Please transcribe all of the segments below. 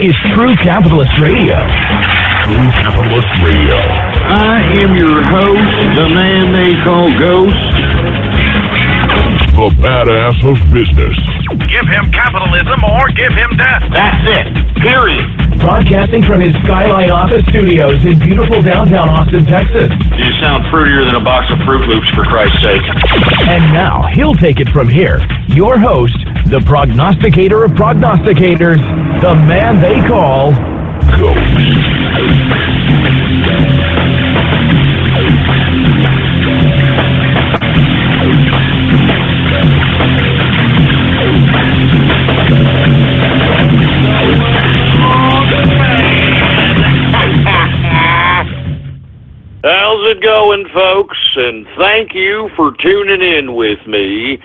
is True Capitalist Radio. True Capitalist Radio. I am your host, the man they call Ghost. The badass of business. Give him capitalism or give him death. That's it. Period. Broadcasting from his Skyline office studios in beautiful downtown Austin, Texas. You sound fruitier than a box of Fruit Loops, for Christ's sake. And now, he'll take it from here. Your host, the prognosticator of prognosticators, the man they call Ghost. How's it going, folks? And thank you for tuning in with me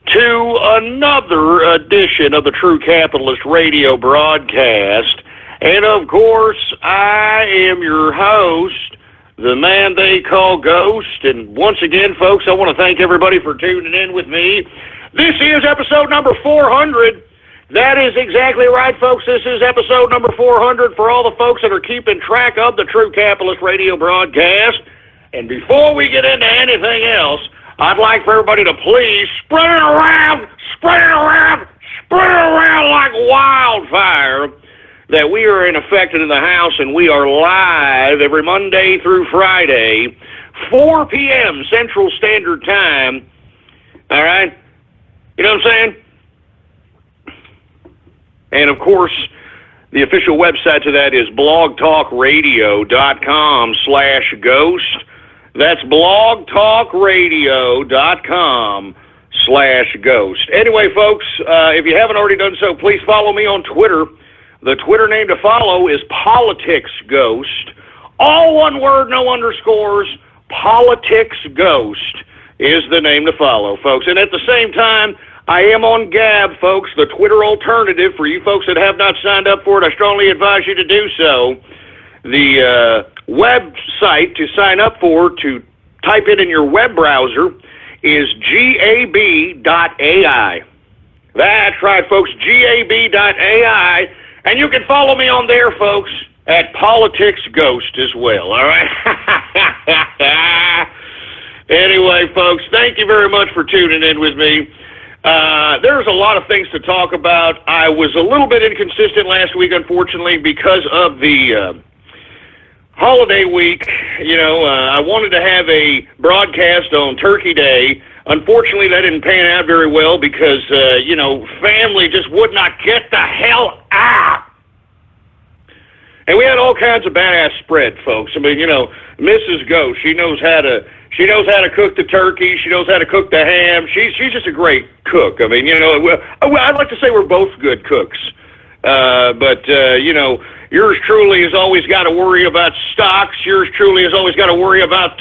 to another edition of the True Capitalist Radio broadcast. And of course, I am your host, the man they call Ghost. And once again, folks, I want to thank everybody for tuning in with me. This is episode number 400. That is exactly right, folks. This is episode number 400 for all the folks that are keeping track of the True Capitalist Radio broadcast. And before we get into anything else, I'd like for everybody to please spread it around like wildfire that we are in effect in the house, and we are live every Monday through Friday, 4 p.m. Central Standard Time. All right? You know what I'm saying? And, of course, the official website to that is blogtalkradio.com/ghost. That's blogtalkradio.com/ghost. Anyway, folks, if you haven't already done so, please follow me on Twitter. The Twitter name to follow is PoliticsGhost. All one word, no underscores. PoliticsGhost is the name to follow, folks. And at the same time, I am on Gab, folks, the Twitter alternative. For you folks that have not signed up for it, I strongly advise you to do so. The website to sign up for, to type it in your web browser, is gab.ai. That's right, folks, gab.ai. And you can follow me on there, folks, at PoliticsGhost as well, all right? Anyway, folks, thank you very much for tuning in with me. There's a lot of things to talk about. I was a little bit inconsistent last week, unfortunately, because of the holiday week. You know, I wanted to have a broadcast on Turkey Day. Unfortunately, that didn't pan out very well because, you know, family just would not get the hell out. And we had all kinds of badass spread, folks. I mean, you know, Mrs. Ghost, she knows how to cook the turkey. She knows how to cook the ham. She's just a great cook. I mean, you know, I'd like to say we're both good cooks. But you know, yours truly has always got to worry about stocks. Yours truly has always got to worry about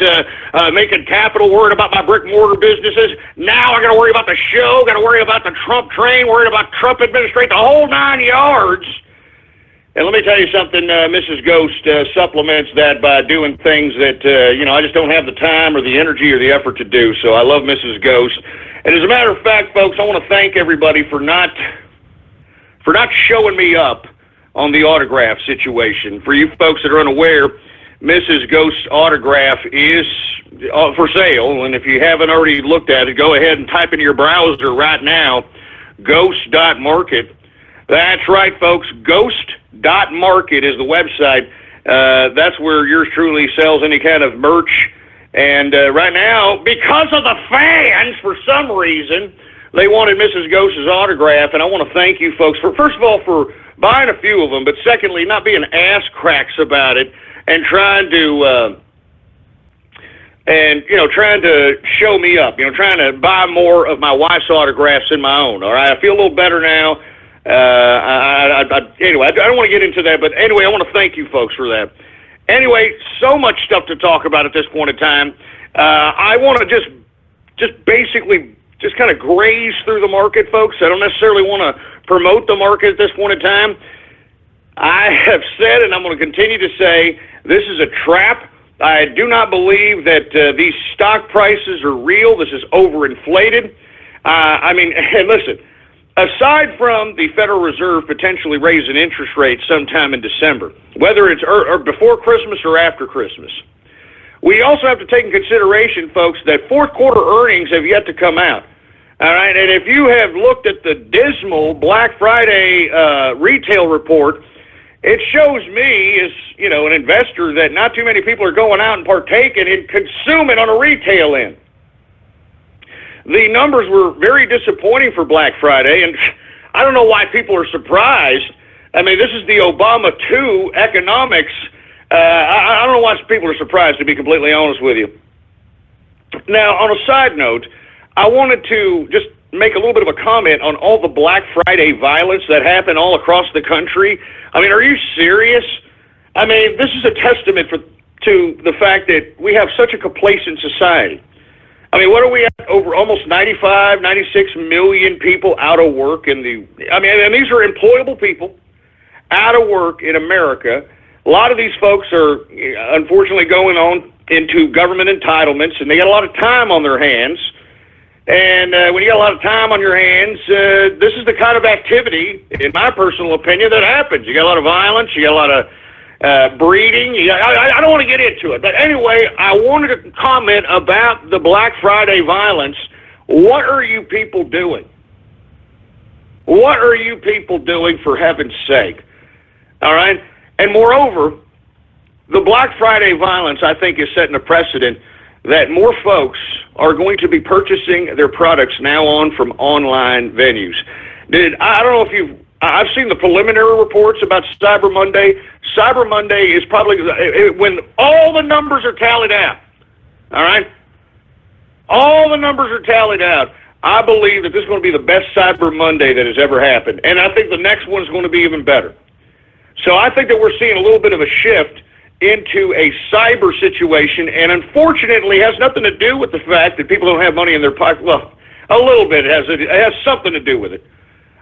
making capital, worried about my brick and mortar businesses. Now I got to worry about the show, got to worry about the Trump train, worried about Trump administration, the whole 9 yards. And let me tell you something, Mrs. Ghost supplements that by doing things that, you know, I just don't have the time or the energy or the effort to do. So I love Mrs. Ghost. And as a matter of fact, folks, I want to thank everybody for not showing me up on the autograph situation. For you folks that are unaware, Mrs. Ghost's autograph is for sale. And if you haven't already looked at it, go ahead and type into your browser right now, ghost.market. That's right, folks. Ghost.market is the website. That's where yours truly sells any kind of merch. And right now, because of the fans, for some reason, they wanted Mrs. Ghost's autograph. And I want to thank you folks for, first of all, for buying a few of them, but secondly, not being ass cracks about it and trying to show me up, you know, trying to buy more of my wife's autographs than my own. All right, I feel a little better now. Anyway, I don't want to get into that, but anyway, I want to thank you folks for that. Anyway, so much stuff to talk about at this point in time. I want to just basically just kind of graze through the market, folks. I don't necessarily want to promote the market at this point in time. I have said, and I'm going to continue to say, this is a trap. I do not believe that these stock prices are real. This is overinflated. I mean, and listen, aside from the Federal Reserve potentially raising interest rates sometime in December, whether it's or before Christmas or after Christmas, we also have to take in consideration, folks, that fourth quarter earnings have yet to come out. All right, and if you have looked at the dismal Black Friday retail report, it shows me, as an investor, that not too many people are going out and partaking and consuming on a retail end. The numbers were very disappointing for Black Friday, and I don't know why people are surprised. I mean, this is the Obama 2 economics. I don't know why people are surprised, to be completely honest with you. Now, on a side note, I wanted to just make a little bit of a comment on all the Black Friday violence that happened all across the country. I mean, are you serious? I mean, this is a testament to the fact that we have such a complacent society. I mean, what are we at? Over almost 95, 96 million people out of work and these are employable people out of work in America. A lot of these folks are unfortunately going on into government entitlements, and they got a lot of time on their hands. And when you got a lot of time on your hands, this is the kind of activity, in my personal opinion, that happens. You got a lot of violence, you got a lot of breeding. I don't want to get into it. But anyway, I wanted to comment about the Black Friday violence. What are you people doing? What are you people doing, for heaven's sake? All right? And moreover, the Black Friday violence, I think, is setting a precedent that more folks are going to be purchasing their products now on from online venues. I don't know if I've seen the preliminary reports about Cyber Monday. Cyber Monday is probably when all the numbers are tallied out. All right? All the numbers are tallied out. I believe that this is going to be the best Cyber Monday that has ever happened. And I think the next one is going to be even better. So I think that we're seeing a little bit of a shift into a cyber situation, and unfortunately has nothing to do with the fact that people don't have money in their pocket. Well, a little bit it has something to do with it.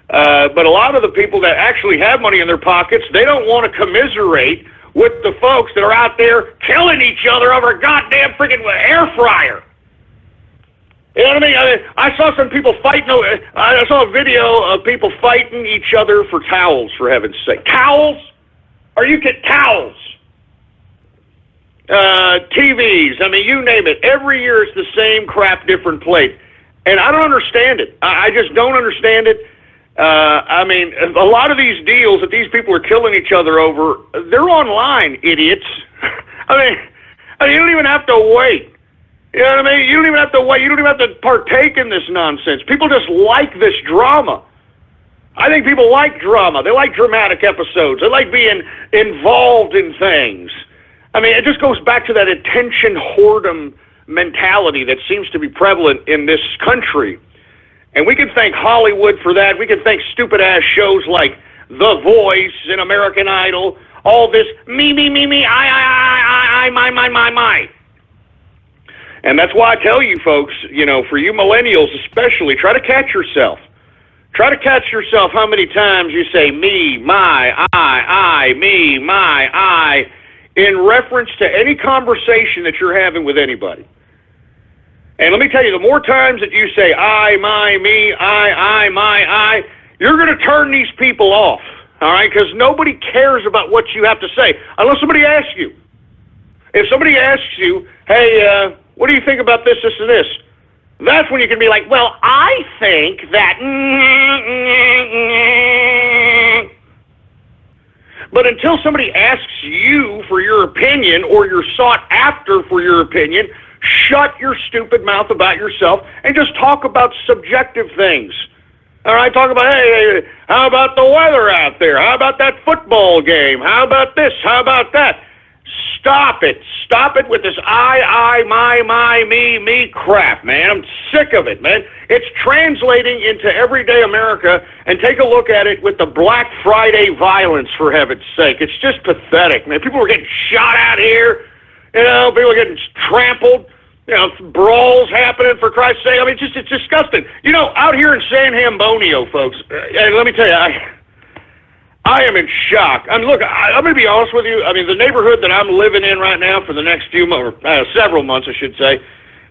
But a lot of the people that actually have money in their pockets, they don't want to commiserate with the folks that are out there killing each other over a goddamn freaking air fryer. You know what I mean? I saw some people fighting. I saw a video of people fighting each other for towels, for heaven's sake. Towels? Are you kidding? Towels. TVs, I mean, you name it. Every year it's the same crap, different plate. And I don't understand it. I just don't understand it. I mean, a lot of these deals that these people are killing each other over, they're online, idiots. I mean, you don't even have to wait. You know what I mean? You don't even have to wait. You don't even have to partake in this nonsense. People just like this drama. I think people like drama. They like dramatic episodes. They like being involved in things. I mean, it just goes back to that attention whoredom mentality that seems to be prevalent in this country. And we can thank Hollywood for that. We can thank stupid-ass shows like The Voice and American Idol, all this me, I, my. And that's why I tell you folks, for you millennials especially, try to catch yourself. Try to catch yourself how many times you say me, my, I, me, my, I, in reference to any conversation that you're having with anybody. And let me tell you, the more times that you say I, my, me, I, my, I, you're going to turn these people off, all right? Because nobody cares about what you have to say unless somebody asks you. If somebody asks you, hey, what do you think about this, this, and this? That's when you can be like, well, I think that... But until somebody asks you for your opinion or you're sought after for your opinion, shut your stupid mouth about yourself and just talk about subjective things. All right, talk about, hey, how about the weather out there? How about that football game? How about this? How about that? Stop it. Stop it with this I, my, me crap, man. I'm sick of it, man. It's translating into everyday America, and take a look at it with the Black Friday violence, for heaven's sake. It's just pathetic, man. People are getting shot out here. People are getting trampled. Brawls happening, for Christ's sake. I mean, it's disgusting. Out here in San Antonio, folks, and let me tell you, I am in shock. Look, I'm going to be honest with you. I mean, the neighborhood that I'm living in right now for the next few months, several months, I should say,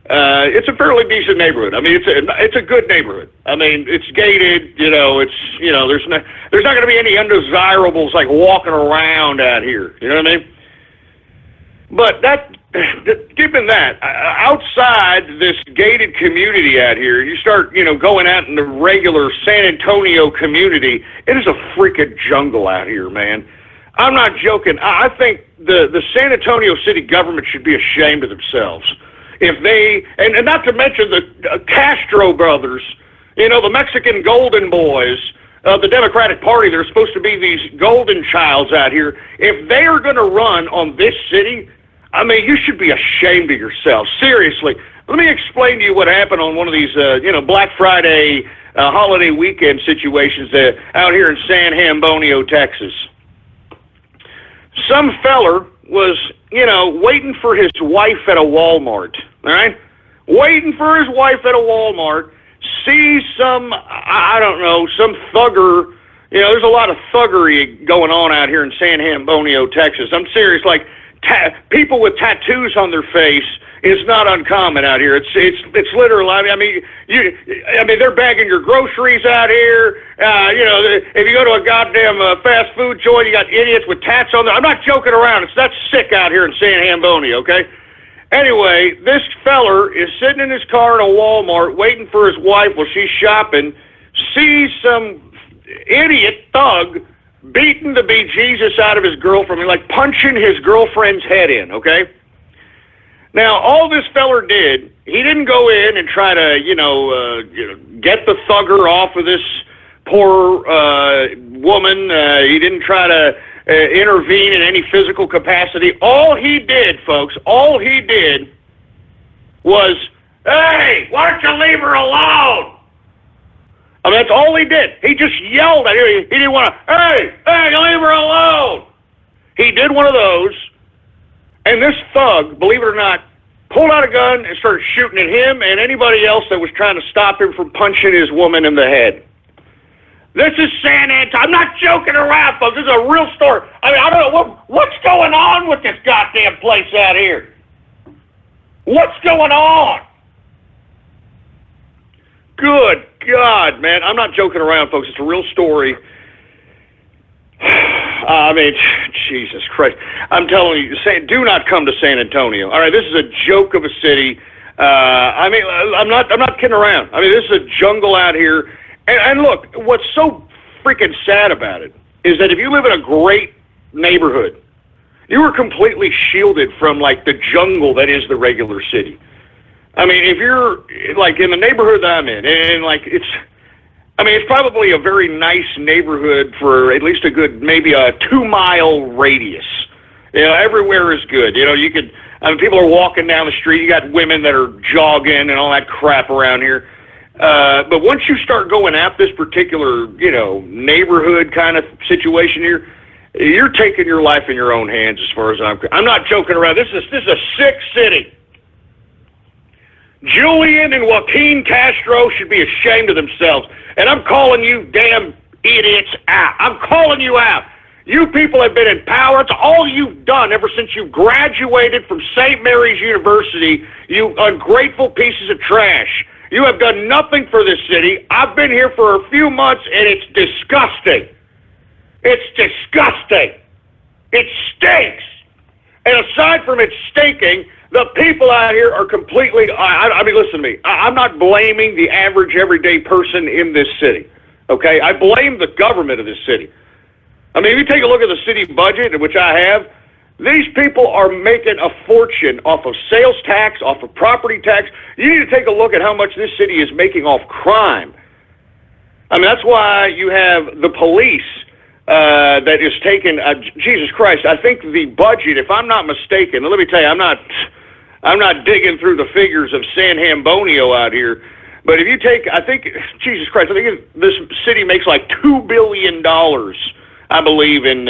It's a fairly decent neighborhood. I mean, it's a good neighborhood. I mean, it's gated. There's not going to be any undesirables like walking around out here. You know what I mean? But given that, outside this gated community out here, you start, going out in the regular San Antonio community, it is a freaking jungle out here, man. I'm not joking. I think the San Antonio city government should be ashamed of themselves. If they, and not to mention the Castro brothers, the Mexican golden boys of the Democratic Party, they're supposed to be these golden childs out here. If they are going to run on this city, I mean, you should be ashamed of yourself. Seriously. Let me explain to you what happened on one of these, Black Friday holiday weekend situations out here in San Antonio, Texas. Some feller was, waiting for his wife at a Walmart, all right? Waiting for his wife at a Walmart, sees some thugger. There's a lot of thuggery going on out here in San Antonio, Texas. I'm serious, like, people with tattoos on their face is not uncommon out here. It's literal. I mean, they're bagging your groceries out here. If you go to a goddamn fast food joint, you got idiots with tats on there. I'm not joking around. It's that sick out here in San Antonio, okay? Anyway, this feller is sitting in his car at a Walmart waiting for his wife while she's shopping, sees some idiot thug beating the bejesus out of his girlfriend, like punching his girlfriend's head in, okay? Now, all this feller did, he didn't go in and try to, get the thugger off of this poor woman. He didn't try to intervene in any physical capacity. All he did, folks, was, hey, why don't you leave her alone? I mean, that's all he did. He just yelled at her. He didn't want to, hey, leave her alone. He did one of those, and this thug, believe it or not, pulled out a gun and started shooting at him and anybody else that was trying to stop him from punching his woman in the head. This is San Antonio. I'm not joking around, folks. This is a real story. I mean, I don't know what's going on with this goddamn place out here. What's going on? Good God, man. I'm not joking around, folks. It's a real story. I mean, Jesus Christ. I'm telling you, do not come to San Antonio. All right, this is a joke of a city. I mean, I'm not kidding around. I mean, this is a jungle out here. And look, what's so freaking sad about it is that if you live in a great neighborhood, you are completely shielded from, like, the jungle that is the regular city. I mean, if you're, like, in the neighborhood that I'm in, and, like, it's probably a very nice neighborhood for at least a good, maybe a 2-mile radius. Everywhere is good. People are walking down the street. You got women that are jogging and all that crap around here. But once you start going at this particular, neighborhood kind of situation here, you're taking your life in your own hands as far as I'm not joking around. This is a sick city. Julian and Joaquin Castro should be ashamed of themselves. And I'm calling you damn idiots out. I'm calling you out. You people have been in power. It's all you've done ever since you graduated from St. Mary's University, you ungrateful pieces of trash. You have done nothing for this city. I've been here for a few months, and it's disgusting. It's disgusting. It stinks. And aside from it stinking, the people out here are completely, I mean, listen to me. I'm not blaming the average everyday person in this city, okay? I blame the government of this city. I mean, if you take a look at the city budget, which I have, these people are making a fortune off of sales tax, off of property tax. You need to take a look at how much this city is making off crime. I mean, that's why you have the police that is taking, Jesus Christ, I think the budget, if I'm not mistaken, let me tell you, I'm not digging through the figures of San Antonio out here, but if you take, I think, Jesus Christ, I think this city makes like $2 billion, I believe in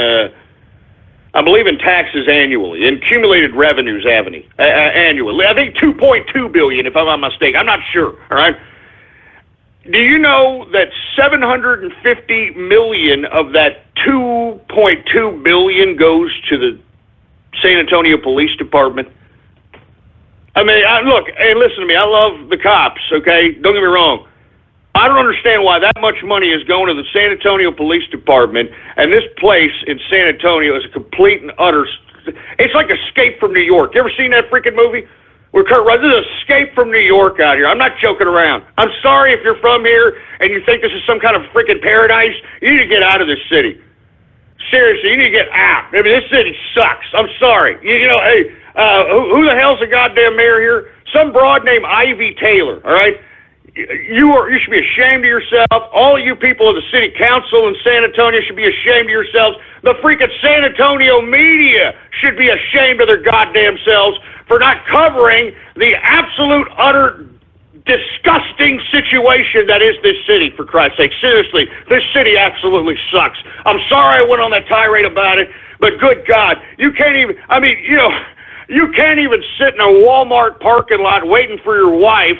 taxes annually, in accumulated revenues annually. I think $2.2 billion, if I'm not mistaken. I'm not sure, all right? Do you know that $750 million of that $2.2 billion goes to the San Antonio Police Department? I mean, look, hey, listen to me. I love the cops, okay? Don't get me wrong. I don't understand why that much money is going to the San Antonio Police Department, and this place in San Antonio is a complete and utter... It's like Escape from New York. You ever seen that freaking movie? Where Kurt Russell, this is Escape from New York out here. I'm not joking around. I'm sorry if you're from here and you think this is some kind of freaking paradise. You need to get out of this city. Seriously, you need to get out. I mean, this city sucks. I'm sorry. You know, hey, who the hell's the goddamn mayor here? Some broad named Ivy Taylor, all right? You should be ashamed of yourself. All you people of the city council in San Antonio should be ashamed of yourselves. The freaking San Antonio media should be ashamed of their goddamn selves for not covering the absolute, utter, disgusting situation that is this city, for Christ's sake. Seriously, this city absolutely sucks. I'm sorry I went on that tirade about it, but good God, you can't even, I mean, you can't even sit in a Walmart parking lot waiting for your wife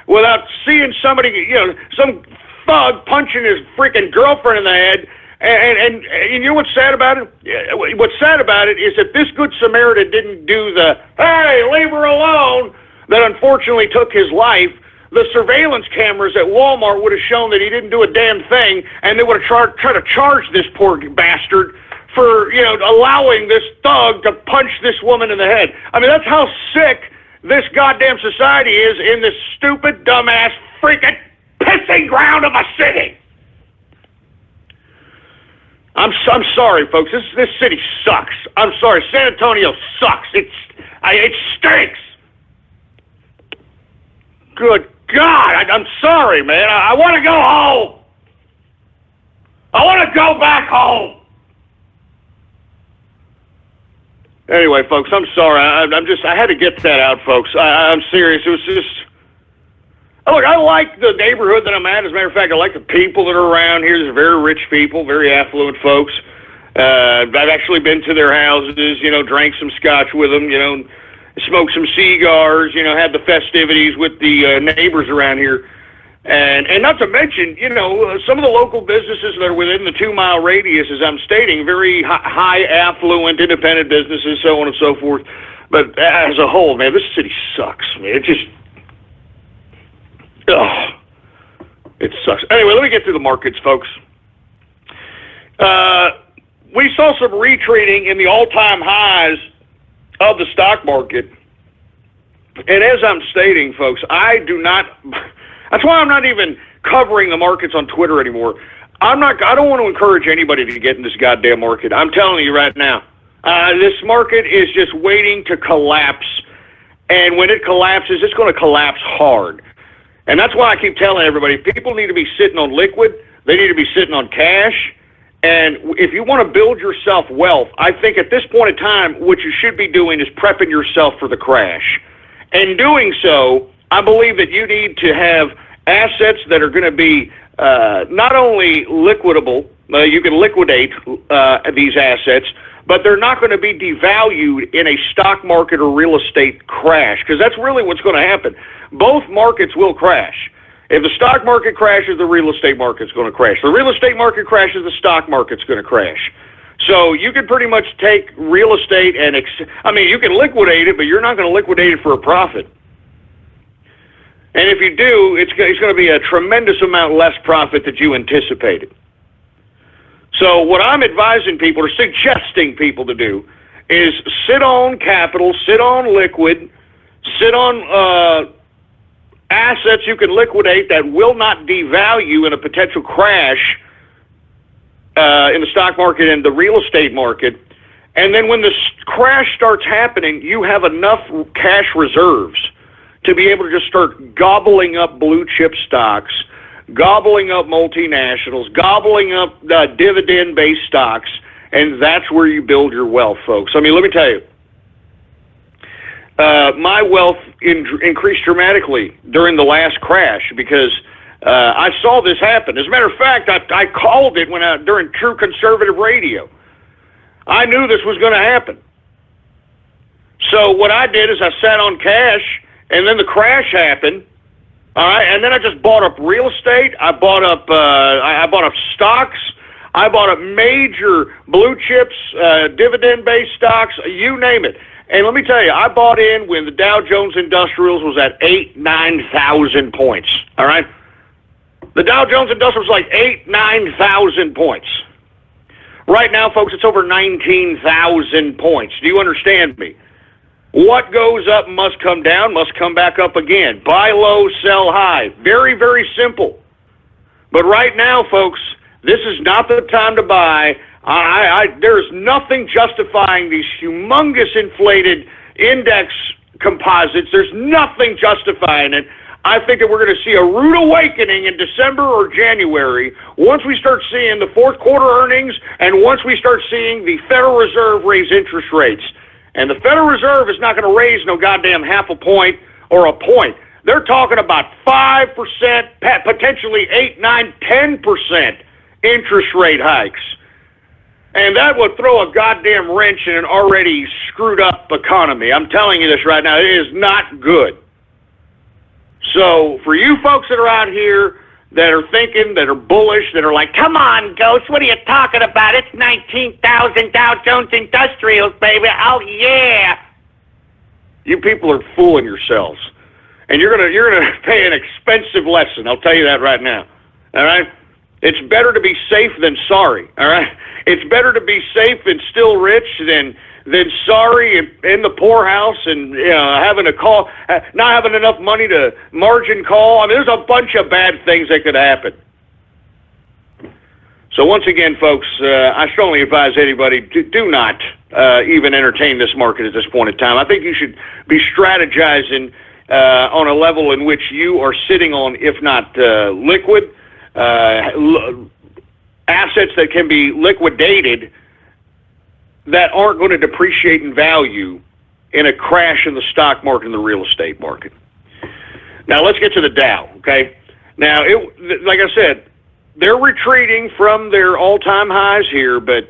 without seeing somebody, some thug punching his freaking girlfriend in the head. And you know what's sad about it? What's sad about it is that this Good Samaritan didn't do the, hey, leave her alone, that unfortunately took his life. The surveillance cameras at Walmart would have shown that he didn't do a damn thing, and they would have tried to charge this poor bastard for, allowing this thug to punch this woman in the head. I mean, that's how sick this goddamn society is in this stupid, dumbass, freaking pissing ground of a city. I'm sorry, folks. This city sucks. I'm sorry. San Antonio sucks. It stinks. Good God. I'm sorry, man. I want to go home. I want to go back home. Anyway, folks, I'm sorry. I had to get that out, folks. I'm serious. It was just... Look, I like the neighborhood that I'm at. As a matter of fact, I like the people that are around here. There's very rich people, very affluent folks. I've actually been to their houses, drank some scotch with them, smoked some cigars, had the festivities with the neighbors around here. And not to mention, some of the local businesses that are within the 2-mile radius, as I'm stating, very high affluent, independent businesses, so on and so forth. But as a whole, man, this city sucks, man. It just... it sucks. Anyway, let me get to the markets, folks. We saw some retreating in the all-time highs of the stock market. And as I'm stating, folks, I do not... That's why I'm not even covering the markets on Twitter anymore. I don't want to encourage anybody to get in this goddamn market. I'm telling you right now. This market is just waiting to collapse. And when it collapses, it's going to collapse hard. And that's why I keep telling everybody, people need to be sitting on liquid. They need to be sitting on cash. And if you want to build yourself wealth, I think at this point in time, what you should be doing is prepping yourself for the crash. And doing so, I believe that you need to have assets that are going to be not only liquidable, you can liquidate these assets, but they're not going to be devalued in a stock market or real estate crash, because that's really what's going to happen. Both markets will crash. If the stock market crashes, the real estate market's going to crash. The real estate market crashes, the stock market's going to crash. So you can pretty much take real estate and, you can liquidate it, but you're not going to liquidate it for a profit. And if you do, it's going to be a tremendous amount less profit that you anticipated. So what I'm advising people or suggesting people to do is sit on capital, sit on liquid, sit on assets you can liquidate that will not devalue in a potential crash in the stock market and the real estate market. And then when this crash starts happening, you have enough cash reserves to be able to just start gobbling up blue chip stocks, gobbling up multinationals, gobbling up dividend-based stocks, and that's where you build your wealth, folks. Let me tell you, my wealth increased dramatically during the last crash because I saw this happen. As a matter of fact, I called it during True Conservative Radio. I knew this was going to happen. So what I did is I sat on cash, and then the crash happened. All right, and then I just bought up real estate. I bought up stocks. I bought up major blue chips, dividend-based stocks, you name it. And let me tell you, I bought in when the Dow Jones Industrials was at 9,000 points, all right? The Dow Jones Industrials was like 9,000 points. Right now, folks, it's over 19,000 points. Do you understand me? What goes up must come down, must come back up again. Buy low, sell high. Very, very simple. But right now, folks, this is not the time to buy. There's nothing justifying these humongous inflated index composites. There's nothing justifying it. I think that we're going to see a rude awakening in December or January once we start seeing the fourth quarter earnings and once we start seeing the Federal Reserve raise interest rates. And the Federal Reserve is not going to raise no goddamn half a point or a point. They're talking about 5%, potentially 8, 9, 10% interest rate hikes. And that would throw a goddamn wrench in an already screwed up economy. I'm telling you this right now. It is not good. So for you folks that are out here that are thinking, that are bullish, that are like, come on, Ghost, what are you talking about? It's 19,000 Dow Jones Industrials, baby. Oh, yeah. You people are fooling yourselves. And you're gonna pay an expensive lesson. I'll tell you that right now. All right? It's better to be safe than sorry. All right? It's better to be safe and still rich than sorry in the poorhouse and not having enough money to margin call. I mean, there's a bunch of bad things that could happen. So once again, folks, I strongly advise anybody, do not even entertain this market at this point in time. I think you should be strategizing on a level in which you are sitting on, if not liquid, assets that can be liquidated that aren't going to depreciate in value in a crash in the stock market and the real estate market. Now, let's get to the Dow, okay? Now, like I said, they're retreating from their all-time highs here, but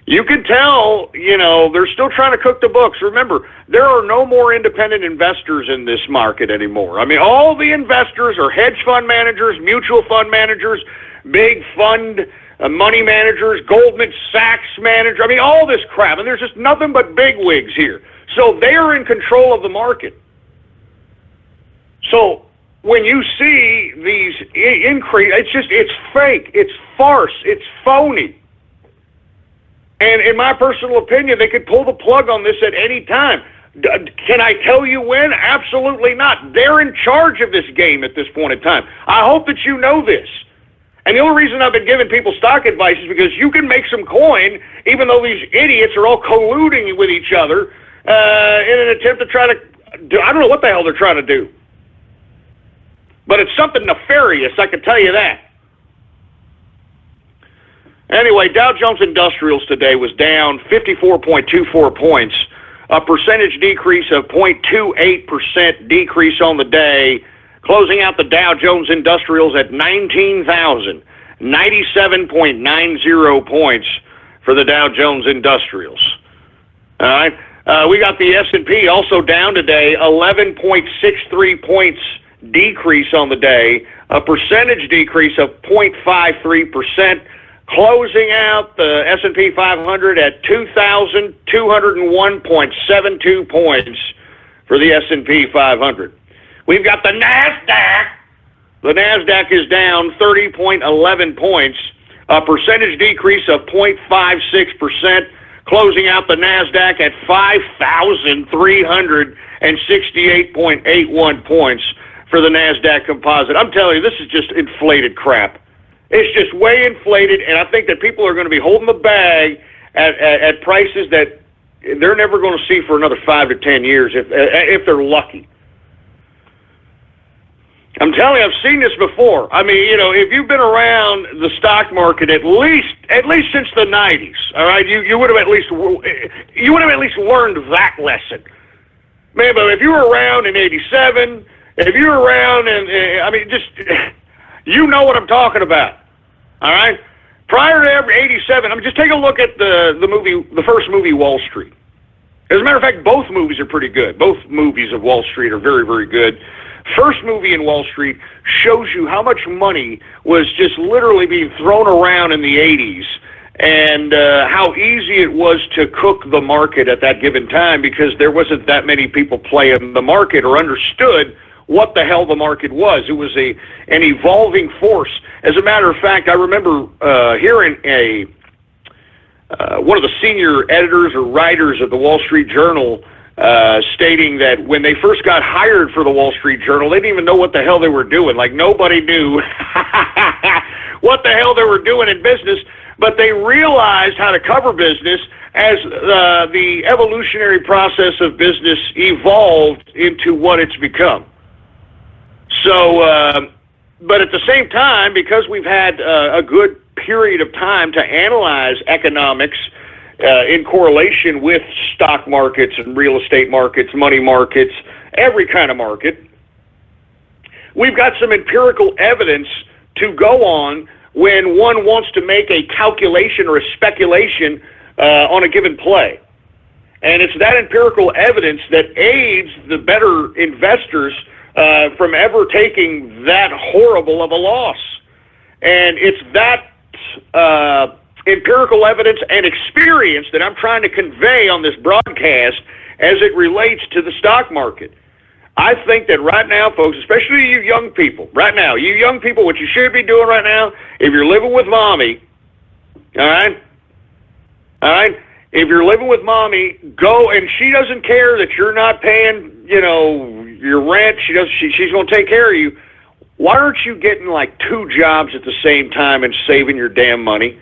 you can tell, they're still trying to cook the books. Remember, there are no more independent investors in this market anymore. I mean, all the investors are hedge fund managers, mutual fund managers, big fund money managers, Goldman Sachs managers, I mean, all this crap. And there's just nothing but bigwigs here. So they are in control of the market. So when you see these increase, it's fake, it's farce, it's phony. And in my personal opinion, they could pull the plug on this at any time. Can I tell you when? Absolutely not. They're in charge of this game at this point in time. I hope that you know this. And the only reason I've been giving people stock advice is because you can make some coin, even though these idiots are all colluding with each other in an attempt to try to do, I don't know what the hell they're trying to do. But it's something nefarious, I can tell you that. Anyway, Dow Jones Industrials today was down 54.24 points, a percentage decrease of 0.28% decrease on the day, closing out the Dow Jones Industrials at 19,097.90 points for the Dow Jones Industrials. All right. We got the S&P also down today, 11.63 points decrease on the day, a percentage decrease of 0.53%, closing out the S&P 500 at 2,201.72 points for the S&P 500. We've got the NASDAQ. The NASDAQ is down 30.11 points, a percentage decrease of 0.56%, closing out the NASDAQ at 5,368.81 points for the NASDAQ composite. I'm telling you, this is just inflated crap. It's just way inflated, and I think that people are going to be holding the bag at prices that they're never going to see for another 5 to 10 years if they're lucky. I'm telling you, I've seen this before. I mean, if you've been around the stock market at least since the 90s, all right, you would have at least learned that lesson. Man, but if you were around in '87, if you were around you know what I'm talking about. All right? Prior to '87, just take a look at the first movie, Wall Street. As a matter of fact, both movies are pretty good. Both movies of Wall Street are very, very good. First movie in Wall Street shows you how much money was just literally being thrown around in the 80s and how easy it was to cook the market at that given time because there wasn't that many people playing the market or understood what the hell the market was. It was an evolving force. As a matter of fact, I remember hearing one of the senior editors or writers of the Wall Street Journal stating that when they first got hired for the Wall Street Journal, they didn't even know what the hell they were doing. Like, nobody knew what the hell they were doing in business, but they realized how to cover business as the evolutionary process of business evolved into what it's become. So, but at the same time, because we've had a good period of time to analyze economics in correlation with stock markets and real estate markets, money markets, every kind of market, we've got some empirical evidence to go on when one wants to make a calculation or a speculation on a given play. And it's that empirical evidence that aids the better investors from ever taking that horrible of a loss. And it's that empirical evidence and experience that I'm trying to convey on this broadcast as it relates to the stock market. I think that right now, folks, especially you young people, right now, you young people, what you should be doing right now, if you're living with mommy, all right, if you're living with mommy, go, and she doesn't care that you're not paying, your rent, she's going to take care of you. Why aren't you getting like 2 jobs at the same time and saving your damn money?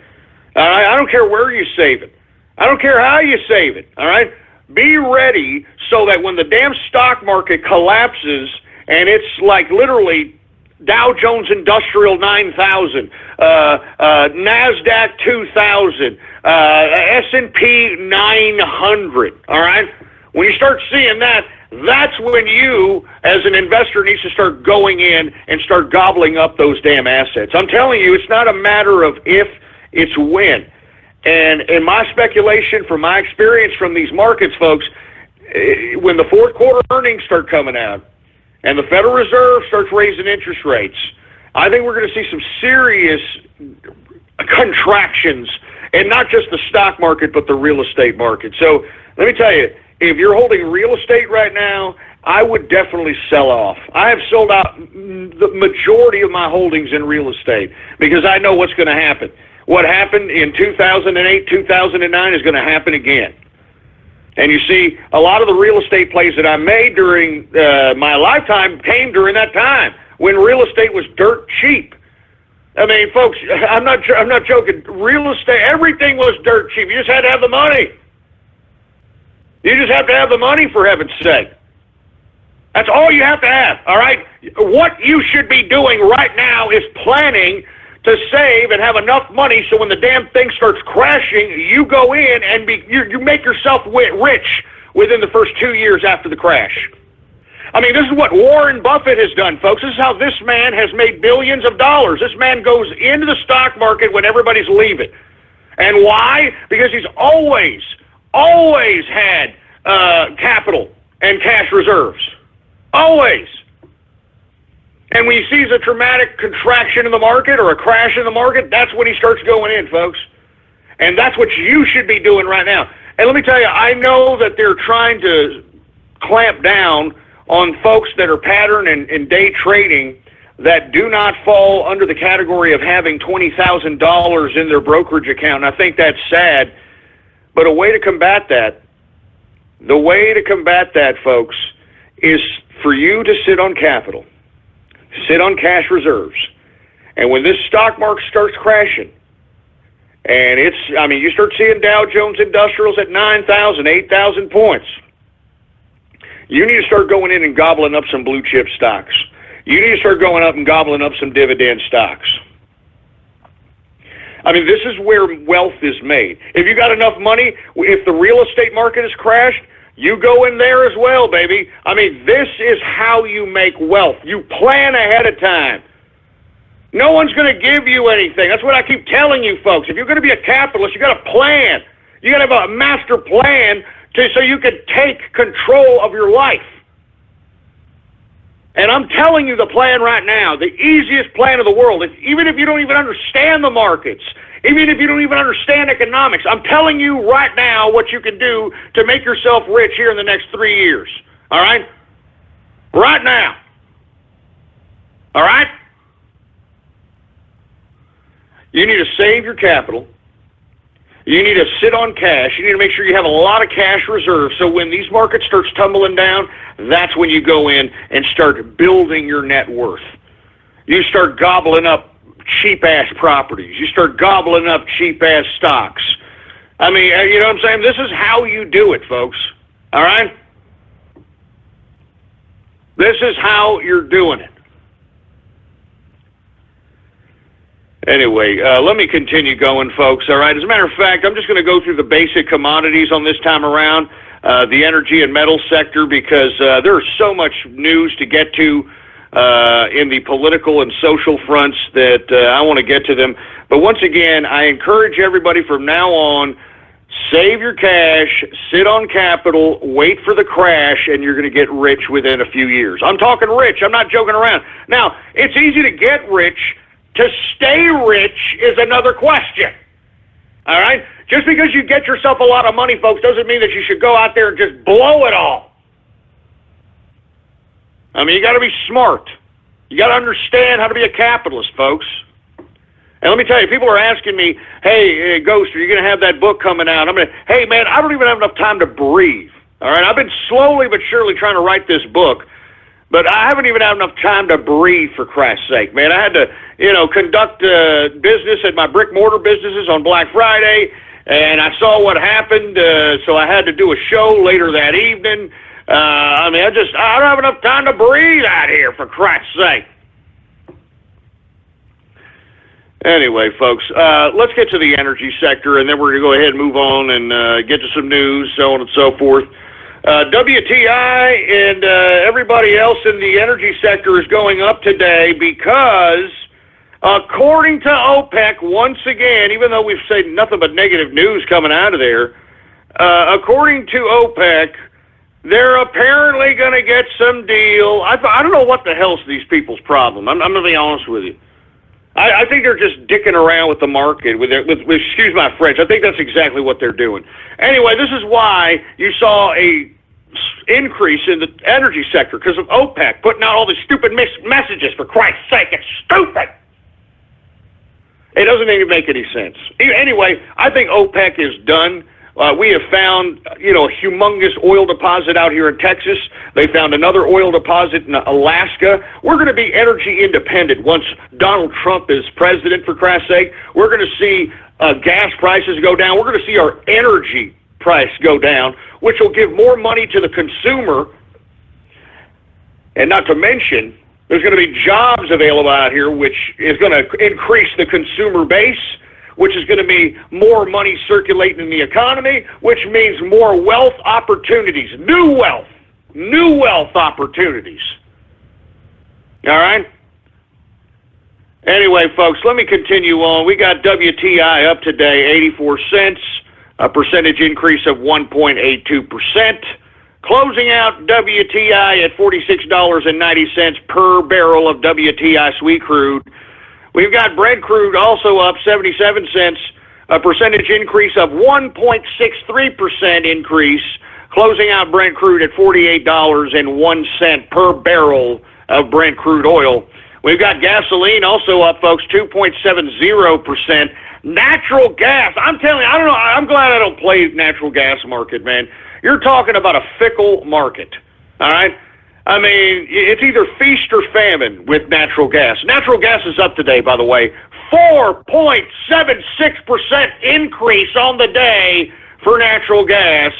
I don't care where you save it. I don't care how you save it, all right? Be ready so that when the damn stock market collapses and it's like literally Dow Jones Industrial 9,000, NASDAQ 2,000, S&P 900, all right? When you start seeing that, that's when you, as an investor, needs to start going in and start gobbling up those damn assets. I'm telling you, it's not a matter of if, it's when. And in my speculation, from my experience from these markets, folks, when the fourth quarter earnings start coming out and the Federal Reserve starts raising interest rates, I think we're going to see some serious contractions, and not just the stock market, but the real estate market. So let me tell you, if you're holding real estate right now, I would definitely sell off. I have sold out the majority of my holdings in real estate because I know what's going to happen. What happened in 2008, 2009 is going to happen again. And you see, a lot of the real estate plays that I made during my lifetime came during that time when real estate was dirt cheap. I mean, folks, I'm not joking. Real estate, everything was dirt cheap. You just had to have the money. You just have to have the money, for heaven's sake. That's all you have to have, all right? What you should be doing right now is planning to save and have enough money so when the damn thing starts crashing, you go in and you make yourself rich within the first 2 years after the crash. I mean, this is what Warren Buffett has done, folks. This is how this man has made billions of dollars. This man goes into the stock market when everybody's leaving. And why? Because he's always had capital and cash reserves. Always. And when he sees a dramatic contraction in the market or a crash in the market, that's when he starts going in, folks. And that's what you should be doing right now. And let me tell you, I know that they're trying to clamp down on folks that are pattern and day trading that do not fall under the category of having $20,000 in their brokerage account. And I think that's sad. But a way to combat that, folks, is for you to sit on capital. Sit on cash reserves. And when this stock market starts crashing, and you start seeing Dow Jones Industrials at 9,000, 8,000 points, you need to start going in and gobbling up some blue chip stocks. You need to start going up and gobbling up some dividend stocks. I mean, this is where wealth is made. If you got enough money, if the real estate market has crashed, you go in there as well, baby. I mean, this is how you make wealth. You plan ahead of time. No one's going to give you anything. That's what I keep telling you, folks. If you're going to be a capitalist, you got to plan. You got to have a master plan so you can take control of your life. And I'm telling you the plan right now, the easiest plan in the world, even if you don't even understand the markets, Even if you don't even understand economics, I'm telling you right now what you can do to make yourself rich here in the next 3 years. All right? Right now. All right? You need to save your capital. You need to sit on cash. You need to make sure you have a lot of cash reserves so when these markets starts tumbling down, that's when you go in and start building your net worth. You start gobbling up cheap-ass properties. You start gobbling up cheap-ass stocks. I mean, you know what I'm saying? This is how you do it, folks. All right? This is how you're doing it. Anyway, let me continue going, folks, all right? As a matter of fact, I'm just going to go through the basic commodities on this time around, the energy and metal sector, because there's so much news to get to in the political and social fronts that I want to get to them. But once again, I encourage everybody from now on, save your cash, sit on capital, wait for the crash, and you're going to get rich within a few years. I'm talking rich. I'm not joking around. Now, it's easy to get rich. To stay rich is another question. All right? Just because you get yourself a lot of money, folks, doesn't mean that you should go out there and just blow it all. I mean, you got to be smart. You got to understand how to be a capitalist, folks. And let me tell you, people are asking me, hey, Ghost, are you going to have that book coming out? I'm going to, hey, man, I don't even have enough time to breathe. All right? I've been slowly but surely trying to write this book. But I haven't even had enough time to breathe, for Christ's sake, man. I had to, conduct business at my brick-mortar businesses on Black Friday, and I saw what happened, so I had to do a show later that evening. I don't have enough time to breathe out here, for Christ's sake. Anyway, folks, let's get to the energy sector, and then we're going to go ahead and move on and get to some news, so on and so forth. WTI and everybody else in the energy sector is going up today because, according to OPEC, once again, even though we've said nothing but negative news coming out of there, according to OPEC, they're apparently going to get some deal. I don't know what the hell's these people's problem. I'm going to be honest with you. I think they're just dicking around with the market, with excuse my French. I think that's exactly what they're doing. Anyway, this is why you saw a increase in the energy sector, because of OPEC putting out all these stupid messages, for Christ's sake. It's stupid. It doesn't even make any sense. Anyway, I think OPEC is done. We have found, a humongous oil deposit out here in Texas. They found another oil deposit in Alaska. We're going to be energy independent once Donald Trump is president, for Christ's sake. We're going to see gas prices go down. We're going to see our energy price go down, which will give more money to the consumer. And not to mention, there's going to be jobs available out here, which is going to increase the consumer base, which is going to be more money circulating in the economy, which means more wealth opportunities, new wealth opportunities. All right? Anyway, folks, let me continue on. We got WTI up today, 84 cents, a percentage increase of 1.82%. Closing out WTI at $46.90 per barrel of WTI sweet crude. We've got Brent crude also up 77 cents, a percentage increase of 1.63% increase, closing out Brent crude at $48.01 per barrel of Brent crude oil. We've got gasoline also up, folks, 2.70%. Natural gas, I'm telling you, I don't know, I'm glad I don't play natural gas market, man. You're talking about a fickle market, all right? I mean, it's either feast or famine with natural gas. Natural gas is up today, by the way. 4.76% increase on the day for natural gas.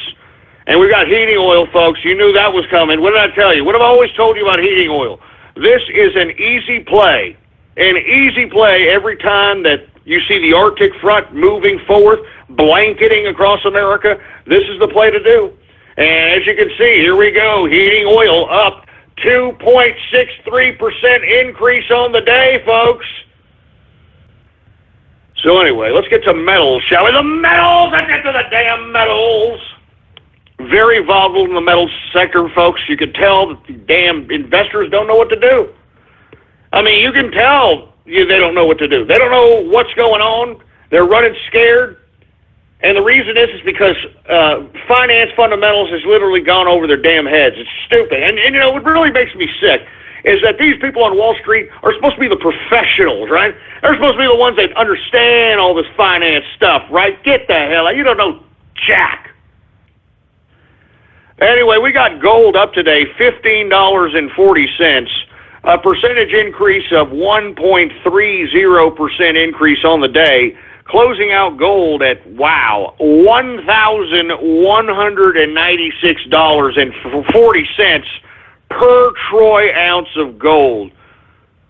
And we've got heating oil, folks. You knew that was coming. What did I tell you? What have I always told you about heating oil? This is an easy play. An easy play every time that you see the Arctic front moving forth, blanketing across America. This is the play to do. And as you can see, here we go, heating oil up 2.63% increase on the day, folks. So anyway, let's get to metals, shall we? The metals! Let's get to the damn metals! Very volatile in the metals sector, folks. You can tell that the damn investors don't know what to do. I mean, you can tell they don't know what to do. They don't know what's going on. They're running scared. And the reason is because finance fundamentals has literally gone over their damn heads. It's stupid. And you know, what really makes me sick is that these people on Wall Street are supposed to be the professionals, right? They're supposed to be the ones that understand all this finance stuff, right? Get the hell out. You don't know jack. Anyway, we got gold up today, $15.40, a percentage increase of 1.30% increase on the day, closing out gold at, wow, $1,196.40 per troy ounce of gold.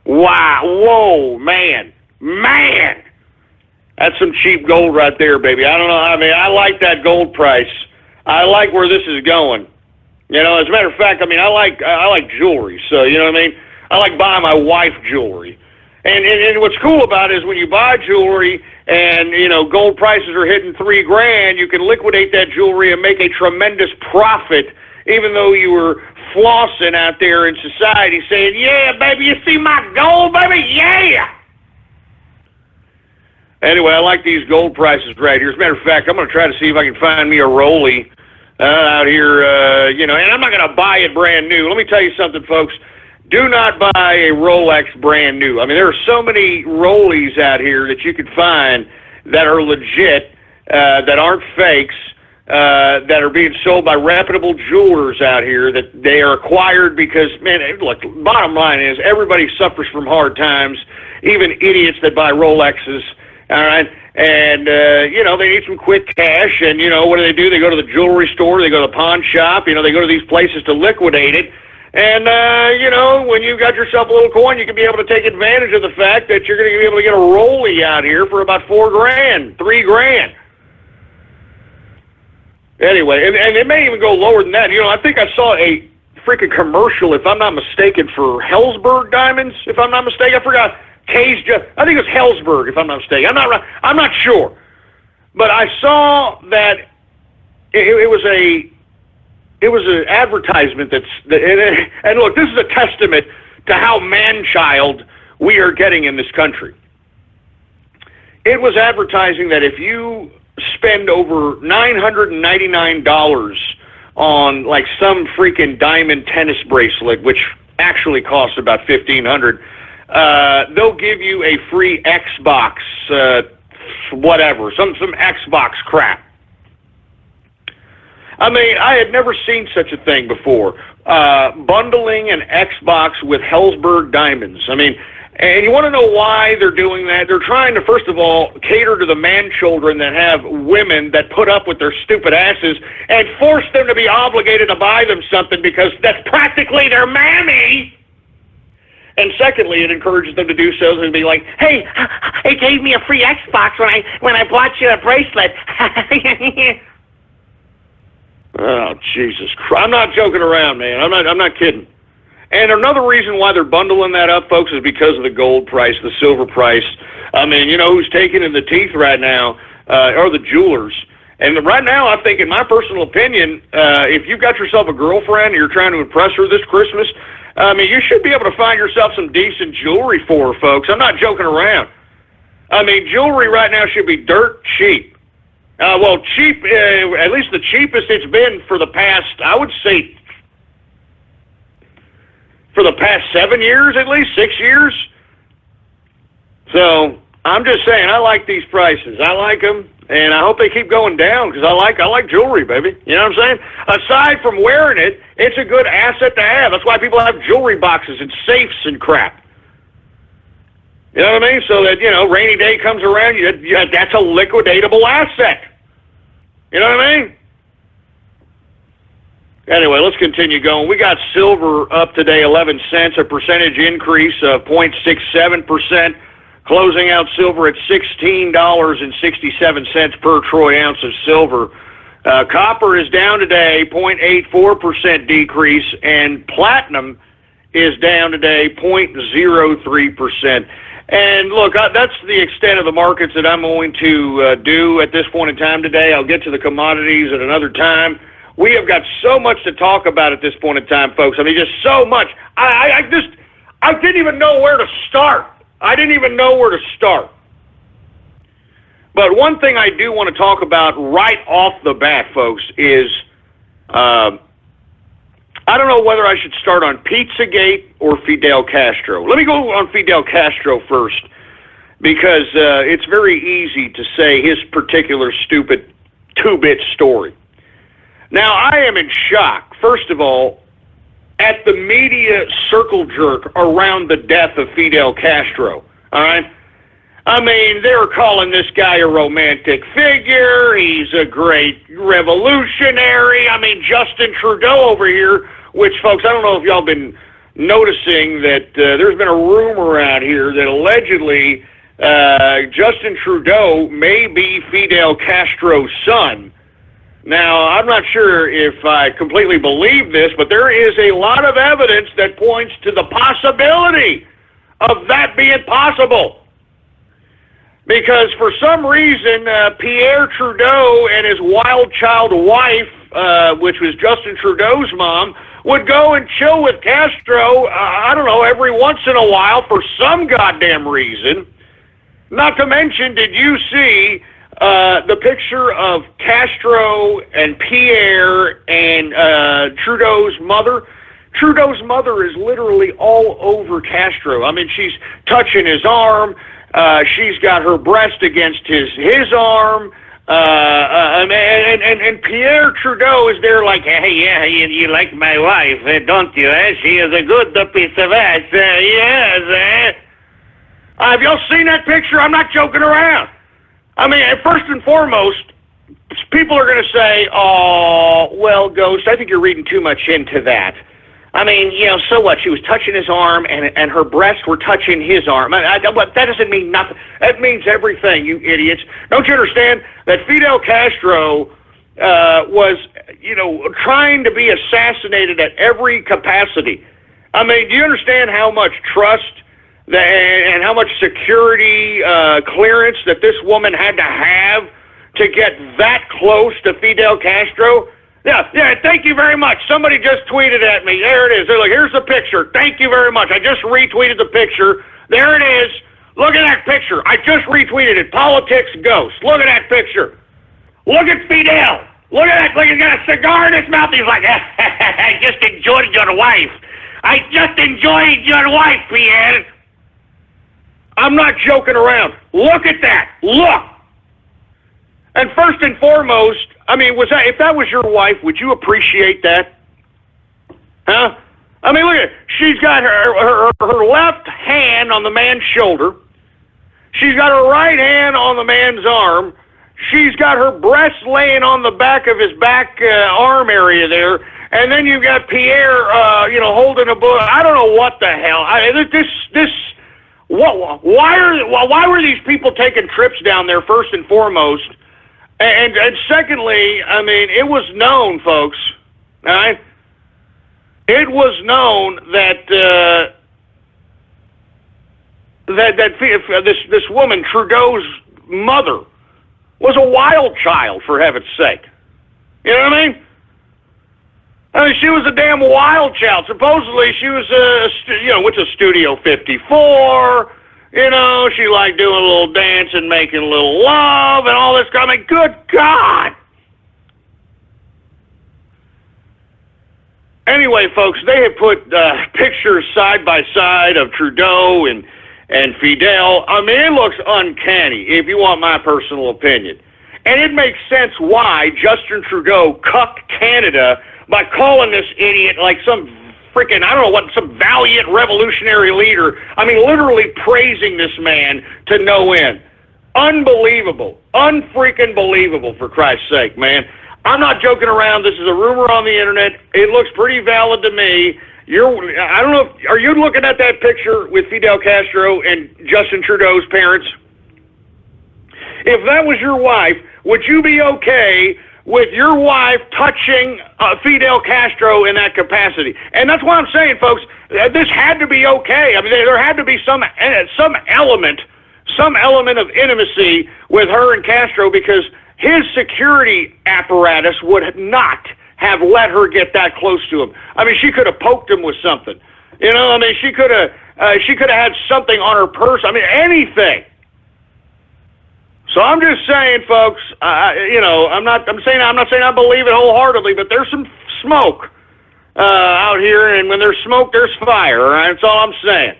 Wow, whoa, man. That's some cheap gold right there, baby. I don't know, I mean, I like that gold price. I like where this is going. You know, as a matter of fact, I mean, I like jewelry, so, you know what I mean? I like buying my wife jewelry. And what's cool about it is when you buy jewelry and, you know, gold prices are hitting $3,000, you can liquidate that jewelry and make a tremendous profit, even though you were flossing out there in society saying, yeah, baby, you see my gold, baby? Yeah! Anyway, I like these gold prices right here. As a matter of fact, I'm going to try to see if I can find me a rollie out here, you know, and I'm not going to buy it brand new. Let me tell you something, folks. Do not buy a Rolex brand new. I mean, there are so many rollies out here that you could find that are legit, that aren't fakes, that are being sold by reputable jewelers out here, that they are acquired because, man, look, bottom line is everybody suffers from hard times, even idiots that buy Rolexes, all right? And, you know, they need some quick cash, and, you know, what do? They go to the jewelry store, they go to the pawn shop, you know, they go to these places to liquidate it. And, you know, when you've got yourself a little coin, you can be able to take advantage of the fact that you're going to be able to get a rollie out here for about $4,000, $3,000. Anyway, and it may even go lower than that. You know, I think I saw a freaking commercial, if I'm not mistaken, for Helzberg diamonds, if I'm not mistaken. I forgot. I think it was Helzberg, if I'm not mistaken. I'm not sure. But I saw that it was an advertisement and look, this is a testament to how man-child we are getting in this country. It was advertising that if you spend over $999 on like some freaking diamond tennis bracelet, which actually costs about $1,500, they'll give you a free Xbox, whatever, some Xbox crap. I mean, I had never seen such a thing before. Bundling an Xbox with Helzberg diamonds. I mean, and you want to know why they're doing that? They're trying to, first of all, cater to the man-children that have women that put up with their stupid asses and force them to be obligated to buy them something because that's practically their mammy. And secondly, it encourages them to do so and be like, hey, it gave me a free Xbox when I bought you a bracelet. Oh, Jesus Christ. I'm not joking around, man. I'm not kidding. And another reason why they're bundling that up, folks, is because of the gold price, the silver price. I mean, you know who's taking in the teeth right now are the jewelers. And right now, I think, in my personal opinion, if you've got yourself a girlfriend and you're trying to impress her this Christmas, I mean, you should be able to find yourself some decent jewelry for her, folks. I'm not joking around. I mean, jewelry right now should be dirt cheap. Well, cheap, at least the cheapest it's been for the past, I would say, for the past 7 years, at least 6 years. So I'm just saying, I like these prices. I like them, and I hope they keep going down because I like jewelry, baby. You know what I'm saying? Aside from wearing it, it's a good asset to have. That's why people have jewelry boxes and safes and crap. You know what I mean? So that, you know, rainy day comes around, that's a liquidatable asset. You know what I mean? Anyway, let's continue going. We got silver up today, 11 cents, a percentage increase of 0.67%, closing out silver at $16.67 per troy ounce of silver. Copper is down today, 0.84% decrease, and platinum is down today, 0.03%. And look, that's the extent of the markets that I'm going to do at this point in time today. I'll get to the commodities at another time. We have got so much to talk about at this point in time, folks. I mean, just so much. I didn't even know where to start. But one thing I do want to talk about right off the bat, folks, is I don't know whether I should start on Pizzagate or Fidel Castro. Let me go on Fidel Castro first, because it's very easy to say his particular stupid two-bit story. Now, I am in shock, first of all, at the media circle jerk around the death of Fidel Castro, all right? I mean, they're calling this guy a romantic figure. He's a great revolutionary. I mean, Justin Trudeau over here, which, folks, I don't know if y'all been noticing that there's been a rumor out here that allegedly Justin Trudeau may be Fidel Castro's son. Now, I'm not sure if I completely believe this, but there is a lot of evidence that points to the possibility of that being possible. Because for some reason, Pierre Trudeau and his wild child wife, which was Justin Trudeau's mom, would go and chill with Castro, I don't know, every once in a while for some goddamn reason. Not to mention, did you see the picture of Castro and Pierre and Trudeau's mother? Trudeau's mother is literally all over Castro. I mean, she's touching his arm. She's got her breast against his arm. And Pierre Trudeau is there like, hey, yeah, you like my wife, don't you? She is a good piece of ass. Yes. Have y'all seen that picture? I'm not joking around. I mean, first and foremost, people are going to say, oh, well, Ghost, I think you're reading too much into that. I mean, so what? She was touching his arm, and her breasts were touching his arm. But that doesn't mean nothing. That means everything, you idiots. Don't you understand that Fidel Castro was, trying to be assassinated at every capacity? I mean, do you understand how much trust and how much security clearance that this woman had to have to get that close to Fidel Castro? Yeah, thank you very much. Somebody just tweeted at me. There it is. They're like, here's the picture. Thank you very much. I just retweeted the picture. There it is. Look at that picture. I just retweeted it. Politics Ghost. Look at that picture. Look at Fidel. Look at that. Look, he's got a cigar in his mouth. He's like, I just enjoyed your wife. I just enjoyed your wife, Pierre. I'm not joking around. Look at that. Look. And first and foremost, I mean, if that was your wife, would you appreciate that? Huh? I mean, look at it. She's got her left hand on the man's shoulder. She's got her right hand on the man's arm. She's got her breast laying on the back of his back arm area there. And then you've got Pierre, holding a book. I don't know what the hell. Why were these people taking trips down there, first and foremost? And secondly, I mean, it was known, folks, all right? It was known that this woman, Trudeau's mother, was a wild child, for heaven's sake. You know what I mean? I mean, she was a damn wild child. Supposedly, she was, went to Studio 54. She liked doing a little dance and making a little love and all this. I mean, good God. Anyway, folks, they had put pictures side by side of Trudeau and Fidel. I mean, it looks uncanny, if you want my personal opinion. And it makes sense why Justin Trudeau cucked Canada by calling this idiot like some freaking, I don't know what, some valiant revolutionary leader. I mean, literally praising this man to no end. Unbelievable. Unfreaking believable, for Christ's sake, man. I'm not joking around. This is a rumor on the internet. It looks pretty valid to me. I don't know, are you looking at that picture with Fidel Castro and Justin Trudeau's parents? If that was your wife, would you be okay with your wife touching Fidel Castro in that capacity? And that's why I'm saying, folks, this had to be okay. I mean, there had to be some element of intimacy with her and Castro, because his security apparatus would not have let her get that close to him. I mean, she could have poked him with something. I mean, she could have had something on her purse. I mean, anything. So I'm just saying, folks. I'm not saying I believe it wholeheartedly, but there's some smoke out here, and when there's smoke, there's fire. All right, that's all I'm saying.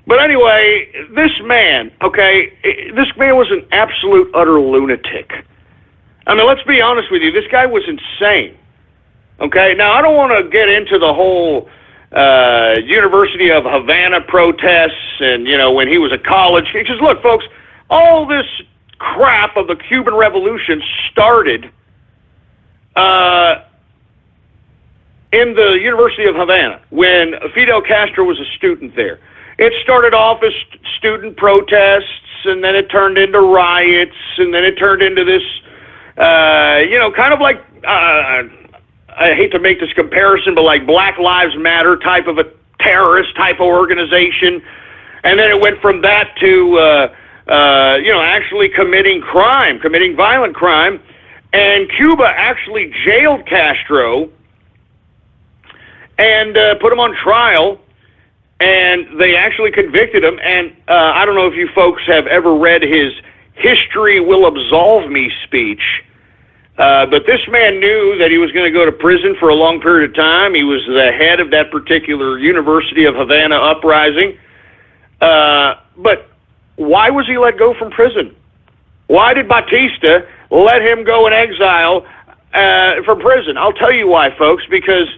But anyway, this man was an absolute utter lunatic. I mean, let's be honest with you. This guy was insane. Okay, now I don't want to get into the whole University of Havana protests and, when he was at college. Because, look, folks, all this crap of the Cuban Revolution started in the University of Havana when Fidel Castro was a student there. It started off as student protests, and then it turned into riots, and then it turned into this, kind of like, I hate to make this comparison, but like Black Lives Matter type of a terrorist type of organization. And then it went from that to, actually committing violent crime. And Cuba actually jailed Castro and put him on trial. And they actually convicted him. And I don't know if you folks have ever read his "History Will Absolve Me" speech. But this man knew that he was going to go to prison for a long period of time. He was the head of that particular University of Havana uprising. But why was he let go from prison? Why did Batista let him go in exile from prison? I'll tell you why, folks, because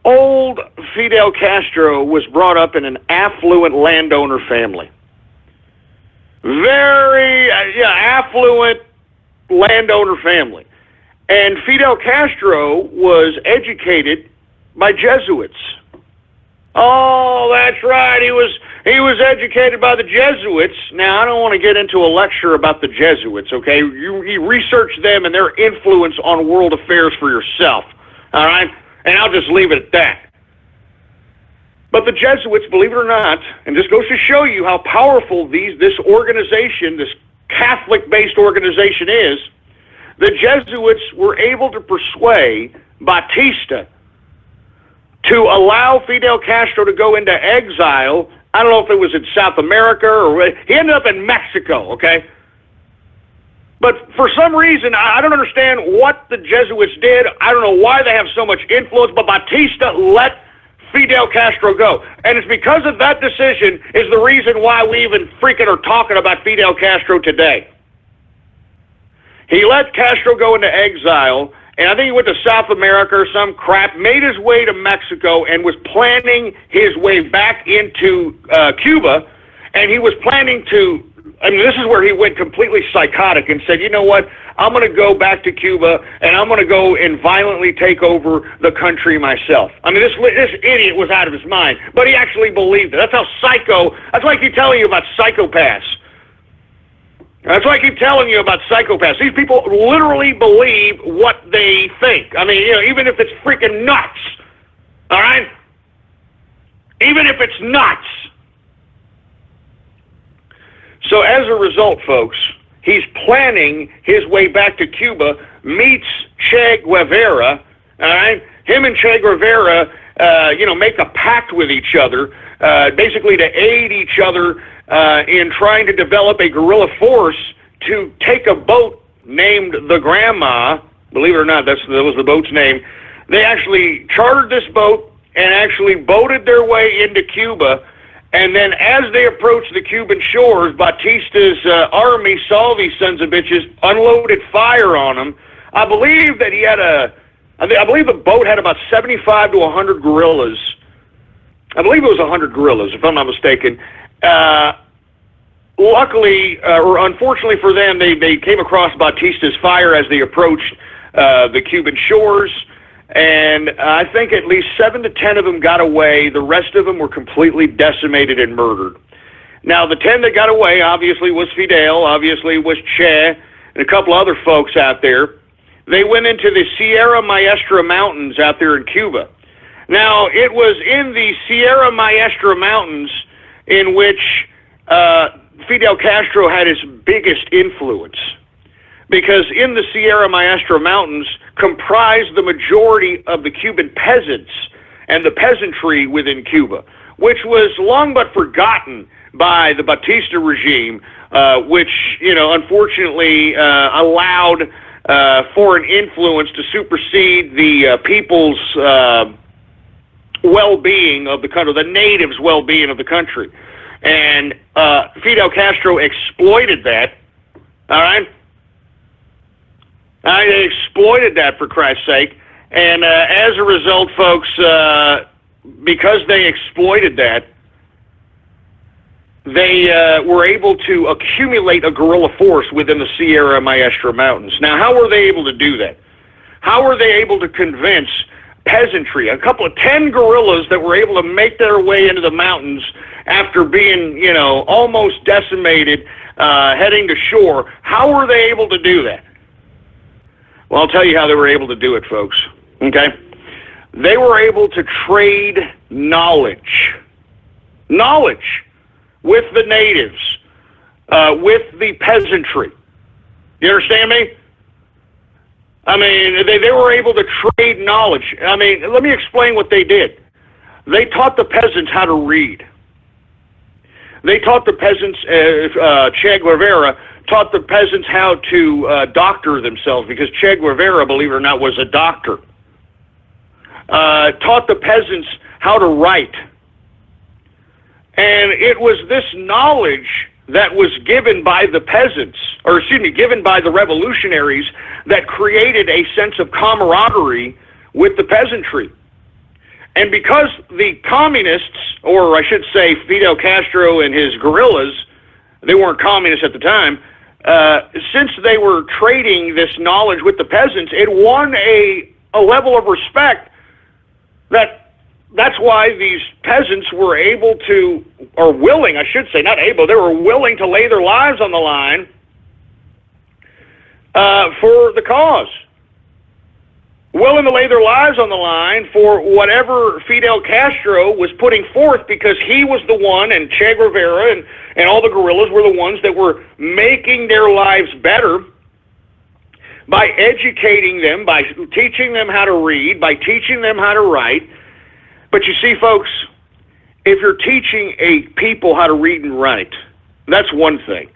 old Fidel Castro was brought up in an affluent landowner family. Very affluent landowner family. And Fidel Castro was educated by Jesuits. Oh, that's right. He was educated by the Jesuits. Now, I don't want to get into a lecture about the Jesuits, okay? You research them and their influence on world affairs for yourself, all right? And I'll just leave it at that. But the Jesuits, believe it or not, and this goes to show you how powerful this organization, this Catholic-based organization is, the Jesuits were able to persuade Batista to allow Fidel Castro to go into exile. I don't know if it was in South America or he ended up in Mexico, okay? But for some reason, I don't understand what the Jesuits did. I don't know why they have so much influence, but Batista let Fidel Castro go. And it's because of that decision is the reason why we even freaking are talking about Fidel Castro today. He let Castro go into exile, and I think he went to South America or some crap, made his way to Mexico, and was planning his way back into Cuba, and he was planning to, this is where he went completely psychotic and said, you know what, I'm going to go back to Cuba, and I'm going to go and violently take over the country myself. This idiot was out of his mind, but he actually believed it. That's why I keep telling you about psychopaths. That's why I keep telling you about psychopaths. These people literally believe what they think. Even if it's freaking nuts. All right? Even if it's nuts. So as a result, folks, he's planning his way back to Cuba, meets Che Guevara, all right? Him and Che Guevara, make a pact with each other, basically to aid each other in trying to develop a guerrilla force to take a boat named the Grandma. Believe it or not, that was the boat's name. They actually chartered this boat and actually boated their way into Cuba. And then as they approached the Cuban shores, Batista's army saw these sons of bitches, unloaded fire on them. I believe that I believe the boat had about 75 to 100 guerrillas. I believe it was 100 guerrillas, if I'm not mistaken. Luckily, or unfortunately for them, they came across Batista's fire as they approached the Cuban shores, and I think at least 7 to 10 of them got away. The rest of them were completely decimated and murdered. Now, the 10 that got away, obviously, was Fidel, obviously was Che, and a couple other folks out there. They went into the Sierra Maestra Mountains out there in Cuba. Now, it was in the Sierra Maestra Mountains in which Fidel Castro had his biggest influence, because in the Sierra Maestra Mountains comprised the majority of the Cuban peasants and the peasantry within Cuba, which was long but forgotten by the Batista regime which, unfortunately allowed foreign influence to supersede the people's well-being of the country, the natives' well-being of the country. And Fidel Castro exploited that, all right? They exploited that, for Christ's sake. And as a result, folks, because they exploited that, they were able to accumulate a guerrilla force within the Sierra Maestra Mountains. Now, how were they able to do that? How were they able to convince peasantry, a couple of 10 guerrillas that were able to make their way into the mountains after being, almost decimated, heading to shore? How were they able to do that? Well, I'll tell you how they were able to do it, folks. Okay? They were able to trade knowledge with the natives, with the peasantry. You understand me? I mean, they were able to trade knowledge. I mean, let me explain what they did. They taught the peasants how to read. They taught the peasants, Che Guevara taught the peasants how to doctor themselves, because Che Guevara, believe it or not, was a doctor. Taught the peasants how to write. And it was this knowledge that was given by the peasants, given by the revolutionaries, that created a sense of camaraderie with the peasantry. And because the communists, or I should say Fidel Castro and his guerrillas, they weren't communists at the time, since they were trading this knowledge with the peasants, it won a level of respect that's why these peasants were able to, or willing, I should say, not able, they were willing to lay their lives on the line for the cause. Willing to lay their lives on the line for whatever Fidel Castro was putting forth, because he was the one, and Che Guevara and all the guerrillas were the ones that were making their lives better by educating them, by teaching them how to read, by teaching them how to write. But you see, folks, if you're teaching a people how to read and write, that's one thing.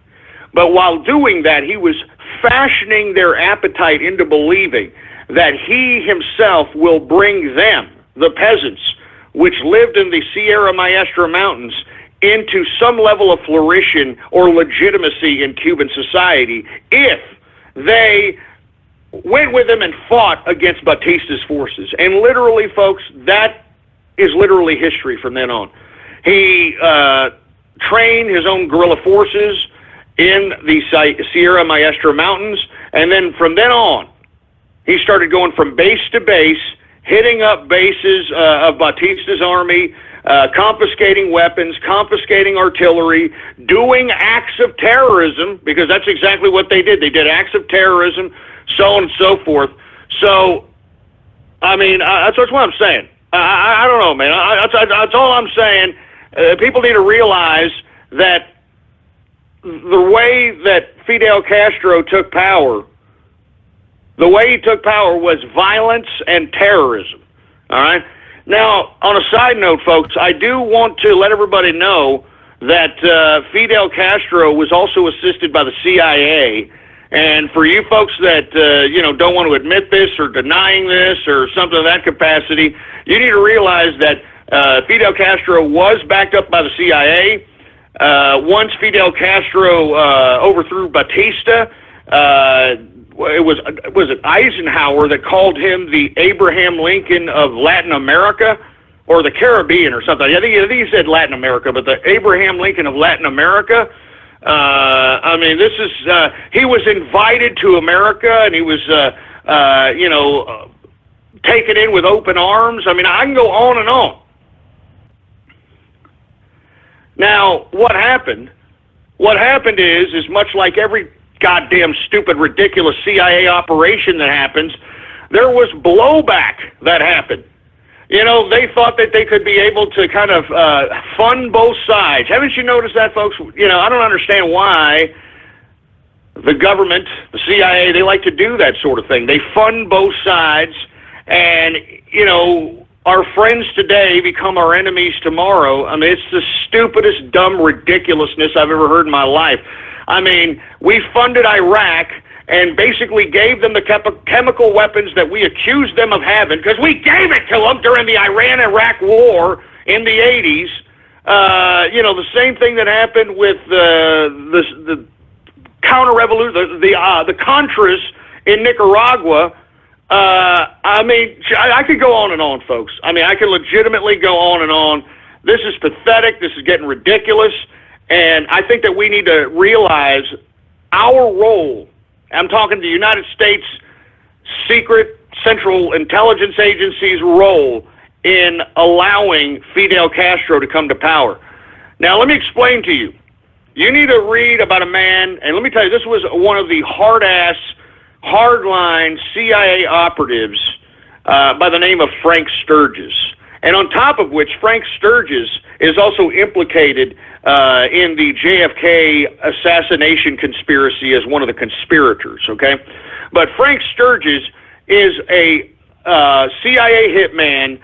But while doing that, he was fashioning their appetite into believing that he himself will bring them, the peasants, which lived in the Sierra Maestra Mountains, into some level of flourishing or legitimacy in Cuban society if they went with him and fought against Batista's forces. And literally, folks, that is literally history from then on. He trained his own guerrilla forces in the Sierra Maestra Mountains, and then from then on, he started going from base to base, hitting up bases of Batista's army, confiscating weapons, confiscating artillery, doing acts of terrorism, because that's exactly what they did. They did acts of terrorism, so on and so forth. So, I mean, that's what I'm saying. I don't know, man. That's all I'm saying. People need to realize that the way that Fidel Castro took power, the way he took power was violence and terrorism. All right? Now, on a side note, folks, I do want to let everybody know that Fidel Castro was also assisted by the CIA. And for you folks that don't want to admit this or denying this or something of that capacity, you need to realize that Fidel Castro was backed up by the CIA. Once Fidel Castro overthrew Batista, was it Eisenhower that called him the Abraham Lincoln of Latin America, or the Caribbean or something? I think he said Latin America, but the Abraham Lincoln of Latin America. I mean, this is, he was invited to America, and he was, taken in with open arms. I mean, I can go on and on. Now, what happened is much like every goddamn stupid, ridiculous CIA operation that happens, there was blowback that happened. You know, they thought that they could be able to kind of fund both sides. Haven't you noticed that, folks? You know, I don't understand why the government, the CIA, they like to do that sort of thing. They fund both sides, and, you know, our friends today become our enemies tomorrow. I mean, it's the stupidest, dumb ridiculousness I've ever heard in my life. I mean, we funded Iraq and basically gave them the chemical weapons that we accused them of having, because we gave it to them during the Iran-Iraq war in the 80s. The same thing that happened with the counter-revolution, the Contras in Nicaragua. I could go on and on, folks. I mean, I could legitimately go on and on. This is pathetic. This is getting ridiculous. And I think that we need to realize our role. I'm talking the United States secret Central Intelligence Agency's role in allowing Fidel Castro to come to power. Now, let me explain to you. You need to read about a man, and let me tell you, this was one of the hard-ass, hardline CIA operatives by the name of Frank Sturgis. And on top of which, Frank Sturgis is also implicated in the JFK assassination conspiracy as one of the conspirators, okay? But Frank Sturgis is a CIA hitman,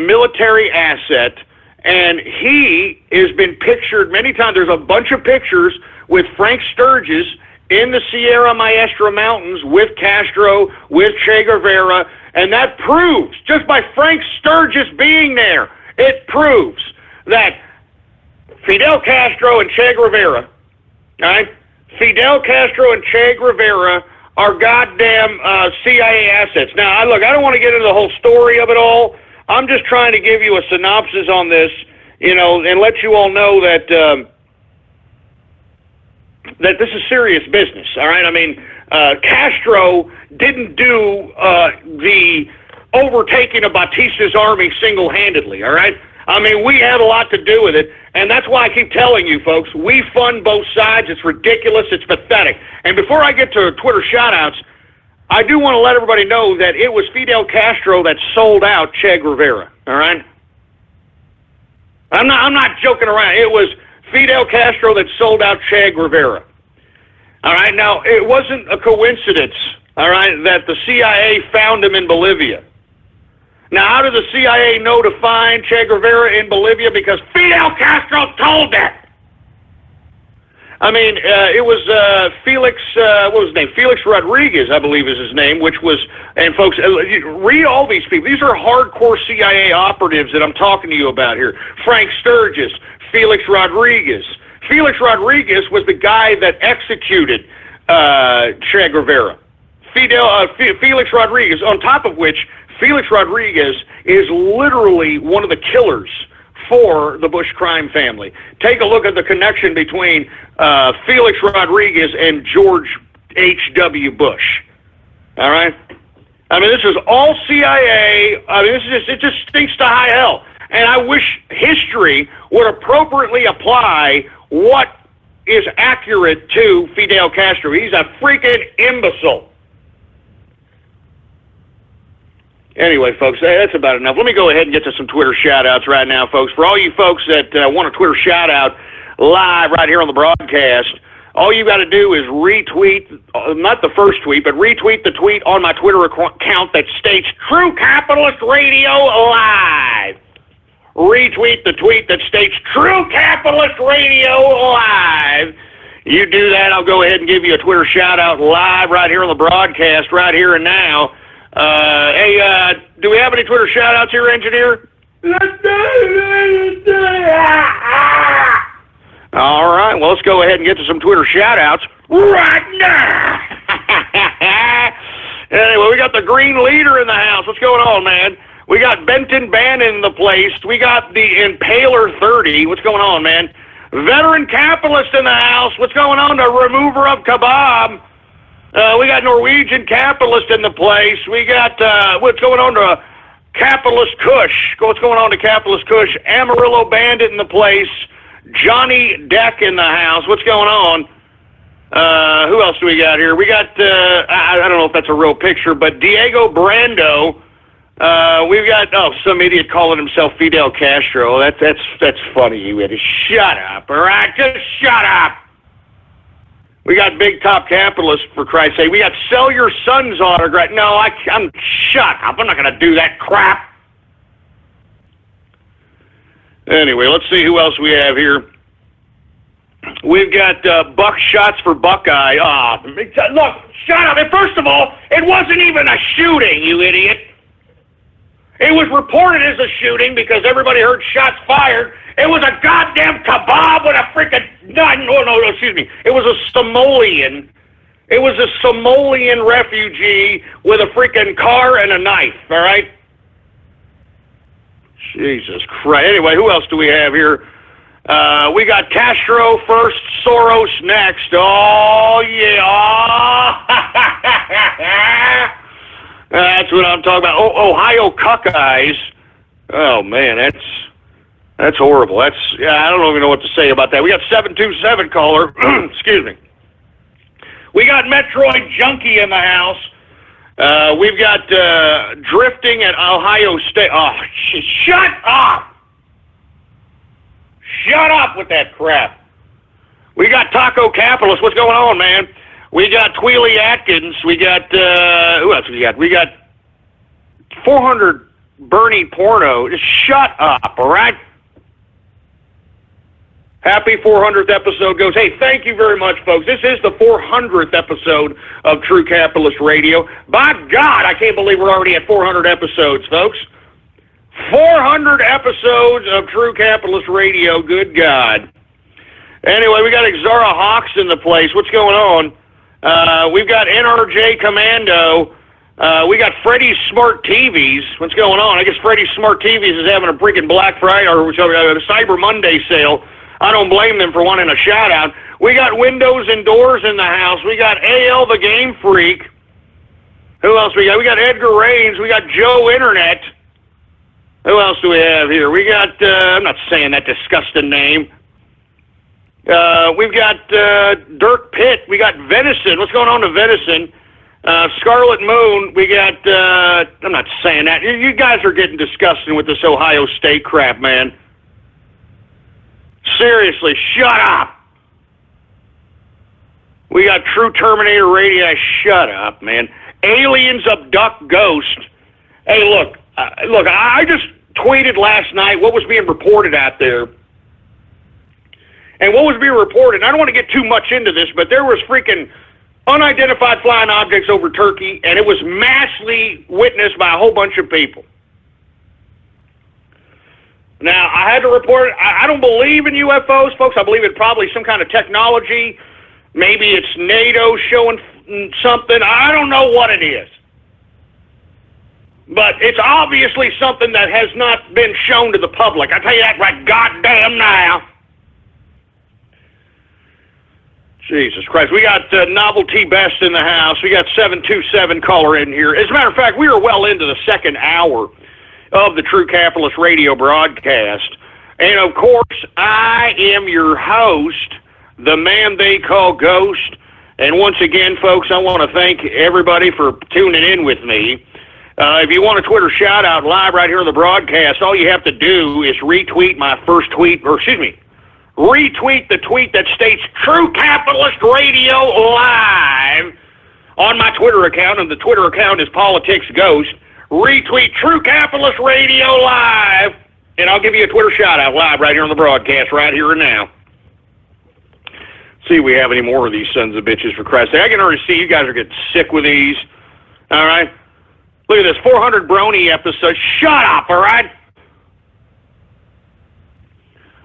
military asset, and he has been pictured many times. There's a bunch of pictures with Frank Sturgis in the Sierra Maestra Mountains with Castro, with Che Guevara, and that proves, just by Frank Sturgis being there, it proves that Fidel Castro and Che Guevara, all right? Fidel Castro and Che Guevara are goddamn CIA assets. Now, I don't want to get into the whole story of it all. I'm just trying to give you a synopsis on this, and let you all know that that this is serious business, all right? I mean, Castro didn't do the overtaking of Batista's army single-handedly, all right? I mean, we had a lot to do with it, and that's why I keep telling you, folks, we fund both sides. It's ridiculous. It's pathetic. And before I get to Twitter shout-outs, I do want to let everybody know that it was Fidel Castro that sold out Che Guevara, all right? I'm not joking around. It was Fidel Castro that sold out Che Guevara. All right, now, it wasn't a coincidence, all right, that the CIA found him in Bolivia. Now, how did the CIA know to find Che Guevara in Bolivia? Because Fidel Castro told them. I mean, it was Felix, what was his name? Felix Rodriguez, I believe is his name, which was, and folks, read all these people. These are hardcore CIA operatives that I'm talking to you about here. Frank Sturgis, Felix Rodriguez. Felix Rodriguez was the guy that executed Che Guevara. Felix Rodriguez, on top of which, Felix Rodriguez is literally one of the killers for the Bush crime family. Take a look at the connection between Felix Rodriguez and George H.W. Bush. All right? I mean, this is all CIA. I mean, it just stinks to high hell. And I wish history would appropriately apply what is accurate to Fidel Castro. He's a freaking imbecile. Anyway, folks, that's about enough. Let me go ahead and get to some Twitter shout-outs right now, folks. For all you folks that want a Twitter shout-out live right here on the broadcast, all you got to do is retweet, not the first tweet, but retweet the tweet on my Twitter account that states True Capitalist Radio Live. Retweet the tweet that states True Capitalist Radio Live. You do that, I'll go ahead and give you a Twitter shout-out live right here on the broadcast, right here and now. Hey, do we have any Twitter shout-outs here, engineer? All right, well, let's go ahead and get to some Twitter shout-outs right now. Anyway, we got the Green Leader in the house. What's going on, man? We got Benton Bannon in the place. We got the Impaler 30. What's going on, man? Veteran Capitalist in the house. What's going on? The Remover of Kebab. We got Norwegian Capitalist in the place. We got, what's going on to Capitalist Kush? What's going on to Capitalist Kush? Amarillo Bandit in the place. Johnny Deck in the house. What's going on? Who else do we got here? We got, I don't know if that's a real picture, but Diego Brando. We've got, some idiot calling himself Fidel Castro. That's funny, you idiot. Shut up, all right? Just shut up. We got Big Top Capitalist, for Christ's sake. We got Sell Your Son's autograph. No, I'm shut up. I'm not going to do that crap. Anyway, let's see who else we have here. We've got buck shots for Buckeye. Look, shut up. And first of all, it wasn't even a shooting, you idiot. It was reported as a shooting because everybody heard shots fired. It was a goddamn kebab with a freaking... No, excuse me. It was a Somalian. It was a Somalian refugee with a freaking car and a knife, all right? Jesus Christ. Anyway, who else do we have here? We got Castro first, Soros next. Oh, yeah. That's what I'm talking about. Ohio Cuckeyes. Oh, man, that's horrible. I don't even know what to say about that. We got 727 caller. Excuse me. We got Metroid Junkie in the house. We've got drifting at Ohio State. Oh, shut up! Shut up with that crap. We got Taco Capitalist. What's going on, man? We got Tweely Atkins. We got, who else we got? We got 400 Bernie Porno. Just shut up, all right? Happy 400th episode goes. Hey, thank you very much, folks. This is the 400th episode of True Capitalist Radio. By God, I can't believe we're already at 400 episodes, folks. 400 episodes of True Capitalist Radio. Good God. Anyway, we got Exara Hawks in the place. What's going on? We've got NRJ Commando. We got Freddy's Smart TVs. What's going on? I guess Freddy's Smart TVs is having a freaking Black Friday or Cyber Monday sale. I don't blame them for wanting a shout-out. We got Windows and Doors in the house. We got AL the Game Freak. Who else we got? We got Edgar Raines. We got Joe Internet. Who else do we have here? We got, I'm not saying that disgusting name. We've got Dirk Pitt. We got Venison. What's going on to Venison? Scarlet Moon. We got, I'm not saying that. You guys are getting disgusting with this Ohio State crap, man. Seriously, shut up. We got True Terminator Radio. Shut up, man. Aliens abduct ghost. Hey, look, I just tweeted last night what was being reported out there. And what was being reported, I don't want to get too much into this, but there was freaking unidentified flying objects over Turkey, and it was massively witnessed by a whole bunch of people. Now, I had to report it. I don't believe in UFOs, folks. I believe it's probably some kind of technology. Maybe it's NATO showing something. I don't know what it is. But it's obviously something that has not been shown to the public. I tell you that right goddamn now. Jesus Christ. We got Novelty Best in the house. We got 727 caller in here. As a matter of fact, we are well into the second hour of the True Capitalist Radio broadcast. And, of course, I am your host, the man they call Ghost. And once again, folks, I want to thank everybody for tuning in with me. If you want a Twitter shout-out live right here on the broadcast, all you have to do is retweet my first tweet, retweet the tweet that states True Capitalist Radio Live on my Twitter account, and the Twitter account is Politics Ghost. Retweet True Capitalist Radio Live, and I'll give you a Twitter shout-out live right here on the broadcast, right here and now. See if we have any more of these sons of bitches, for Christ's sake. I can already see you guys are getting sick with these. All right? Look at this, 400 Brony episode. Shut up, all right?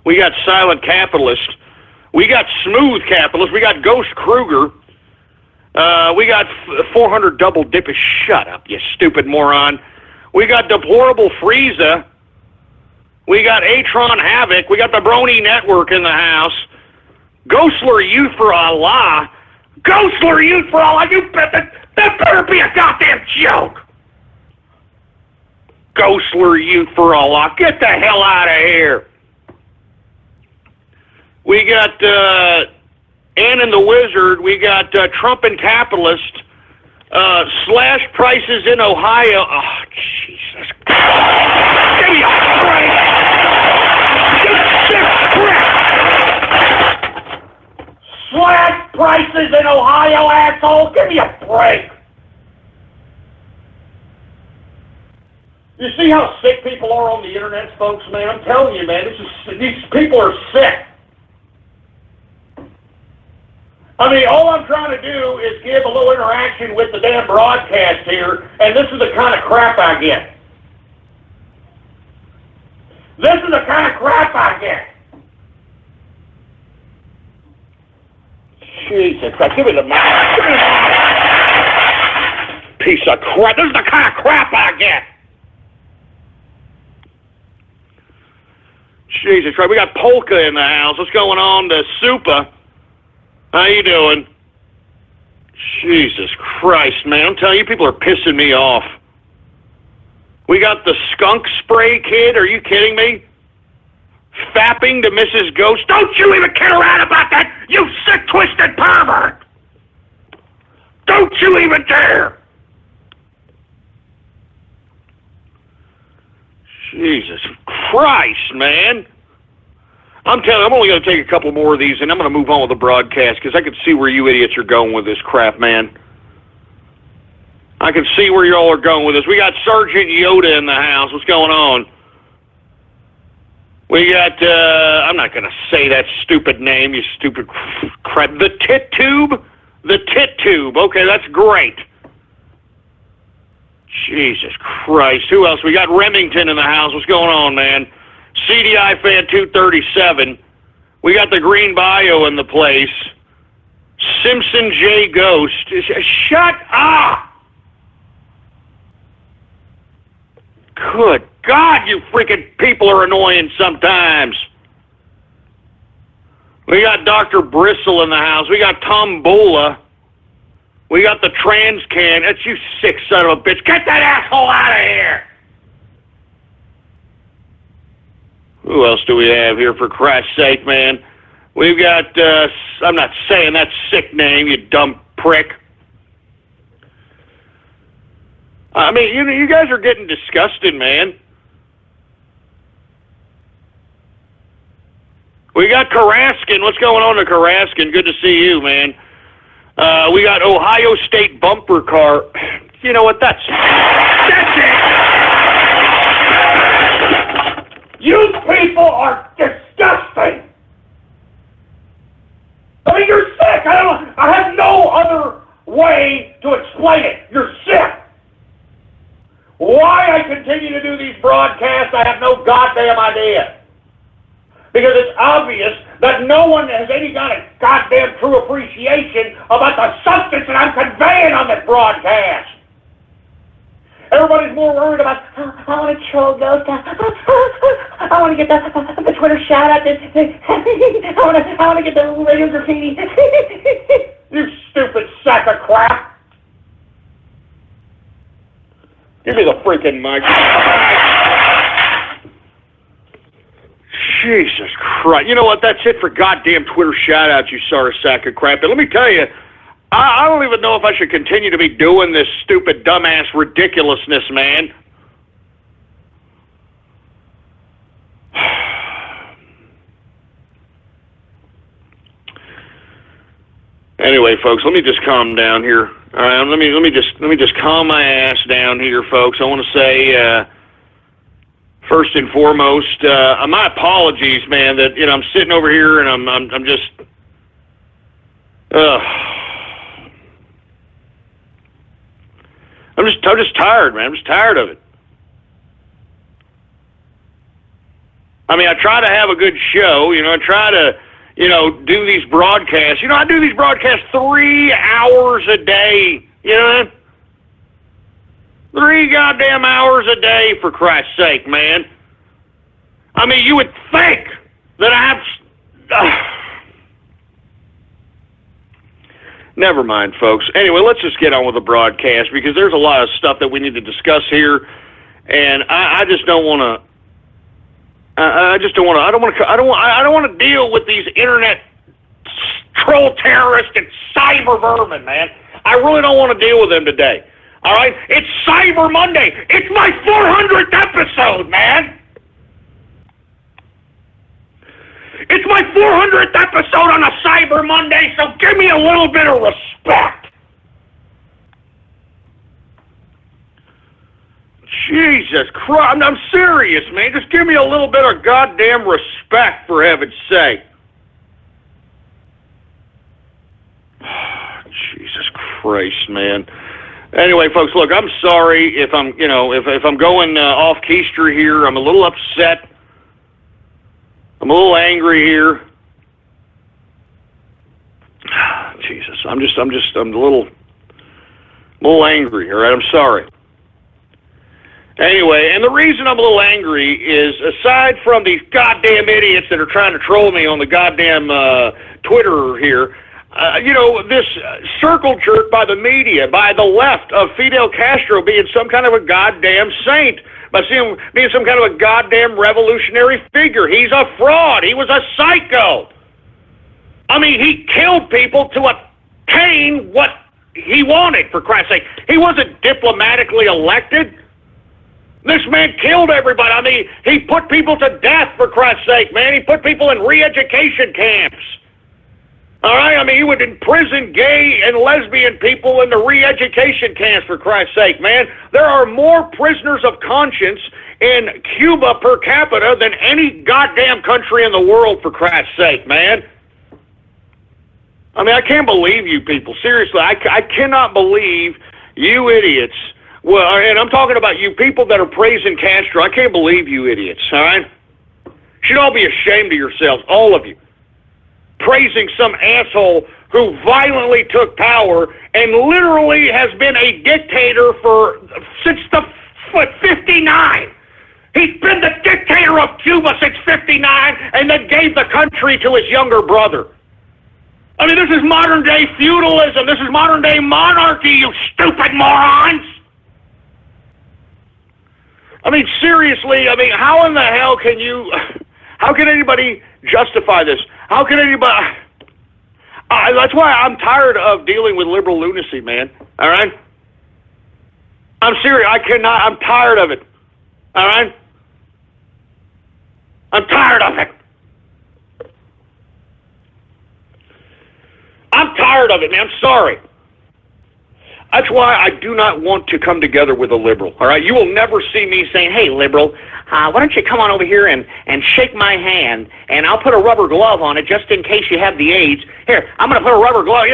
We got Silent Capitalist. We got Smooth Capitalist. We got Ghost Kruger. We got 400 Double Dip. Shut up, you stupid moron. We got Deplorable Frieza. We got Atron Havoc. We got the Brony Network in the house. Ghostler Youth for Allah. Ghostler Youth for Allah. That better be a goddamn joke. Ghostler Youth for Allah. Get the hell out of here. We got Ann and the Wizard. We got Trump and Capitalist. Slash prices in Ohio. Oh, Jesus. Give me a break. Slash prices in Ohio, asshole. Give me a break. You see how sick people are on the internet, folks, man? I'm telling you, man, these people are sick. I mean, all I'm trying to do is give a little interaction with the damn broadcast here, and this is the kind of crap I get. This is the kind of crap I get. Jesus Christ, give me the mic. Piece of crap. This is the kind of crap I get. Jesus Christ, we got Polka in the house. What's going on? The Super. How you doing? Jesus Christ, man. I'm telling you, people are pissing me off. We got the skunk spray kid. Are you kidding me? Fapping to Mrs. Ghost. Don't you even kid around about that, you sick, twisted pervert. Don't you even dare. Jesus Christ, man. I'm telling you, I'm only going to take a couple more of these, and I'm going to move on with the broadcast, because I can see where you idiots are going with this crap, man. I can see where y'all are going with this. We got Sergeant Yoda in the house. What's going on? We got, I'm not going to say that stupid name, you stupid crap. The Tit Tube? The Tit Tube. Okay, that's great. Jesus Christ. Who else? We got Remington in the house. What's going on, man? CDI Fan 237. We got the Green Bio in the place. Simpson J. Ghost. Shut up! Good God, you freaking people are annoying sometimes. We got Dr. Bristle in the house. We got Tom Bola. We got the trans can. That's you sick son of a bitch. Get that asshole out of here! Who else do we have here, for Christ's sake, man? We've got, I'm not saying that sick name, you dumb prick. I mean, you guys are getting disgusted, man. We got Karaskin. What's going on to Karaskin? Good to see you, man. We got Ohio State bumper car. You know what? That's it. You people are disgusting. I mean, you're sick. I have no other way to explain it. You're sick. Why I continue to do these broadcasts, I have no goddamn idea. Because it's obvious that no one has any kind of goddamn true appreciation about the substance that I'm conveying on this broadcast. Everybody's more worried about, I want to troll Ghost. I want to get the Twitter shout out. I want to get the radio graffiti. You stupid sack of crap. Give me the freaking mic. Jesus Christ. You know what? That's it for goddamn Twitter shout-outs, you sorry sack of crap. But let me tell you, I don't even know if I should continue to be doing this stupid, dumbass ridiculousness, man. Anyway, folks, let me just calm down here. All right, let me just calm my ass down here, folks. I want to say, first and foremost, my apologies, man. That I'm sitting over here and I'm just, I'm just tired, man. I'm just tired of it. I mean, I try to have a good show. I try to, do these broadcasts. I do these broadcasts 3 hours a day. 3 goddamn hours a day, for Christ's sake, man. I mean, you would think that I have... Never mind, folks. Anyway, let's just get on with the broadcast, because there's a lot of stuff that we need to discuss here, and I just don't want to. I don't want to deal with these internet troll terrorists and cyber vermin, man. I really don't want to deal with them today. All right, it's Cyber Monday. It's my 400th episode, man. It's my 400th episode on a Cyber Monday, so give me a little bit of respect. Jesus Christ, I'm serious, man. Just give me a little bit of goddamn respect, for heaven's sake. Christ, man. Anyway, folks, look, I'm sorry if I'm, if I'm going off keister here. I'm a little upset. I'm a little angry here. Jesus, I'm a little angry. All right, I'm sorry. Anyway, and the reason I'm a little angry is, aside from these goddamn idiots that are trying to troll me on the goddamn Twitter here, this circle jerk by the media, by the left, of Fidel Castro being some kind of a goddamn saint, by him being some kind of a goddamn revolutionary figure. He's a fraud. He was a psycho. I mean, he killed people to obtain what he wanted, for Christ's sake. He wasn't diplomatically elected. This man killed everybody. I mean, he put people to death, for Christ's sake, man. He put people in re-education camps. All right? I mean, he would imprison gay and lesbian people in the re-education camps, for Christ's sake, man. There are more prisoners of conscience in Cuba per capita than any goddamn country in the world, for Christ's sake, man. I mean, I can't believe you people. Seriously, I cannot believe you idiots. Well, and I'm talking about you people that are praising Castro. I can't believe you idiots, all right? You should all be ashamed of yourselves, all of you. Praising some asshole who violently took power and literally has been a dictator since 59. He's been the dictator of Cuba since 59 and then gave the country to his younger brother. I mean, this is modern-day feudalism. This is modern-day monarchy, you stupid morons. I mean, seriously, how in the hell how can anybody justify this? How can anybody... that's why I'm tired of dealing with liberal lunacy, man, all right? I'm serious, I'm tired of it, all right? I'm tired of it. I'm tired of it, man. I'm sorry. That's why I do not want to come together with a liberal, all right? You will never see me saying, hey, liberal, why don't you come on over here and shake my hand, and I'll put a rubber glove on it just in case you have the AIDS. Here, I'm going to put a rubber glove.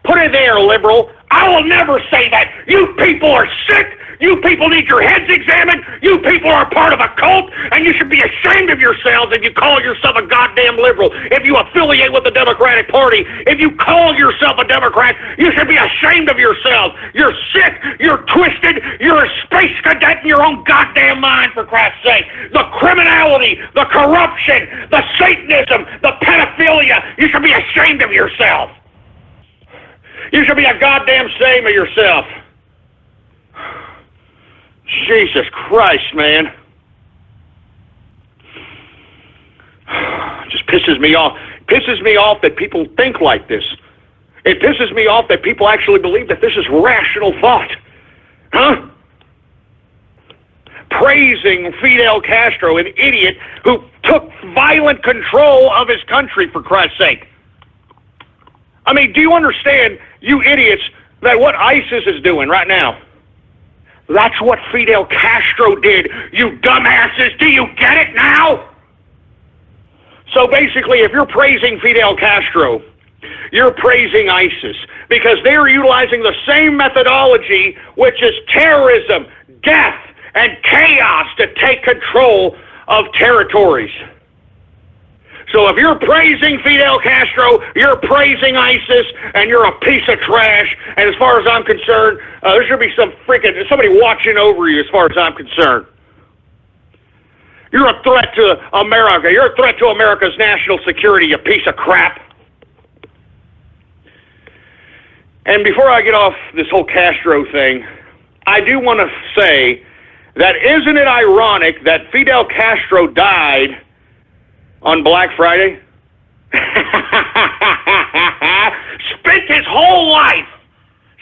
Put it there, liberal. I will never say that. You people are sick. You people need your heads examined. You people are part of a cult, and you should be ashamed of yourselves if you call yourself a goddamn liberal. If you affiliate with the Democratic Party, if you call yourself a Democrat, you should be ashamed of yourselves. You're sick. You're twisted. You're a space cadet in your own goddamn mind, for Christ's sake. The criminality, the corruption, the Satanism, the pedophilia. You should be ashamed of yourself. You should be a goddamn shame of yourself. Jesus Christ, man. It just pisses me off. It pisses me off that people think like this. It pisses me off that people actually believe that this is rational thought. Huh? Praising Fidel Castro, an idiot who took violent control of his country, for Christ's sake. I mean, do you understand, you idiots, that what ISIS is doing right now? That's what Fidel Castro did, you dumbasses. Do you get it now? So basically, if you're praising Fidel Castro, you're praising ISIS, because they're utilizing the same methodology, which is terrorism, death, and chaos to take control of territories. So if you're praising Fidel Castro, you're praising ISIS, and you're a piece of trash. And as far as I'm concerned, there should be somebody watching over you as far as I'm concerned. You're a threat to America. You're a threat to America's national security, you piece of crap. And before I get off this whole Castro thing, I do want to say that isn't it ironic that Fidel Castro died on Black Friday? Spent his whole life,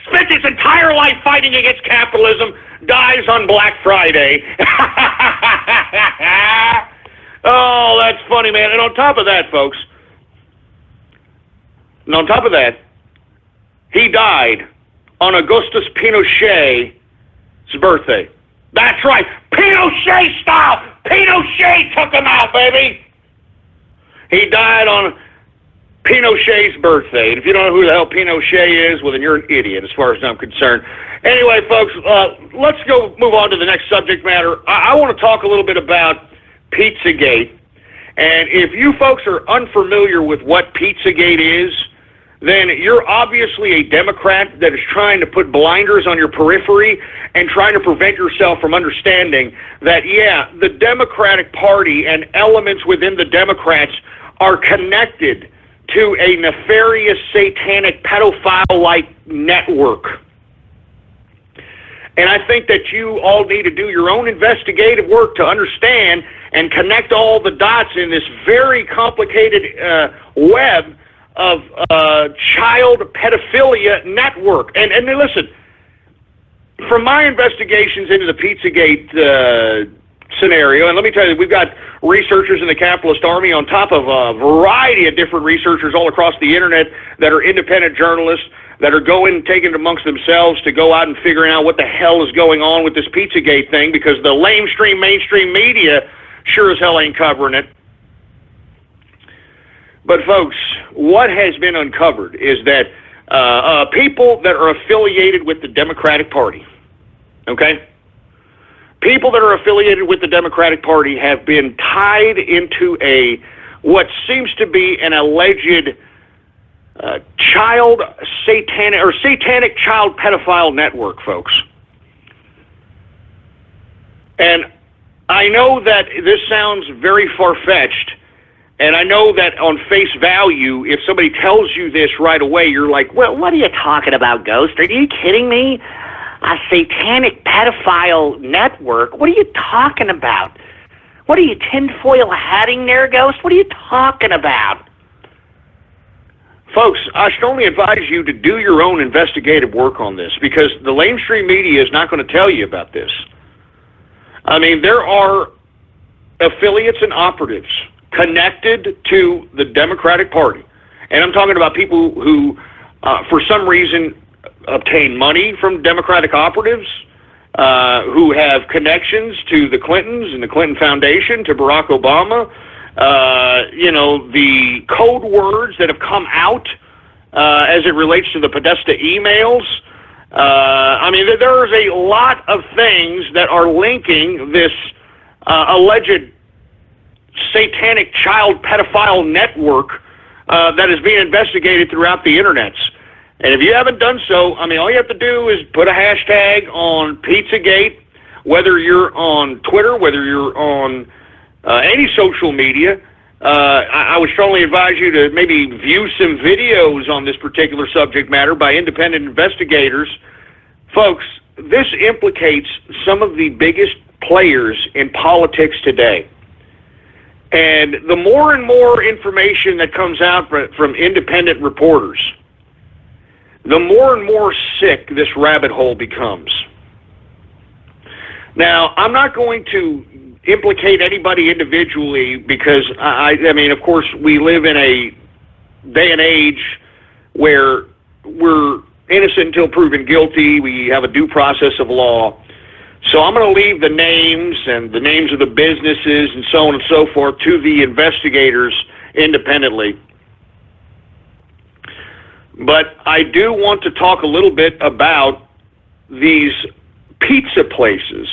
spent his entire life fighting against capitalism, dies on Black Friday. Oh, that's funny, man. And on top of that, folks, he died on Augustus Pinochet's birthday. That's right, Pinochet style. Pinochet took him out, baby. He died on Pinochet's birthday. And if you don't know who the hell Pinochet is, well, then you're an idiot as far as I'm concerned. Anyway, folks, let's go move on to the next subject matter. I want to talk a little bit about Pizzagate. And if you folks are unfamiliar with what Pizzagate is, then you're obviously a Democrat that is trying to put blinders on your periphery and trying to prevent yourself from understanding that, yeah, the Democratic Party and elements within the Democrats are connected to a nefarious, satanic, pedophile-like network. And I think that you all need to do your own investigative work to understand and connect all the dots in this very complicated web of child pedophilia network. And listen, from my investigations into the Pizzagate scenario, and let me tell you, we've got researchers in the capitalist army on top of a variety of different researchers all across the internet that are independent journalists that are taking it amongst themselves to go out and figuring out what the hell is going on with this Pizzagate thing, because the mainstream media sure as hell ain't covering it. But folks, what has been uncovered is that people that are affiliated with the Democratic Party, okay? People that are affiliated with the Democratic Party have been tied into what seems to be an alleged satanic child pedophile network, folks. And I know that this sounds very far-fetched, and I know that on face value, if somebody tells you this right away, you're like, well, what are you talking about, Ghost? Are you kidding me? A satanic pedophile network? What are you talking about? What are you, tinfoil hatting there, Ghost? What are you talking about? Folks, I strongly advise you to do your own investigative work on this, because the mainstream media is not going to tell you about this. I mean, there are affiliates and operatives connected to the Democratic Party. And I'm talking about people who, for some reason, obtain money from Democratic operatives, who have connections to the Clintons and the Clinton Foundation, to Barack Obama. The code words that have come out as it relates to the Podesta emails. There's a lot of things that are linking this alleged satanic child pedophile network that is being investigated throughout the internets. And if you haven't done so, all you have to do is put a hashtag on Pizzagate, whether you're on Twitter, whether you're on any social media. I would strongly advise you to maybe view some videos on this particular subject matter by independent investigators. Folks, this implicates some of the biggest players in politics today. And the more and more information that comes out from independent reporters, the more and more sick this rabbit hole becomes. Now, I'm not going to implicate anybody individually, because of course, we live in a day and age where we're innocent until proven guilty. We have a due process of law. So I'm going to leave the names and the names of the businesses and so on and so forth to the investigators independently. But I do want to talk a little bit about these pizza places,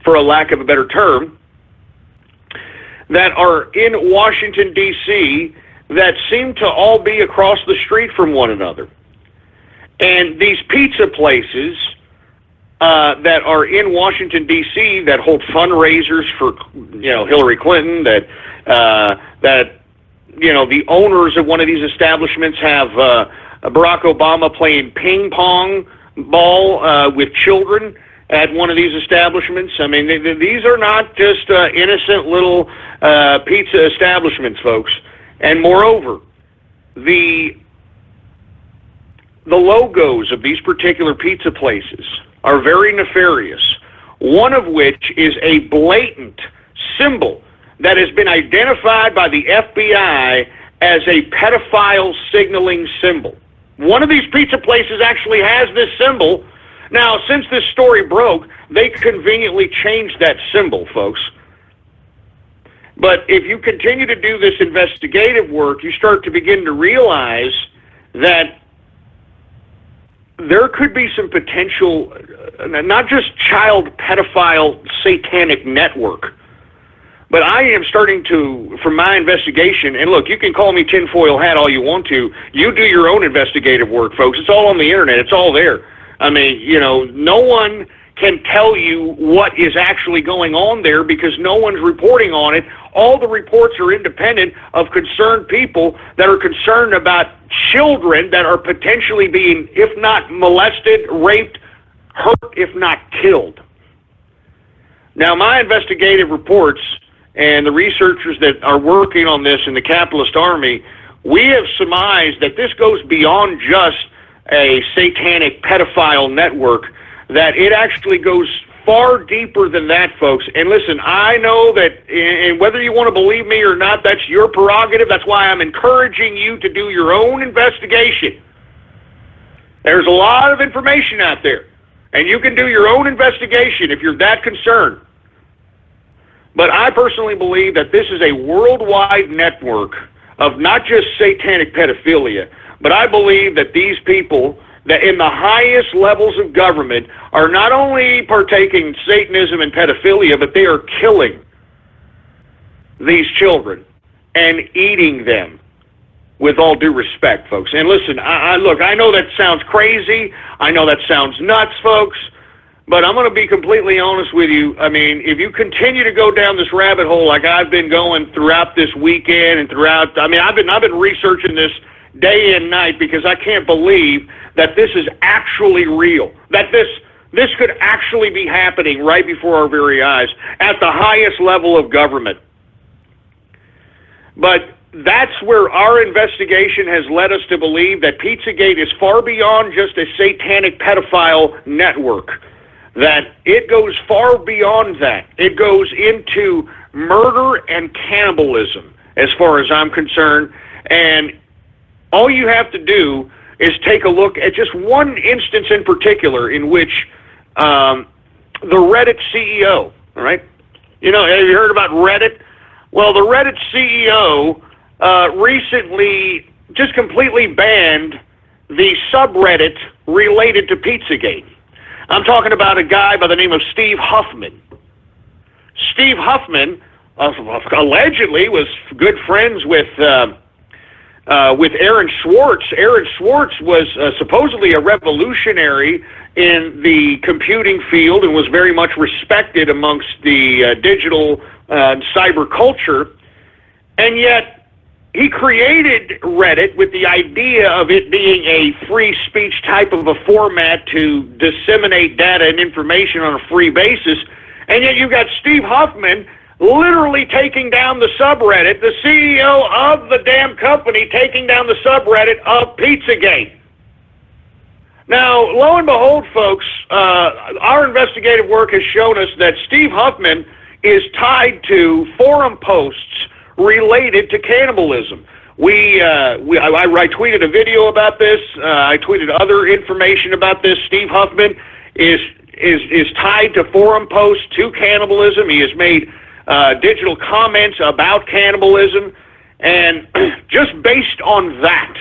for a lack of a better term, that are in Washington, D.C., that seem to all be across the street from one another. And these pizza places that are in Washington, D.C., that hold fundraisers for, Hillary Clinton, that the owners of one of these establishments have Barack Obama playing ping pong ball with children at one of these establishments. These are not just innocent little pizza establishments, folks. And moreover, the logos of these particular pizza places are very nefarious, one of which is a blatant symbol that has been identified by the FBI as a pedophile signaling symbol. One of these pizza places actually has this symbol. Now, since this story broke, they conveniently changed that symbol, folks. But if you continue to do this investigative work, you start to begin to realize that there could be some potential, not just child pedophile satanic network, but I am starting to, from my investigation, and look, you can call me tinfoil hat all you want to. You do your own investigative work, folks. It's all on the internet. It's all there. I mean, you know, no one can tell you what is actually going on there because no one's reporting on it. All the reports are independent of concerned people that are concerned about children that are potentially being, if not molested, raped, hurt, if not killed. Now, my investigative reports and the researchers that are working on this in the capitalist army, we have surmised that this goes beyond just a satanic pedophile network, that it actually goes far deeper than that, folks. And listen, I know that, and whether you want to believe me or not, that's your prerogative. That's why I'm encouraging you to do your own investigation. There's a lot of information out there, and you can do your own investigation if you're that concerned. But I personally believe that this is a worldwide network of not just satanic pedophilia, but I believe that these people that in the highest levels of government are not only partaking in Satanism and pedophilia, but they are killing these children and eating them, with all due respect, folks. And listen, look, I know that sounds crazy. I know that sounds nuts, folks. But I'm going to be completely honest with you. I mean, if you continue to go down this rabbit hole like I've been going throughout this weekend and throughout, I mean, I've been researching this day and night because I can't believe that this is actually real, that this could actually be happening right before our very eyes at the highest level of government. But that's where our investigation has led us to believe that Pizzagate is far beyond just a satanic pedophile network, that it goes far beyond that. It goes into murder and cannibalism, as far as I'm concerned, and all you have to do is take a look at just one instance in particular in which the Reddit CEO, all right? You know, have you heard about Reddit? Well, the Reddit CEO recently just completely banned the subreddit related to Pizzagate. I'm talking about a guy by the name of Steve Huffman. Steve Huffman allegedly was good friends with Aaron Swartz. Aaron Swartz was supposedly a revolutionary in the computing field and was very much respected amongst the digital cyber culture. And yet, he created Reddit with the idea of it being a free speech type of a format to disseminate data and information on a free basis. And yet you've got Steve Huffman literally taking down the subreddit, the CEO of the damn company taking down the subreddit of Pizzagate. Now, lo and behold, folks, our investigative work has shown us that Steve Huffman is tied to forum posts related to cannibalism. I tweeted a video about this. I tweeted other information about this. Steve Huffman is tied to forum posts to cannibalism. He has made digital comments about cannibalism, and just based on that,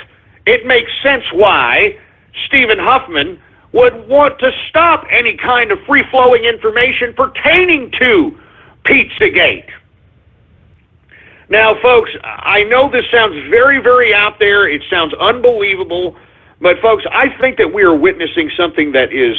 it makes sense why Stephen Huffman would want to stop any kind of free-flowing information pertaining to Pizzagate. Now, folks, I know this sounds very, very out there. It sounds unbelievable. But, folks, I think that we are witnessing something that is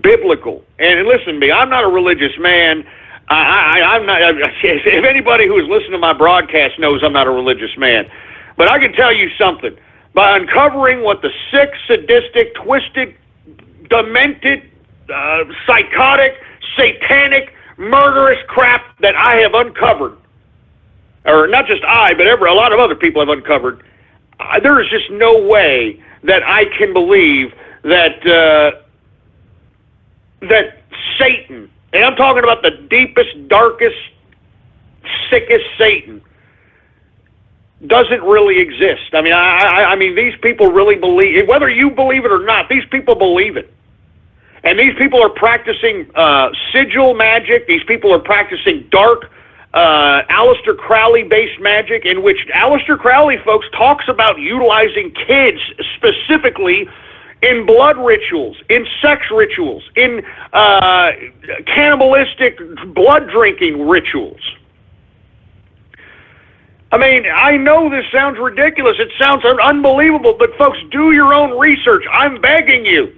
biblical. And listen to me, I'm not a religious man. I'm not. If anybody who has listened to my broadcast knows I'm not a religious man. But I can tell you something. By uncovering what the sick, sadistic, twisted, demented, psychotic, satanic, murderous crap that I have uncovered, or not just I, but a lot of other people have uncovered, there is just no way that I can believe that that Satan, and I'm talking about the deepest, darkest, sickest Satan, doesn't really exist. I mean, I mean, these people really believe, whether you believe it or not, these people believe it. And these people are practicing sigil magic. These people are practicing dark Aleister Crowley-based magic, in which Aleister Crowley, folks, talks about utilizing kids specifically in blood rituals, in sex rituals, in cannibalistic blood drinking rituals. I mean, I know this sounds ridiculous. It sounds unbelievable, but folks, do your own research. I'm begging you.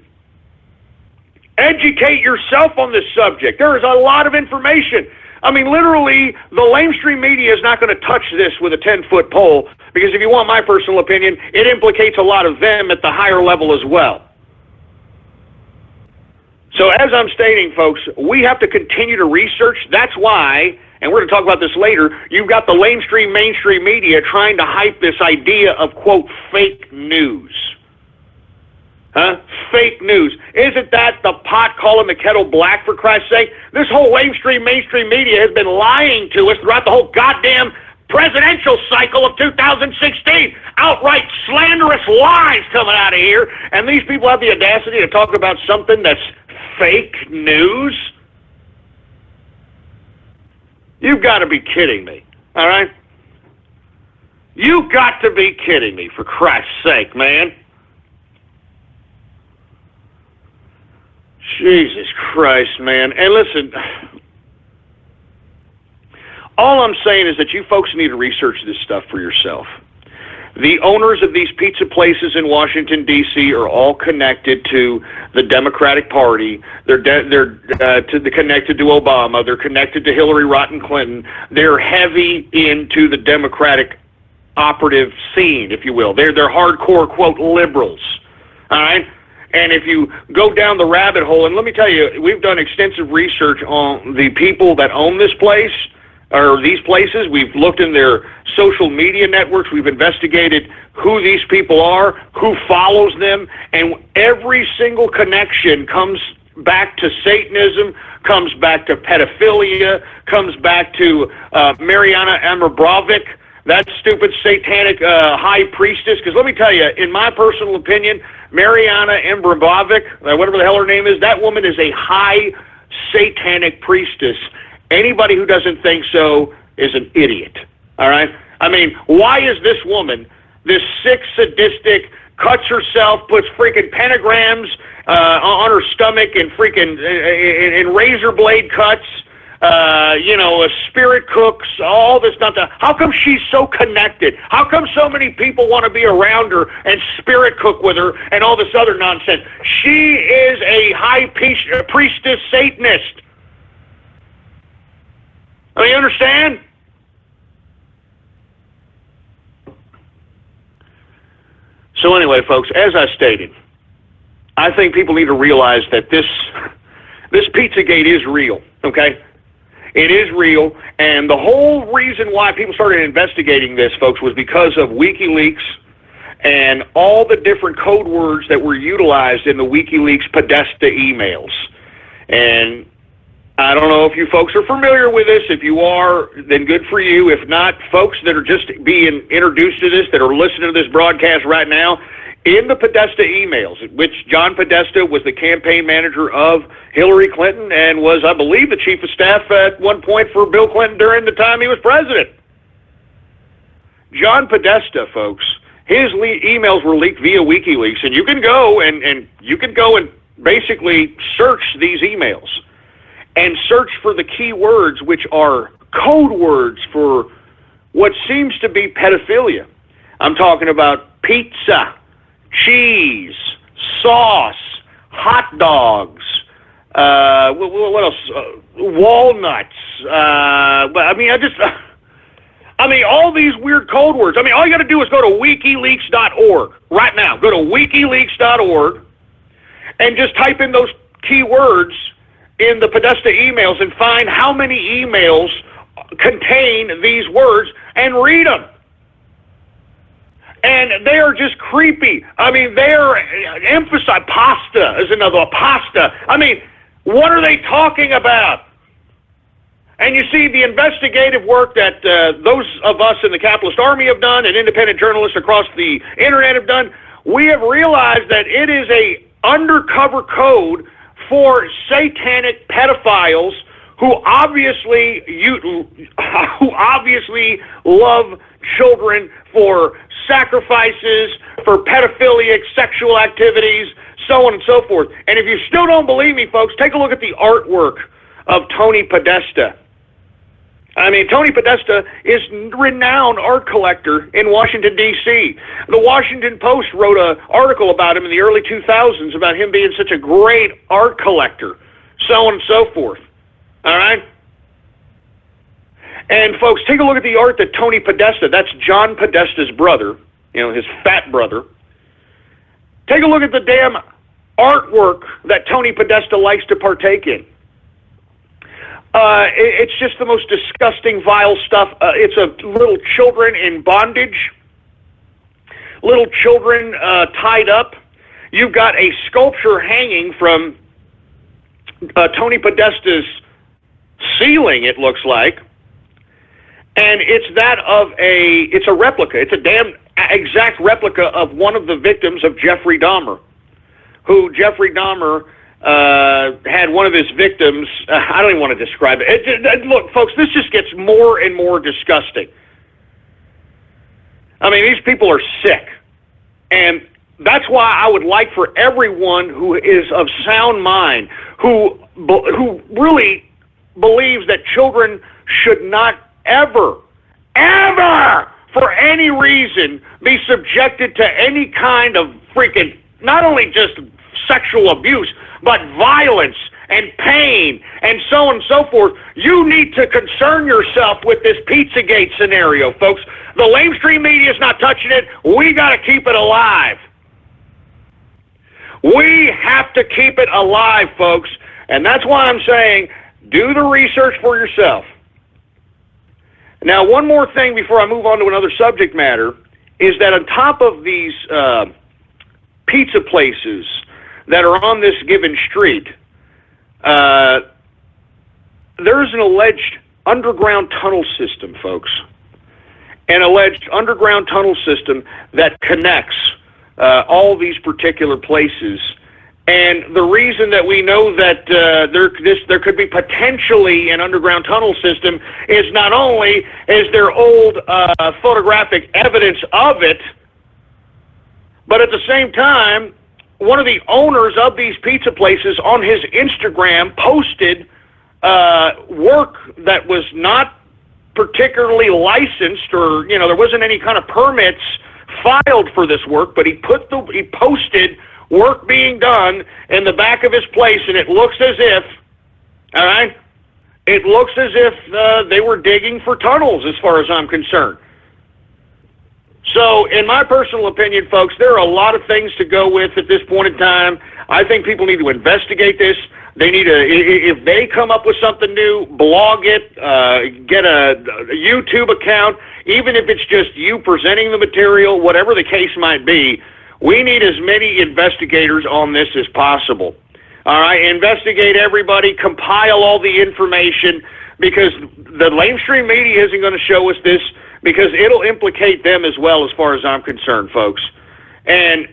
Educate yourself on this subject. There is a lot of information. I mean, literally, the lamestream media is not going to touch this with a 10-foot pole, because if you want my personal opinion, it implicates a lot of them at the higher level as well. So as I'm stating, folks, we have to continue to research. That's why, and we're going to talk about this later, you've got the mainstream media trying to hype this idea of, quote, fake news. Huh? Fake news. Isn't that the pot calling the kettle black, for Christ's sake? This whole mainstream media has been lying to us throughout the whole goddamn presidential cycle of 2016. Outright slanderous lies coming out of here, and these people have the audacity to talk about something that's fake news? You've got to be kidding me, all right? You've got to be kidding me, for Christ's sake, man. Jesus Christ, man. And listen, all I'm saying is that you folks need to research this stuff for yourself. The owners of these pizza places in Washington, D.C. are all connected to the Democratic Party. They're connected to Obama. They're connected to Hillary Rotten Clinton. They're heavy into the Democratic operative scene, if you will. They're hardcore, quote, liberals. All right? And if you go down the rabbit hole, and let me tell you, we've done extensive research on the people that own this place, or these places. We've looked in their social media networks. We've investigated who these people are, who follows them, and every single connection comes back to Satanism, comes back to pedophilia, comes back to Mariana Abramovic, that stupid satanic high priestess. Because let me tell you, in my personal opinion, Mariana Abramovic, whatever the hell her name is, that woman is a high satanic priestess. Anybody who doesn't think so is an idiot, all right? I mean, why is this woman, this sick, sadistic, cuts herself, puts freaking pentagrams on her stomach and freaking in razor blade cuts, spirit cooks, all this stuff. How come she's so connected? How come so many people want to be around her and spirit cook with her and all this other nonsense? She is a high priestess Satanist. Do you understand? So anyway, folks, as I stated, I think people need to realize that this Pizzagate is real, okay? It is real, and the whole reason why people started investigating this, folks, was because of WikiLeaks and all the different code words that were utilized in the WikiLeaks Podesta emails. And I don't know if you folks are familiar with this. If you are, then good for you. If not, folks that are just being introduced to this, that are listening to this broadcast right now, in the Podesta emails, which John Podesta was the campaign manager of Hillary Clinton and was, I believe, the chief of staff at one point for Bill Clinton during the time he was president. John Podesta, folks, his emails were leaked via WikiLeaks, and you can go and basically search these emails and search for the key words, which are code words for what seems to be pedophilia. I'm talking about pizza, cheese, sauce, hot dogs, what else? Walnuts. All these weird code words. I mean, all you got to do is go to WikiLeaks.org right now. Go to WikiLeaks.org and just type in those key words in the Podesta emails and find how many emails contain these words and read them. And they are just creepy. I mean, they're emphasize pasta is another pasta. I mean, what are they talking about? And you see the investigative work that those of us in the Capitalist Army have done and independent journalists across the internet have done. We have realized that it is a undercover code for satanic pedophiles who obviously love children for sacrifices, for pedophilic sexual activities, so on and so forth. And if you still don't believe me, folks, take a look at the artwork of Tony Podesta. I mean, Tony Podesta is a renowned art collector in Washington, D.C. The Washington Post wrote an article about him in the early 2000s about him being such a great art collector, so on and so forth. All right? And, folks, take a look at the art that Tony Podesta, that's John Podesta's brother, his fat brother. Take a look at the damn artwork that Tony Podesta likes to partake in. It's just the most disgusting, vile stuff. It's little children in bondage, little children tied up. You've got a sculpture hanging from Tony Podesta's ceiling, it looks like. And it's it's a replica. It's a damn exact replica of one of the victims of Jeffrey Dahmer, who Jeffrey Dahmer had one of his victims. I don't even want to describe it. Look, folks, this just gets more and more disgusting. I mean, these people are sick. And that's why I would like for everyone who is of sound mind, who really believes that children should not ever, for any reason, be subjected to any kind of freaking, not only just sexual abuse, but violence and pain and so on and so forth. You need to concern yourself with this Pizzagate scenario, folks. The lamestream media is not touching it. We got to keep it alive. We have to keep it alive, folks. And that's why I'm saying, do the research for yourself. Now, one more thing before I move on to another subject matter is that on top of these pizza places that are on this given street, there's an alleged underground tunnel system, folks. An alleged underground tunnel system that connects all these particular places. And the reason that we know that there could be potentially an underground tunnel system is not only is there old photographic evidence of it, but at the same time, one of the owners of these pizza places on his Instagram posted work that was not particularly licensed, or there wasn't any kind of permits filed for this work, but he posted work being done in the back of his place, and it looks as if, all right, it looks as if they were digging for tunnels, as far as I'm concerned. So, in my personal opinion, folks, there are a lot of things to go with at this point in time. I think people need to investigate this. They need to, if they come up with something new, blog it, get a YouTube account, even if it's just you presenting the material, whatever the case might be. We need as many investigators on this as possible. All right, investigate everybody, compile all the information, because the lamestream media isn't going to show us this, because it'll implicate them as well, as far as I'm concerned, folks. And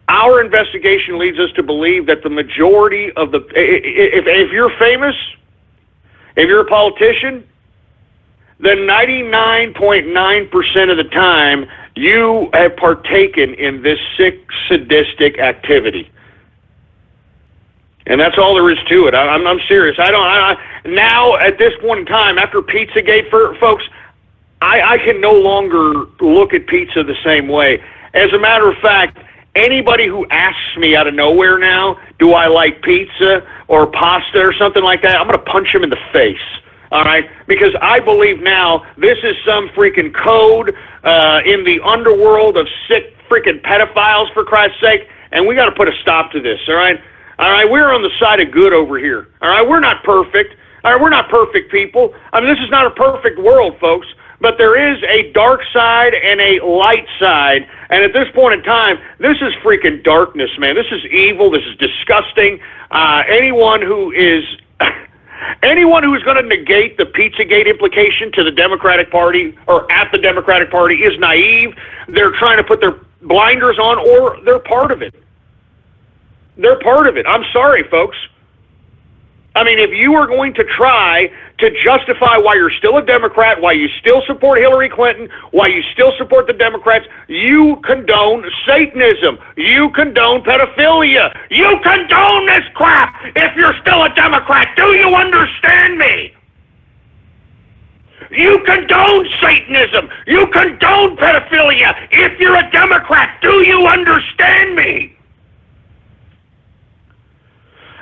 our investigation leads us to believe that the majority of the, if you're famous, if you're a politician, then 99.9% of the time, you have partaken in this sick, sadistic activity. And that's all there is to it. I'm serious. Now, at this point in time, after Pizzagate, folks, I can no longer look at pizza the same way. As a matter of fact, anybody who asks me out of nowhere now, do I like pizza or pasta or something like that, I'm going to punch him in the face. All right, because I believe now this is some freaking code in the underworld of sick freaking pedophiles, for Christ's sake, and we got to put a stop to this. All right, we're on the side of good over here. All right, we're not perfect. All right, we're not perfect people. I mean, this is not a perfect world, folks, but there is a dark side and a light side, and at this point in time, this is freaking darkness, man. This is evil. This is disgusting. Anyone who is going to negate the Pizzagate implication to the Democratic Party or at the Democratic Party is naive. They're trying to put their blinders on, or they're part of it. They're part of it. I'm sorry, folks. I mean, if you are going to try to justify why you're still a Democrat, why you still support Hillary Clinton, why you still support the Democrats, you condone Satanism. You condone pedophilia. You condone this crap if you're still a Democrat. Do you understand me? You condone Satanism. You condone pedophilia if you're a Democrat. Do you understand me?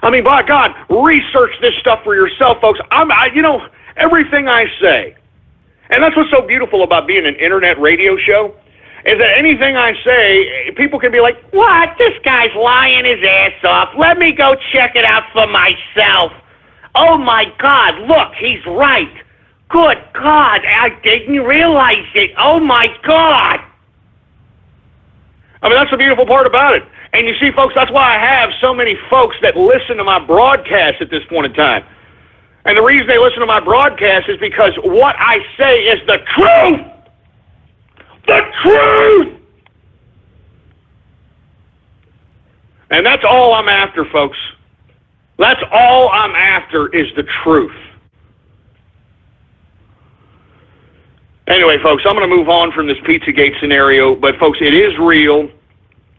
I mean, by God, research this stuff for yourself, folks. Everything I say, and that's what's so beautiful about being an internet radio show, is that anything I say, people can be like, what? This guy's lying his ass off. Let me go check it out for myself. Oh, my God, look, he's right. Good God, I didn't realize it. Oh, my God. I mean, that's the beautiful part about it. And you see, folks, that's why I have so many folks that listen to my broadcast at this point in time. And the reason they listen to my broadcast is because what I say is the truth. The truth! And that's all I'm after, folks. That's all I'm after is the truth. Anyway, folks, I'm going to move on from this Pizzagate scenario, but, folks, it is real.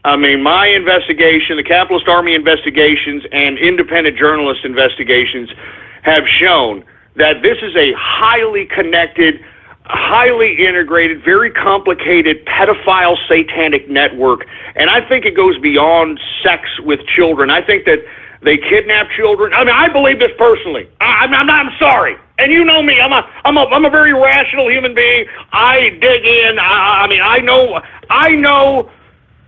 I mean, my investigation, the Capitalist Army investigations, and independent journalist investigations have shown that this is a highly connected, highly integrated, very complicated pedophile satanic network. And I think it goes beyond sex with children. I think that they kidnap children. I mean, I believe this personally. I'm sorry. And you know me. I'm a very rational human being. I dig in. I know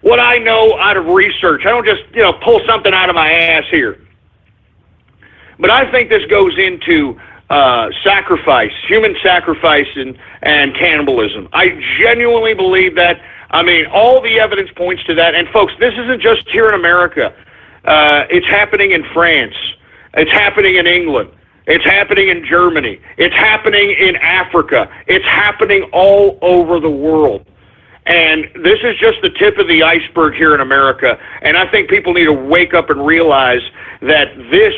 what I know out of research. I don't just, pull something out of my ass here. But I think this goes into sacrifice, human sacrifice and cannibalism. I genuinely believe that. I mean, all the evidence points to that. And, folks, this isn't just here in America. It's happening in France. It's happening in England. It's happening in Germany. It's happening in Africa. It's happening all over the world. And this is just the tip of the iceberg here in America. And I think people need to wake up and realize that this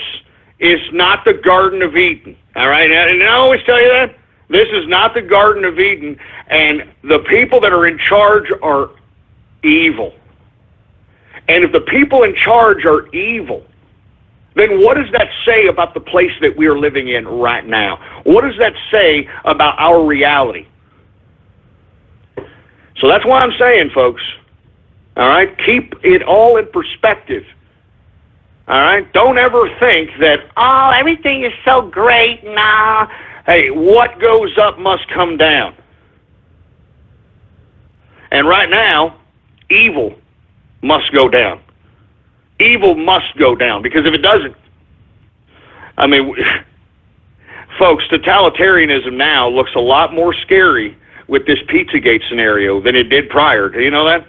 is not the Garden of Eden. All right? And I always tell you that. This is not the Garden of Eden. And the people that are in charge are evil. And if the people in charge are evil, then what does that say about the place that we are living in right now? What does that say about our reality? So that's why I'm saying, folks, all right, keep it all in perspective. All right? Don't ever think that, everything is so great now. Hey, what goes up must come down. And right now, evil must go down. Evil must go down, because if it doesn't, I mean, folks, totalitarianism now looks a lot more scary with this Pizzagate scenario than it did prior. Do you know that?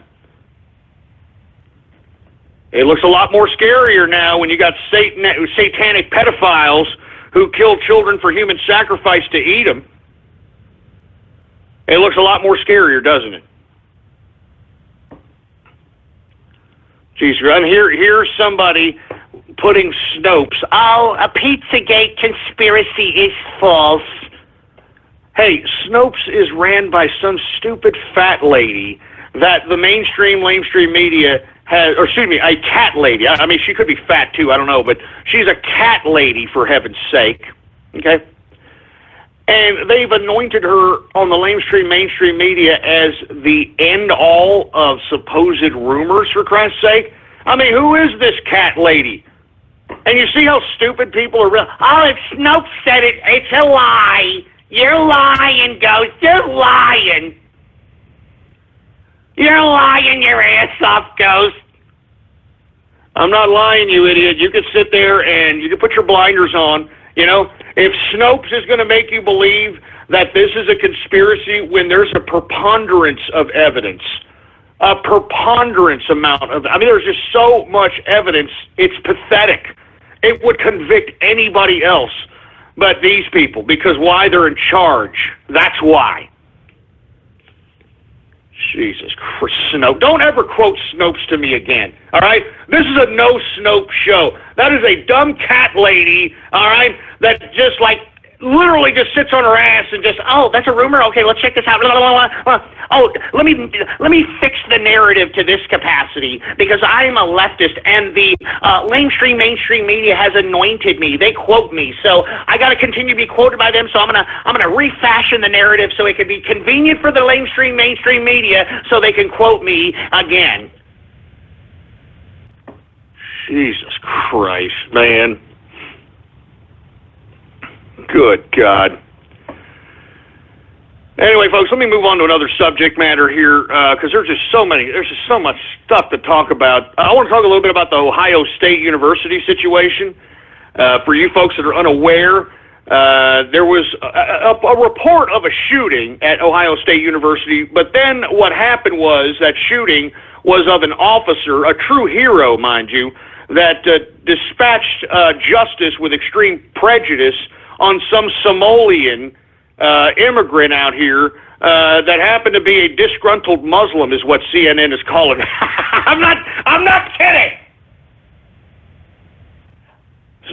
It looks a lot more scarier now when you got satanic pedophiles who kill children for human sacrifice to eat them. It looks a lot more scarier, doesn't it? Geez, here's somebody putting Snopes. Oh, a Pizzagate conspiracy is false. Hey, Snopes is ran by some stupid fat lady that the mainstream media has, or excuse me, a cat lady. I mean, she could be fat too, I don't know, but she's a cat lady, for heaven's sake, okay? And they've anointed her on the mainstream media as the end-all of supposed rumors, for Christ's sake. I mean, who is this cat lady? And you see how stupid people are real. Oh, if Snopes said it, it's a lie. You're lying, Ghost. You're lying. You're lying your ass off, Ghost. I'm not lying, you idiot. You can sit there and you can put your blinders on. If Snopes is going to make you believe that this is a conspiracy when there's a preponderance of evidence, a preponderance amount of, there's just so much evidence, it's pathetic. It would convict anybody else but these people, because why? They're in charge. That's why. Jesus Christ, Snopes. Don't ever quote Snopes to me again, all right? This is a no Snopes show. That is a dumb cat lady, all right, that just like literally just sits on her ass and just, oh, that's a rumor? Okay, let's check this out. Blah, blah, blah, blah. Oh, let me fix the narrative to this capacity because I am a leftist and the mainstream media has anointed me. They quote me, so I got to continue to be quoted by them. So I'm gonna refashion the narrative so it can be convenient for the mainstream media so they can quote me again. Jesus Christ, man. Good God. Anyway, folks, let me move on to another subject matter here because there's just so much stuff to talk about. I want to talk a little bit about the Ohio State University situation. For you folks that are unaware, there was a report of a shooting at Ohio State University, but then what happened was that shooting was of an officer, a true hero, mind you, that dispatched justice with extreme prejudice on some Somalian immigrant out here that happened to be a disgruntled Muslim, is what CNN is calling it. I'm not kidding.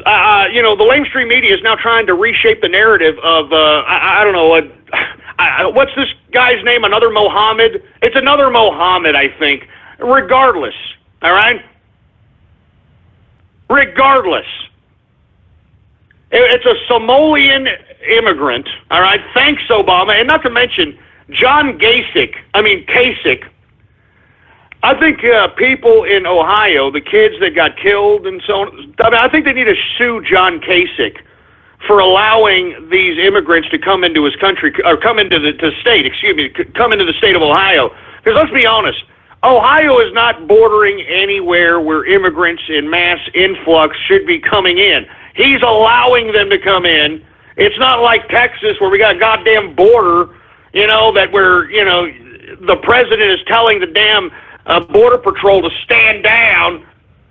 The mainstream media is now trying to reshape the narrative of I don't know what's this guy's name? Another Mohammed? It's another Mohammed, I think. Regardless, all right. Regardless. It's a Somalian immigrant, all right? Thanks, Obama. And not to mention John Kasich. I think people in Ohio, the kids that got killed and so on, I think they need to sue John Kasich for allowing these immigrants to come into his country, or come into the state of Ohio. Because let's be honest, Ohio is not bordering anywhere where immigrants in mass influx should be coming in. He's allowing them to come in. It's not like Texas where we got a goddamn border, that the president is telling the damn Border Patrol to stand down.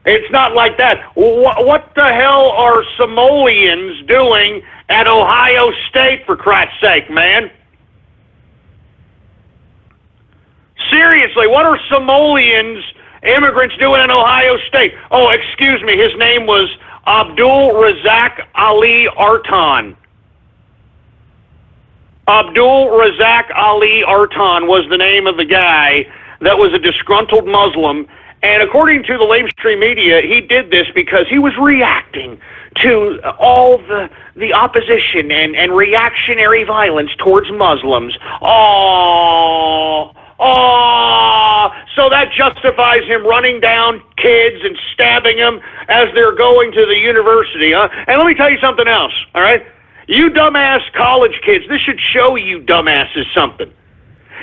It's not like that. What the hell are Somalians doing at Ohio State, for Christ's sake, man? Seriously, what are Somalians, immigrants, doing in Ohio State? Oh, excuse me, his name was Abdul Razak Ali Artan. Abdul Razak Ali Artan was the name of the guy that was a disgruntled Muslim, and according to the mainstream media, he did this because he was reacting to all the opposition and reactionary violence towards Muslims. So that justifies him running down kids and stabbing them as they're going to the university, huh? And let me tell you something else, all right? You dumbass college kids, this should show you dumbasses something.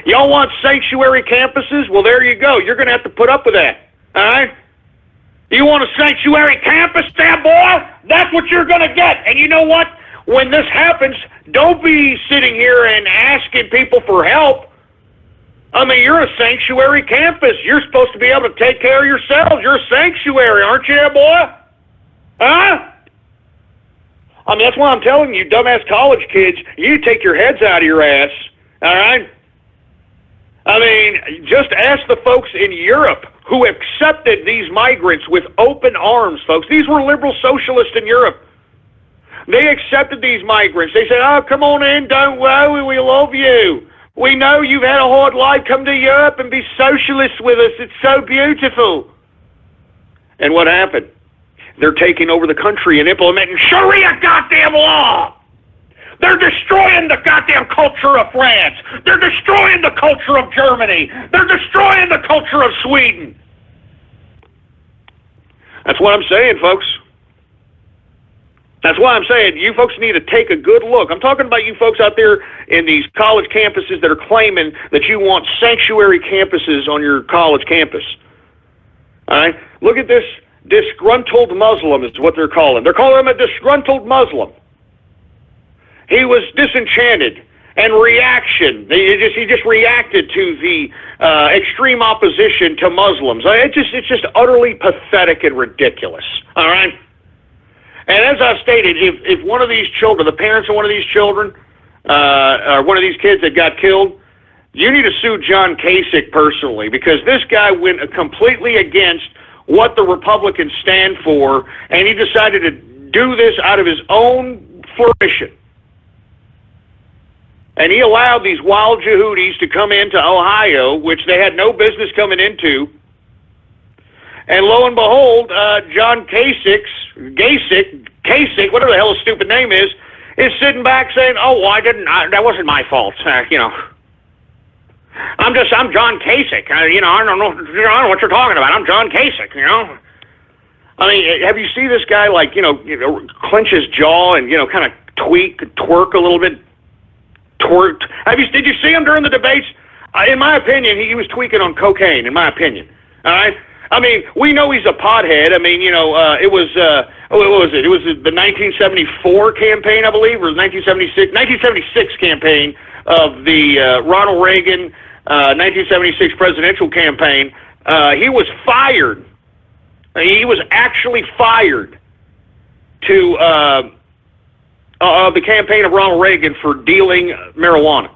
Y'all want sanctuary campuses? Well, there you go. You're going to have to put up with that, all right? You want a sanctuary campus, damn boy? That's what you're going to get. And you know what? When this happens, don't be sitting here and asking people for help. I mean, you're a sanctuary campus. You're supposed to be able to take care of yourselves. You're a sanctuary, aren't you, boy? Huh? I mean, that's why I'm telling you, dumbass college kids, you take your heads out of your ass, all right? I mean, just ask the folks in Europe who accepted these migrants with open arms, folks. These were liberal socialists in Europe. They accepted these migrants. They said, oh, come on in, don't worry, we love you. We know you've had a hard life. Come to Europe and be socialists with us. It's so beautiful. And what happened? They're taking over the country and implementing Sharia goddamn law. They're destroying the goddamn culture of France. They're destroying the culture of Germany. They're destroying the culture of Sweden. That's what I'm saying, folks. That's why I'm saying you folks need to take a good look. I'm talking about you folks out there in these college campuses that are claiming that you want sanctuary campuses on your college campus. All right? Look at this disgruntled Muslim is what they're calling. They're calling him a disgruntled Muslim. He was disenchanted and reaction. He just reacted to the extreme opposition to Muslims. It's just utterly pathetic and ridiculous. All right? And as I stated, if one of these children, the parents of one of these children, or one of these kids that got killed, you need to sue John Kasich personally, because this guy went completely against what the Republicans stand for, and he decided to do this out of his own fruition. And he allowed these wild Yehudis to come into Ohio, which they had no business coming into. And lo and behold, John Kasich, whatever the hell his stupid name is sitting back saying, "Oh, well, that wasn't my fault. I'm John Kasich. I don't know what you're talking about. I'm John Kasich. I mean, have you seen this guy clench his jaw and kind of twerk a little bit? Did you see him during the debates? In my opinion, he was tweaking on cocaine. In my opinion, all right. I mean, we know he's a pothead. I mean, it was what was it? It was the 1974 campaign, I believe, or the 1976 campaign of the Ronald Reagan 1976 presidential campaign. He was fired. He was actually fired to the campaign of Ronald Reagan for dealing marijuana.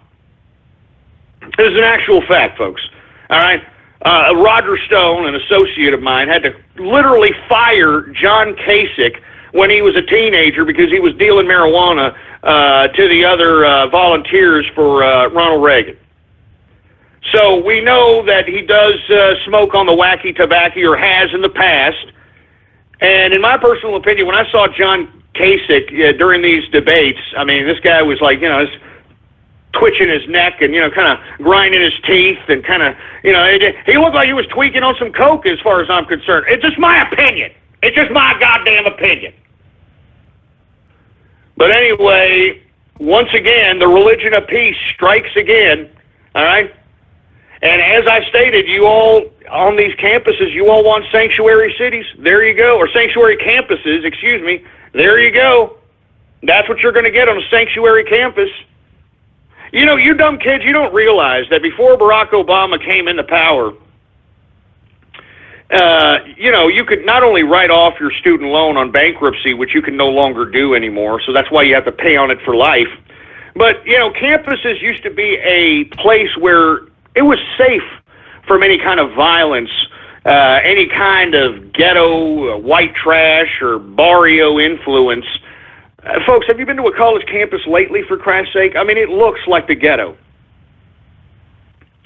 This is an actual fact, folks. All right. Roger Stone, an associate of mine, had to literally fire John Kasich when he was a teenager because he was dealing marijuana to the other volunteers for Ronald Reagan. So we know that he does smoke on the wacky tobacco, or has in the past. And in my personal opinion, when I saw John Kasich during these debates, I mean, this guy was like, twitching his neck and, kind of grinding his teeth and kind of, he looked like he was tweaking on some coke as far as I'm concerned. It's just my opinion. It's just my goddamn opinion. But anyway, once again, the religion of peace strikes again, all right? And as I stated, you all on these campuses, you all want sanctuary cities. There you go. Or sanctuary campuses, excuse me. There you go. That's what you're going to get on a sanctuary campus. You dumb kids, you don't realize that before Barack Obama came into power, you could not only write off your student loan on bankruptcy, which you can no longer do anymore, so that's why you have to pay on it for life. But, campuses used to be a place where it was safe from any kind of violence, any kind of ghetto, white trash, or barrio influence. Folks, have you been to a college campus lately, for Christ's sake? I mean, it looks like the ghetto.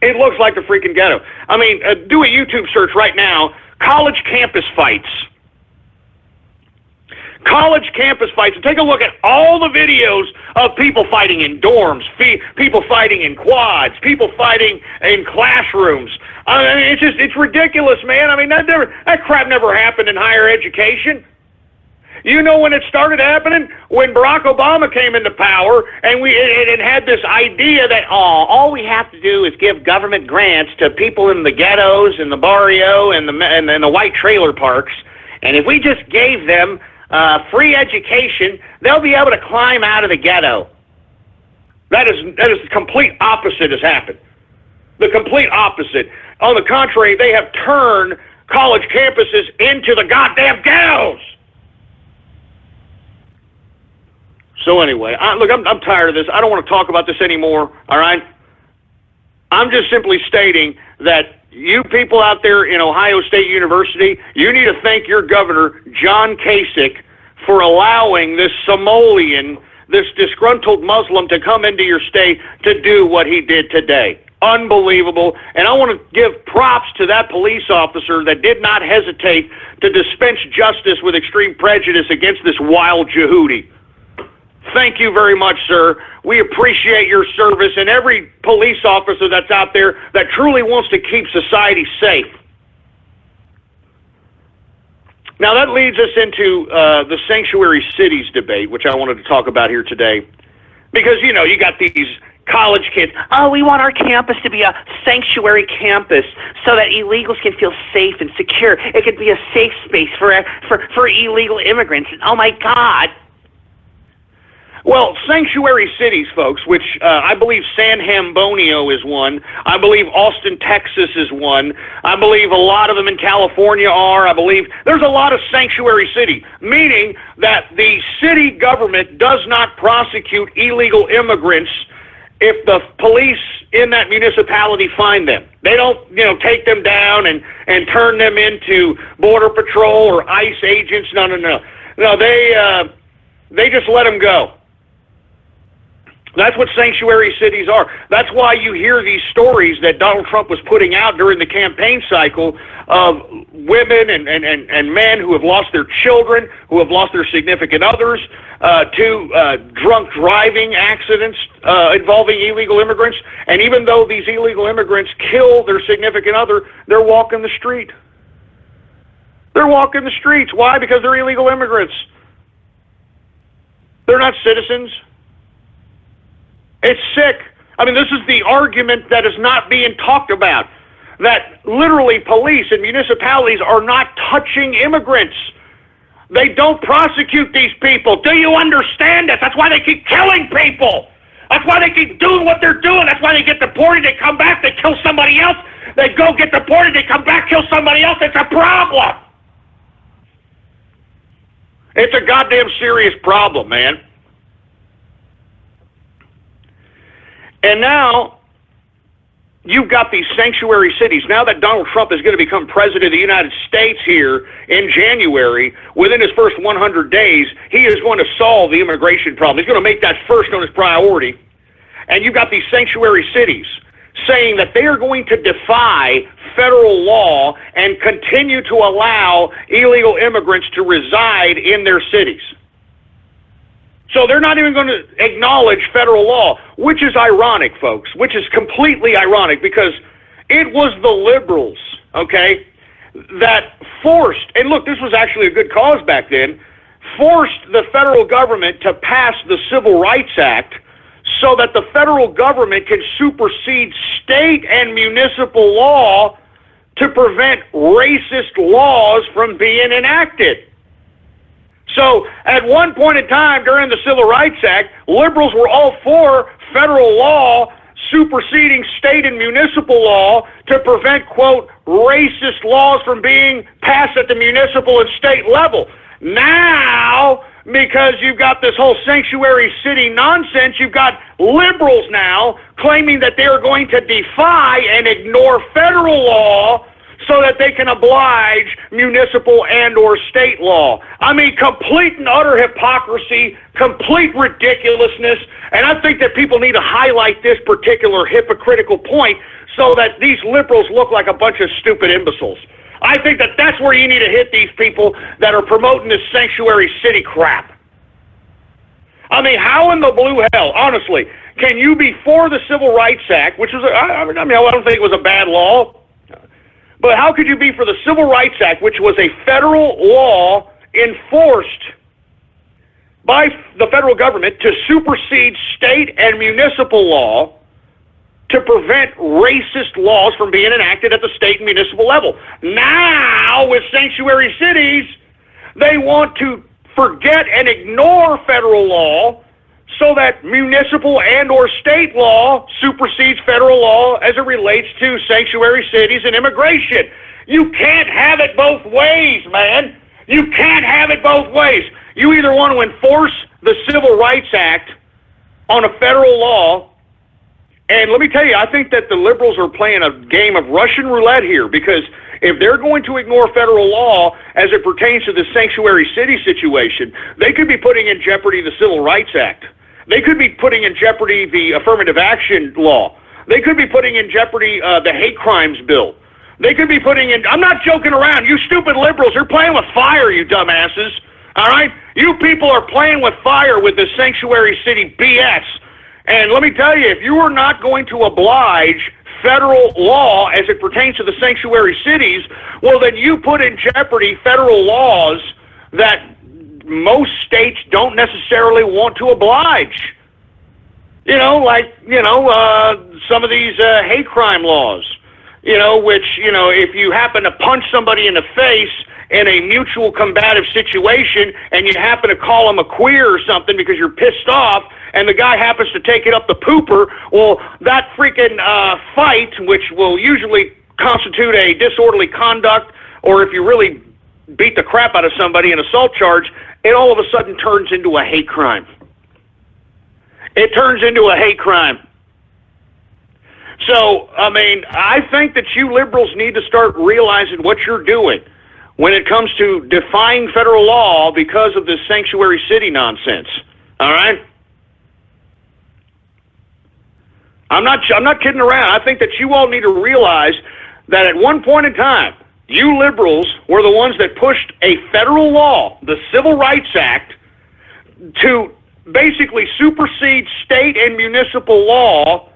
It looks like the freaking ghetto. I mean, do a YouTube search right now, college campus fights. College campus fights, and take a look at all the videos of people fighting in dorms, people fighting in quads, people fighting in classrooms. I mean, it's ridiculous, man. I mean, that crap never happened in higher education. You know when it started happening? When Barack Obama came into power, and it had this idea that all we have to do is give government grants to people in the ghettos and the barrio and the white trailer parks, and if we just gave them free education, they'll be able to climb out of the ghetto. That is the complete opposite has happened. The complete opposite. On the contrary, they have turned college campuses into the goddamn ghettos. So anyway, look, I'm tired of this. I don't want to talk about this anymore, all right? I'm just simply stating that you people out there in Ohio State University, you need to thank your governor, John Kasich, for allowing this Somalian, this disgruntled Muslim, to come into your state to do what he did today. Unbelievable. And I want to give props to that police officer that did not hesitate to dispense justice with extreme prejudice against this wild Yehudi. Thank you very much, sir. We appreciate your service and every police officer that's out there that truly wants to keep society safe. Now, that leads us into the sanctuary cities debate, which I wanted to talk about here today. Because, you got these college kids. Oh, we want our campus to be a sanctuary campus so that illegals can feel safe and secure. It could be a safe space for illegal immigrants. Oh, my God. Well, sanctuary cities, folks, which I believe San Antonio is one. I believe Austin, Texas is one. I believe a lot of them in California are. I believe there's a lot of sanctuary city, meaning that the city government does not prosecute illegal immigrants if the police in that municipality find them. They don't, take them down and turn them into Border Patrol or ICE agents. No. No, they just let them go. That's what sanctuary cities are. That's why you hear these stories that Donald Trump was putting out during the campaign cycle of women and men who have lost their children, who have lost their significant others, to drunk driving accidents involving illegal immigrants. And even though these illegal immigrants kill their significant other, they're walking the street. They're walking the streets. Why? Because they're illegal immigrants. They're not citizens. It's sick. I mean, this is the argument that is not being talked about, that literally police and municipalities are not touching immigrants. They don't prosecute these people. Do you understand this? That's why they keep killing people. That's why they keep doing what they're doing. That's why they get deported, they come back, they kill somebody else. They go get deported, they come back, kill somebody else. It's a problem. It's a goddamn serious problem, man. And now you've got these sanctuary cities. Now that Donald Trump is going to become president of the United States here in January, within his first 100 days, he is going to solve the immigration problem. He's going to make that first on his priority. And you've got these sanctuary cities saying that they are going to defy federal law and continue to allow illegal immigrants to reside in their cities. So they're not even going to acknowledge federal law, which is ironic, folks, which is completely ironic, because it was the liberals, okay, that forced, and look, this was actually a good cause back then, forced the federal government to pass the Civil Rights Act so that the federal government can supersede state and municipal law to prevent racist laws from being enacted. So at one point in time during the Civil Rights Act, liberals were all for federal law superseding state and municipal law to prevent, quote, racist laws from being passed at the municipal and state level. Now, because you've got this whole sanctuary city nonsense, you've got liberals now claiming that they are going to defy and ignore federal law so that they can oblige municipal and or state law. I mean, complete and utter hypocrisy, complete ridiculousness, and I think that people need to highlight this particular hypocritical point so that these liberals look like a bunch of stupid imbeciles. I think that that's where you need to hit these people that are promoting this sanctuary city crap. I mean, how in the blue hell, honestly, can you be for the Civil Rights Act, which was, I don't think it was a bad law, but how could you be for the Civil Rights Act, which was a federal law enforced by the federal government to supersede state and municipal law to prevent racist laws from being enacted at the state and municipal level? Now, with sanctuary cities, they want to forget and ignore federal law so that municipal and or state law supersedes federal law as it relates to sanctuary cities and immigration. You can't have it both ways, man. You can't have it both ways. You either want to enforce the Civil Rights Act on a federal law, and let me tell you, I think that the liberals are playing a game of Russian roulette here, because if they're going to ignore federal law as it pertains to the sanctuary city situation, they could be putting in jeopardy the Civil Rights Act. They could be putting in jeopardy the affirmative action law. They could be putting in jeopardy the hate crimes bill. They could be putting in, I'm not joking around, you stupid liberals, you're playing with fire, you dumbasses, all right? You people are playing with fire with this sanctuary city BS. And let me tell you, if you are not going to oblige federal law as it pertains to the sanctuary cities, well, then you put in jeopardy federal laws that most states don't necessarily want to oblige. Some of these hate crime laws, which, if you happen to punch somebody in the face in a mutual combative situation and you happen to call them a queer or something because you're pissed off and the guy happens to take it up the pooper, well, that freaking fight, which will usually constitute a disorderly conduct, or if you really beat the crap out of somebody, an assault charge, it all of a sudden turns into a hate crime. It turns into a hate crime. So, I mean, I think that you liberals need to start realizing what you're doing when it comes to defying federal law because of this sanctuary city nonsense. All right? I'm not kidding around. I think that you all need to realize that at one point in time, you liberals were the ones that pushed a federal law, the Civil Rights Act, to basically supersede state and municipal law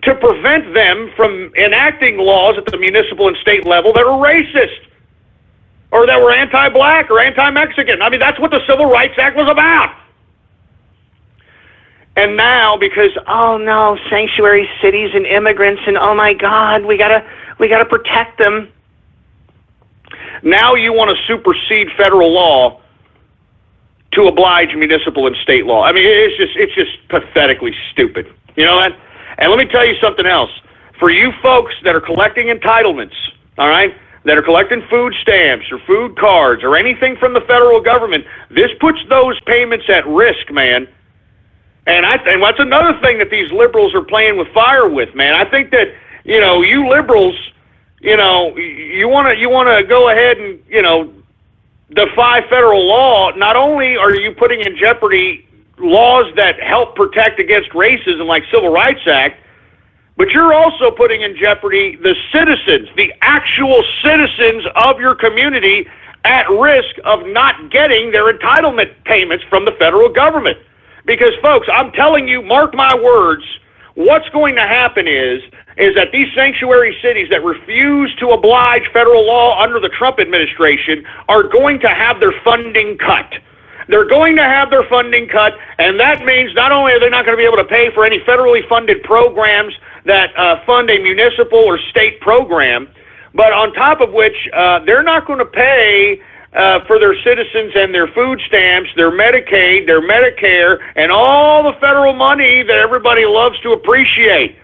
to prevent them from enacting laws at the municipal and state level that are racist or that were anti-black or anti-Mexican. I mean, that's what the Civil Rights Act was about. And now, because, oh no, sanctuary cities and immigrants, and oh my God, we gotta protect them. Now you want to supersede federal law to oblige municipal and state law. I mean, it's just pathetically stupid. You know that? And let me tell you something else. For you folks that are collecting entitlements, all right, that are collecting food stamps or food cards or anything from the federal government, this puts those payments at risk, man. And that's another thing that these liberals are playing with fire with, man. I think that, you know, you liberals, you know, you want to go ahead and, you know, defy federal law. Not only are you putting in jeopardy laws that help protect against racism like Civil Rights Act, but you're also putting in jeopardy the citizens, the actual citizens of your community at risk of not getting their entitlement payments from the federal government. Because, folks, I'm telling you, mark my words, what's going to happen is that these sanctuary cities that refuse to oblige federal law under the Trump administration are going to have their funding cut. They're going to have their funding cut, and that means not only are they not going to be able to pay for any federally funded programs that fund a municipal or state program, but on top of which they're not going to pay for their citizens and their food stamps, their Medicaid, their Medicare, and all the federal money that everybody loves to appreciate.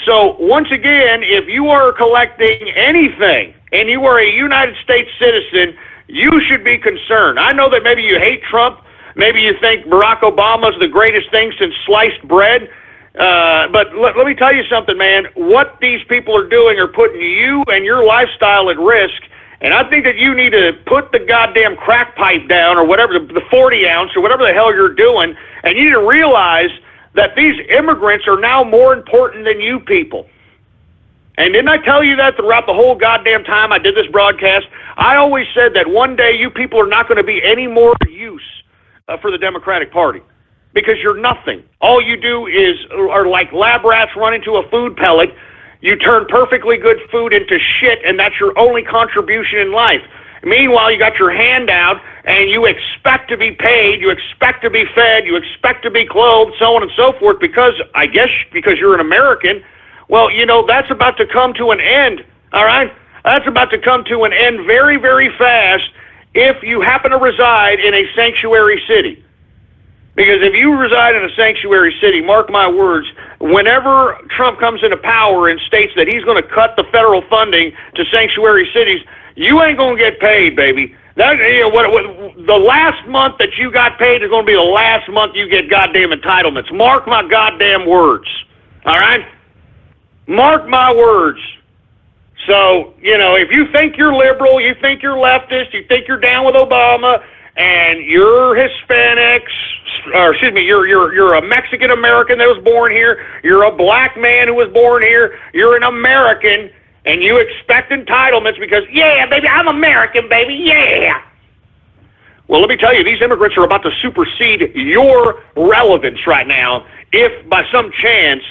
So, once again, if you are collecting anything and you are a United States citizen, you should be concerned. I know that maybe you hate Trump, maybe you think Barack Obama is the greatest thing since sliced bread, but let me tell you something, man. What these people are doing are putting you and your lifestyle at risk. And I think that you need to put the goddamn crack pipe down or whatever, the 40 ounce or whatever the hell you're doing, and you need to realize that these immigrants are now more important than you people. And didn't I tell you that throughout the whole goddamn time I did this broadcast? I always said that one day you people are not going to be any more use for the Democratic Party because you're nothing. All you do are like lab rats run into a food pellet. You turn perfectly good food into shit, and that's your only contribution in life. Meanwhile, you got your hand out, and you expect to be paid, you expect to be fed, you expect to be clothed, so on and so forth, because you're an American. Well, you know, that's about to come to an end, all right? That's about to come to an end very, very fast if you happen to reside in a sanctuary city. Because if you reside in a sanctuary city, mark my words, whenever Trump comes into power and states that he's going to cut the federal funding to sanctuary cities, you ain't going to get paid, baby. That, you know, the last month that you got paid is going to be the last month you get goddamn entitlements. Mark my goddamn words. All right? Mark my words. So, you know, if you think you're liberal, you think you're leftist, you think you're down with Obama, and you're Hispanics, or excuse me, you're a Mexican American that was born here, you're a black man who was born here, you're an American, and you expect entitlements because, yeah, baby, I'm American, baby, yeah. Well, let me tell you, these immigrants are about to supersede your relevance right now if, by some chance,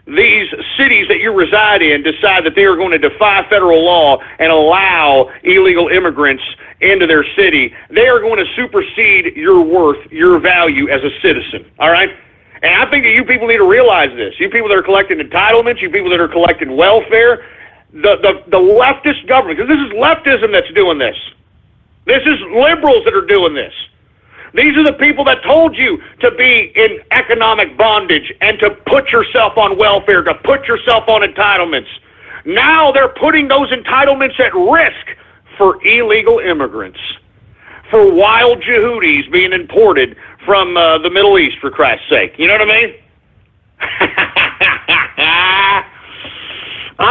these cities that you reside in decide that they are going to defy federal law and allow illegal immigrants into their city. They are going to supersede your worth, your value as a citizen, all right? And I think that you people need to realize this. You people that are collecting entitlements, you people that are collecting welfare, the leftist government, because this is leftism that's doing this. This is liberals that are doing this. These are the people that told you to be in economic bondage and to put yourself on welfare, to put yourself on entitlements. Now they're putting those entitlements at risk for illegal immigrants, for wild Yehudis being imported from the Middle East, for Christ's sake. You know what I mean?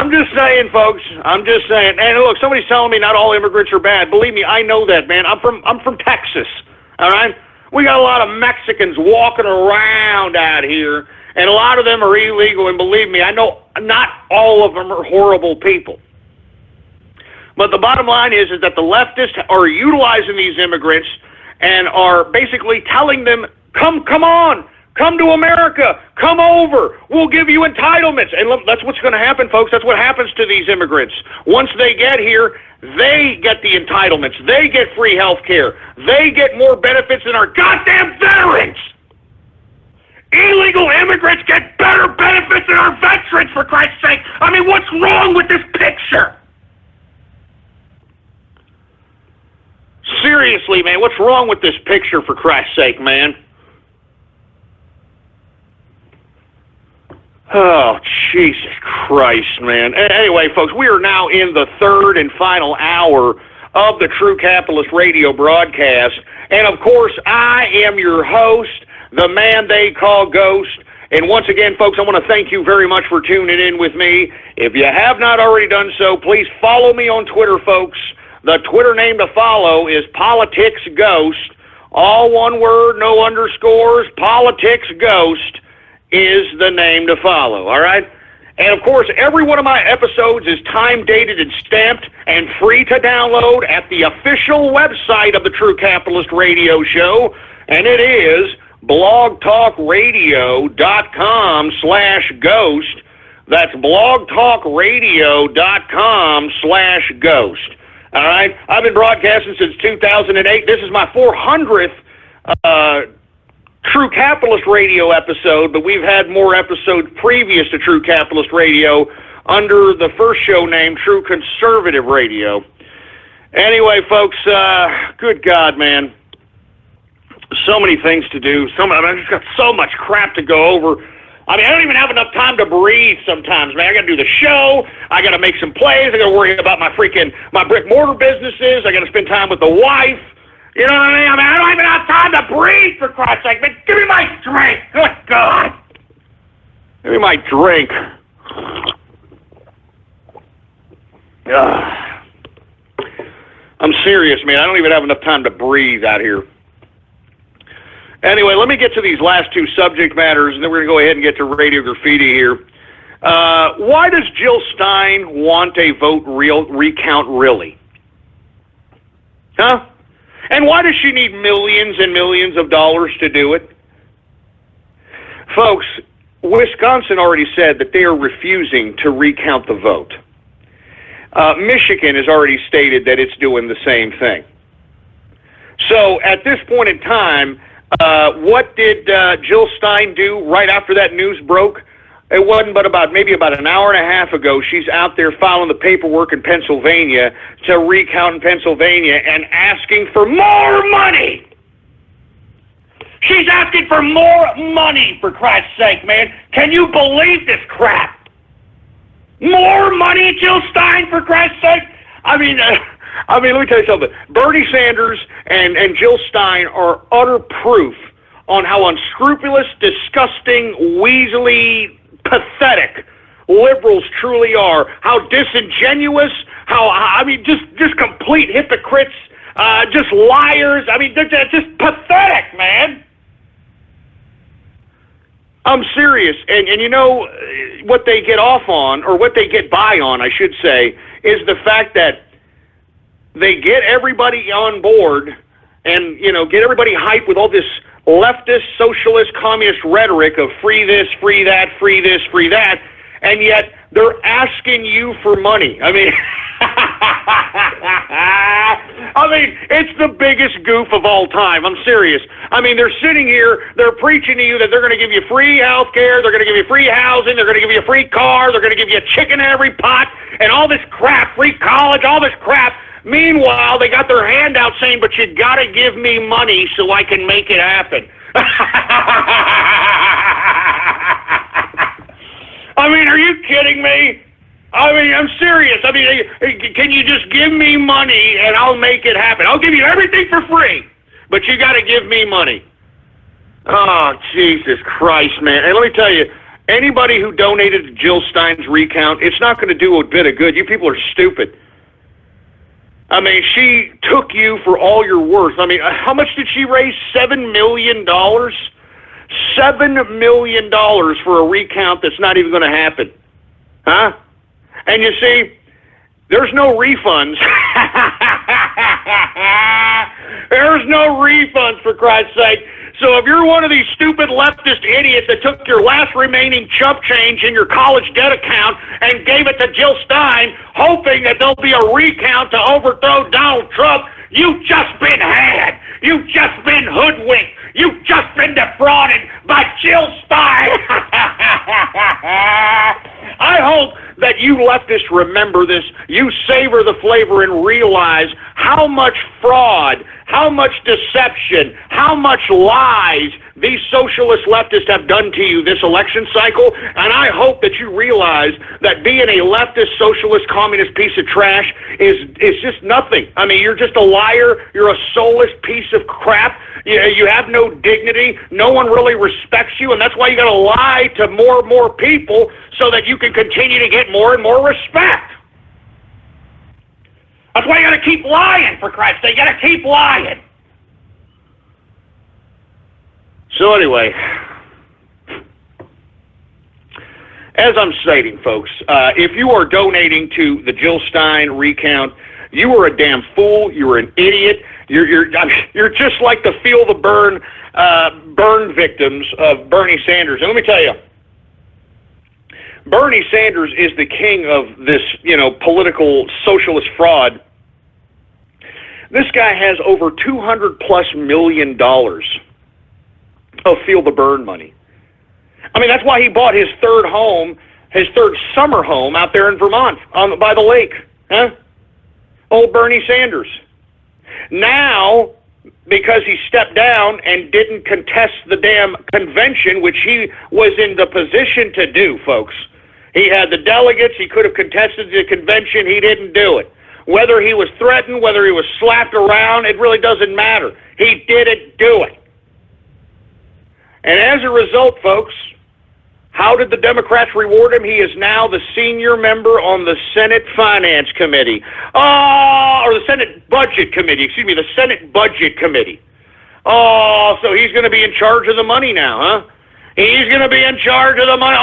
I'm just saying, folks. I'm just saying. And look, somebody's telling me not all immigrants are bad. Believe me, I know that, man. I'm from Texas. All right, we got a lot of Mexicans walking around out here, and a lot of them are illegal. And believe me, I know not all of them are horrible people. But the bottom line is that the leftists are utilizing these immigrants and are basically telling them, come on. Come to America. Come over. We'll give you entitlements. And look, that's what's going to happen, folks. That's what happens to these immigrants. Once they get here, they get the entitlements. They get free health care. They get more benefits than our goddamn veterans. Illegal immigrants get better benefits than our veterans, for Christ's sake. I mean, what's wrong with this picture? Seriously, man, what's wrong with this picture, for Christ's sake, man? Oh, Jesus Christ, man. Anyway, folks, we are now in the third and final hour of the True Capitalist Radio broadcast. And, of course, I am your host, the man they call Ghost. And once again, folks, I want to thank you very much for tuning in with me. If you have not already done so, please follow me on Twitter, folks. The Twitter name to follow is Politics Ghost. All one word, no underscores. Politics Ghost is the name to follow, all right? And, of course, every one of my episodes is time-dated and stamped and free to download at the official website of the True Capitalist Radio Show, and it is blogtalkradio.com/ghost. That's blogtalkradio.com/ghost. All right? I've been broadcasting since 2008. This is my 400th True Capitalist Radio episode, but we've had more episodes previous to True Capitalist Radio under the first show named True Conservative Radio. Anyway, folks, good God, man. So many things to do. I just got so much crap to go over. I mean, I don't even have enough time to breathe sometimes, man. I got to do the show. I got to make some plays. I got to worry about my brick mortar businesses. I got to spend time with the wife. You know what I mean? I don't even have time to breathe, for Christ's sake. Man, give me my drink. Good God. Give me my drink. I'm serious, man. I don't even have enough time to breathe out here. Anyway, let me get to these last two subject matters, and then we're going to go ahead and get to Radio Graffiti here. Why does Jill Stein want a vote recount, really? Huh? And why does she need millions and millions of dollars to do it? Folks, Wisconsin already said that they are refusing to recount the vote. Michigan has already stated that it's doing the same thing. So at this point in time, what did Jill Stein do right after that news broke? It wasn't but maybe about an hour and a half ago, she's out there filing the paperwork in Pennsylvania to recount in Pennsylvania and asking for more money. She's asking for more money, for Christ's sake, man. Can you believe this crap? More money, Jill Stein, for Christ's sake? I mean, let me tell you something. Bernie Sanders and Jill Stein are utter proof on how unscrupulous, disgusting, weaselly, pathetic liberals truly are. How disingenuous, just complete hypocrites, just liars. I mean, they're just pathetic, man. I'm serious. And you know what they get off on, or what they get by on, I should say, is the fact that they get everybody on board and, get everybody hyped with all this leftist, socialist, communist rhetoric of free this, free that, free this, free that, and yet they're asking you for money. I mean, it's the biggest goof of all time. I'm serious. I mean, they're sitting here, they're preaching to you that they're going to give you free health care, they're going to give you free housing, they're going to give you a free car, they're going to give you a chicken in every pot, and all this crap, free college, all this crap. Meanwhile, they got their hand out saying, but you got to give me money so I can make it happen. I mean, are you kidding me? I mean, I'm serious. I mean, can you just give me money and I'll make it happen? I'll give you everything for free, but you got to give me money. Oh, Jesus Christ, man. And let me tell you, Anybody who donated to Jill Stein's recount, it's not going to do a bit of good. You people are stupid. I mean, she took you for all you're worth. I mean, how much did she raise? $7 million? $7 million for a recount that's not even going to happen. Huh? And you see, there's no refunds. There's no refunds, for Christ's sake. So if you're one of these stupid leftist idiots that took your last remaining chump change in your college debt account and gave it to Jill Stein, hoping that there'll be a recount to overthrow Donald Trump, you've just been had. You've just been hoodwinked. You've just been defrauded by Jill Stein. I hope that you leftists remember this, you savor the flavor and realize how much fraud, how much deception, how much lies these socialist leftists have done to you this election cycle. And I hope that you realize that being a leftist, socialist, communist piece of trash is just nothing. I mean, you're just a liar. You're a soulless piece of crap. You have no dignity. No one really respects you, and that's why you got to lie to more and more people so that you can continue to get more and more respect. That's why you got to keep lying, for Christ's sake. You got to keep lying. So anyway, as I'm stating, folks, if you are donating to the Jill Stein recount, you are a damn fool. You're an idiot. You're just like the feel the burn victims of Bernie Sanders. And let me tell you, Bernie Sanders is the king of this, political socialist fraud. This guy has over $200+ million of feel the burn money. I mean, that's why he bought his third summer home out there in Vermont by the lake. Huh? Old Bernie Sanders. Now, because he stepped down and didn't contest the damn convention, which he was in the position to do, folks. He had the delegates. He could have contested the convention. He didn't do it. Whether he was threatened, whether he was slapped around, it really doesn't matter. He didn't do it. And as a result, folks, how did the Democrats reward him? He is now the senior member on the Senate Finance Committee. Or the Senate Budget Committee. The Senate Budget Committee. Oh, so he's going to be in charge of the money now, huh? He's going to be in charge of the money.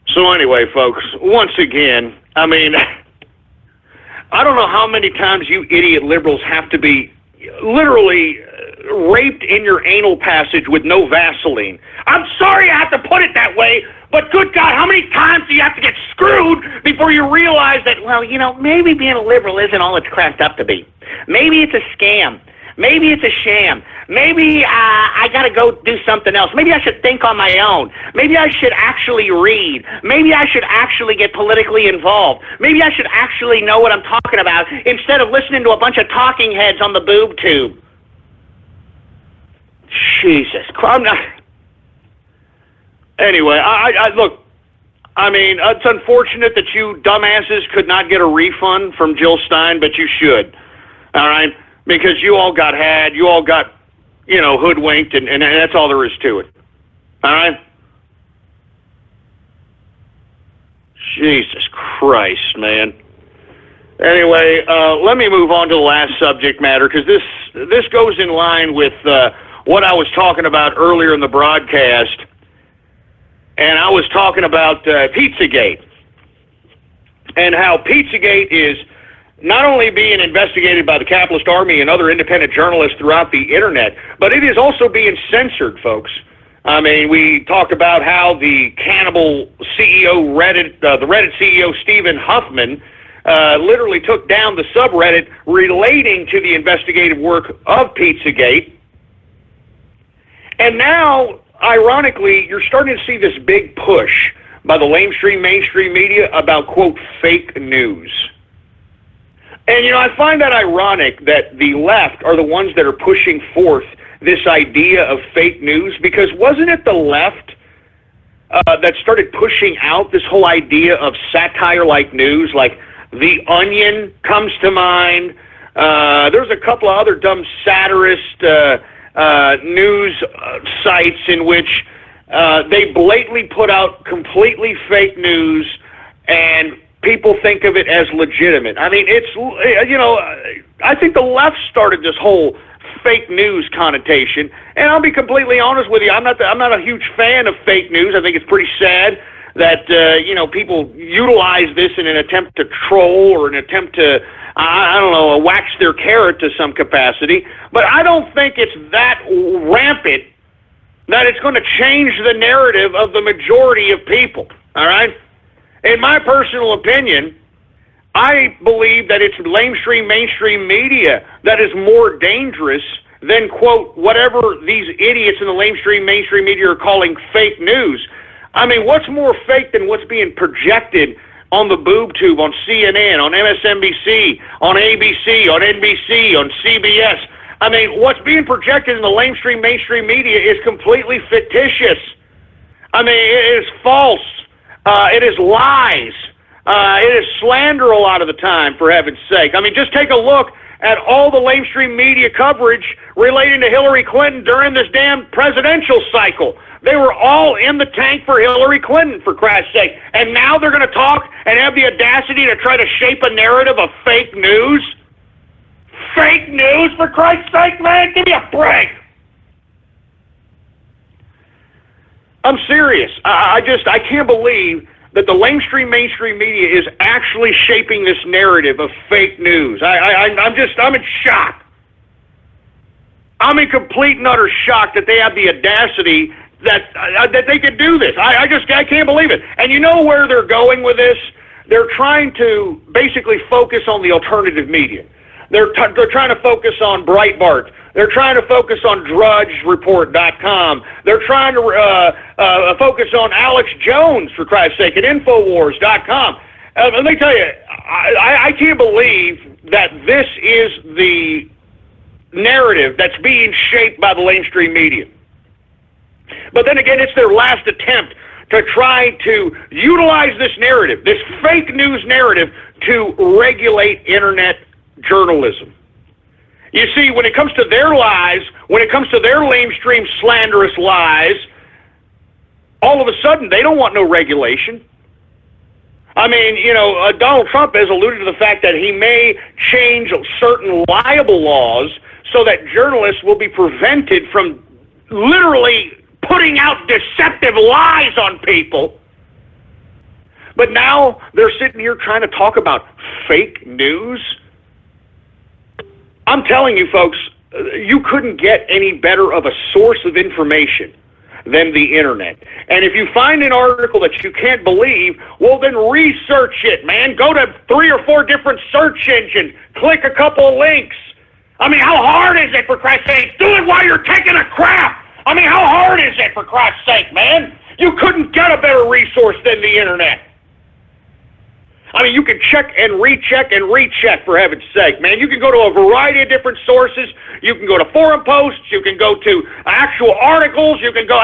So anyway, folks, once again, I mean, I don't know how many times you idiot liberals have to be literally raped in your anal passage with no Vaseline. I'm sorry I have to put it that way, but good God, how many times do you have to get screwed before you realize that, well, maybe being a liberal isn't all it's cracked up to be. Maybe it's a scam. Maybe it's a sham. Maybe I got to go do something else. Maybe I should think on my own. Maybe I should actually read. Maybe I should actually get politically involved. Maybe I should actually know what I'm talking about instead of listening to a bunch of talking heads on the boob tube. Jesus Christ. Anyway, I look, I mean, it's unfortunate that you dumbasses could not get a refund from Jill Stein, but you should. All right? Because you all got had, you all got, hoodwinked, and that's all there is to it. All right? Jesus Christ, man. Anyway, let me move on to the last subject matter, because this goes in line with what I was talking about earlier in the broadcast, and I was talking about Pizzagate, and how Pizzagate is not only being investigated by the capitalist army and other independent journalists throughout the internet, but it is also being censored, folks. I mean, we talk about how the cannibal CEO the Reddit CEO Stephen Huffman literally took down the subreddit relating to the investigative work of Pizzagate. And now, ironically, you're starting to see this big push by the mainstream media about, quote, fake news. And, I find that ironic that the left are the ones that are pushing forth this idea of fake news, because wasn't it the left that started pushing out this whole idea of satire-like news? Like The Onion comes to mind, There's a couple of other dumb satirist news sites in which they blatantly put out completely fake news, and people think of it as legitimate. I mean, it's, I think the left started this whole fake news connotation, and I'll be completely honest with you, I'm not a huge fan of fake news. I think it's pretty sad that people utilize this in an attempt to troll or an attempt to wax their carrot to some capacity. But I don't think it's that rampant that it's going to change the narrative of the majority of people. All right? In my personal opinion, I believe that it's mainstream media that is more dangerous than, quote, whatever these idiots in the mainstream media are calling fake news. I mean, what's more fake than what's being projected on the boob tube, on CNN, on MSNBC, on ABC, on NBC, on CBS? I mean, what's being projected in the mainstream media is completely fictitious. I mean, it is false. It is lies. It is slander a lot of the time, for heaven's sake. I mean, just take a look at all the mainstream media coverage relating to Hillary Clinton during this damn presidential cycle. They were all in the tank for Hillary Clinton, for Christ's sake. And now they're going to talk and have the audacity to try to shape a narrative of fake news? Fake news, for Christ's sake, man? Give me a break. I'm serious. I can't believe that the mainstream media is actually shaping this narrative of fake news. I'm in shock. I'm in complete and utter shock that they have the audacity that they could do this. I can't believe it. And you know where they're going with this? They're trying to basically focus on the alternative media. They're trying to focus on Breitbart. They're trying to focus on DrudgeReport.com. They're trying to focus on Alex Jones, for Christ's sake, at Infowars.com. Let me tell you, I can't believe that this is the narrative that's being shaped by the mainstream media. But then again, it's their last attempt to try to utilize this narrative, this fake news narrative, to regulate internet journalism. You see, when it comes to their lies, when it comes to their lamestream slanderous lies, all of a sudden they don't want no regulation. I mean, Donald Trump has alluded to the fact that he may change certain libel laws so that journalists will be prevented from literally putting out deceptive lies on people. But now they're sitting here trying to talk about fake news. I'm telling you, folks, you couldn't get any better of a source of information than the internet. And if you find an article that you can't believe, well, then research it, man. Go to 3 or 4 different search engines. Click a couple of links. I mean, how hard is it, for Christ's sake? Do it while you're taking a crap. I mean, how hard is it, for Christ's sake, man? You couldn't get a better resource than the internet. I mean, you can check and recheck, for heaven's sake, man. You can go to a variety of different sources. You can go to forum posts. You can go to actual articles. You can go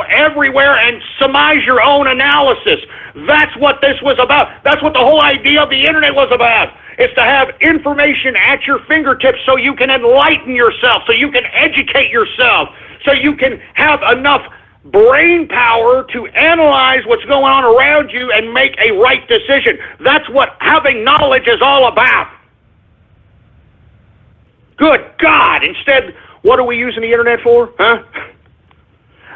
everywhere and surmise your own analysis. That's what this was about. That's what the whole idea of the internet was about. It's to have information at your fingertips so you can enlighten yourself, so you can educate yourself, so you can have enough brain power to analyze what's going on around you and make a right decision. That's what having knowledge is all about. Good God! Instead, what are we using the internet for?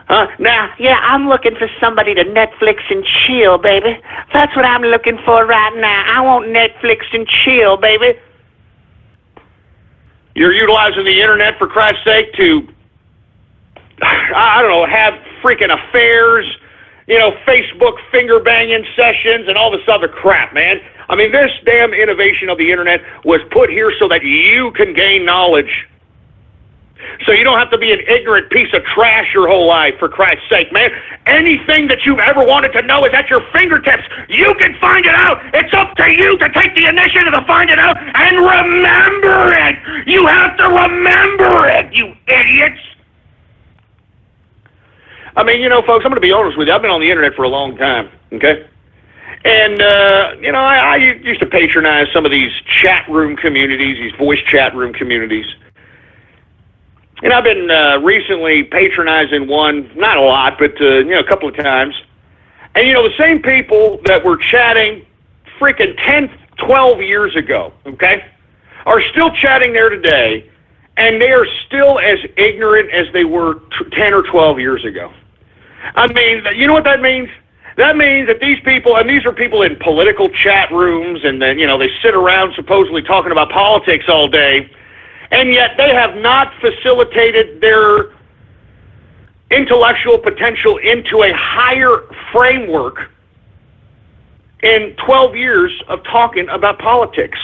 Now, yeah, I'm looking for somebody to Netflix and chill, baby. That's what I'm looking for right now. I want Netflix and chill, baby. You're utilizing the internet, for Christ's sake, to have freaking affairs, Facebook finger-banging sessions and all this other crap, man. I mean, this damn innovation of the internet was put here so that you can gain knowledge. So you don't have to be an ignorant piece of trash your whole life, for Christ's sake, man. Anything that you've ever wanted to know is at your fingertips. You can find it out. It's up to you to take the initiative to find it out and remember it. You have to remember it, you idiots. I mean, folks, I'm going to be honest with you. I've been on the internet for a long time, okay? And, I used to patronize some of these chat room communities, these voice chat room communities. And I've been recently patronizing one, not a lot, but, a couple of times. And, the same people that were chatting freaking 10, 12 years ago, okay, are still chatting there today, and they are still as ignorant as they were 10 or 12 years ago. I mean, you know what that means? That means that these people, and these are people in political chat rooms, and then, they sit around supposedly talking about politics all day, and yet they have not facilitated their intellectual potential into a higher framework in 12 years of talking about politics.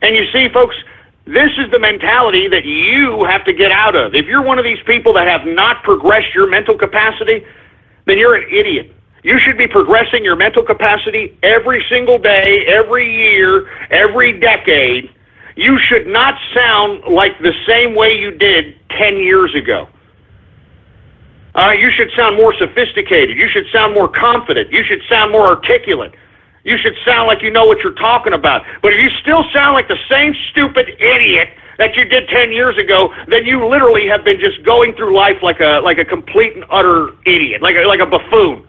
And you see, folks, this is the mentality that you have to get out of. If you're one of these people that have not progressed your mental capacity, then you're an idiot. You should be progressing your mental capacity every single day, every year, every decade. You should not sound like the same way you did 10 years ago. You should sound more sophisticated. You should sound more confident. You should sound more articulate. You should sound like you know what you're talking about. But if you still sound like the same stupid idiot that you did 10 years ago, then you literally have been just going through life like a complete and utter idiot, like a buffoon,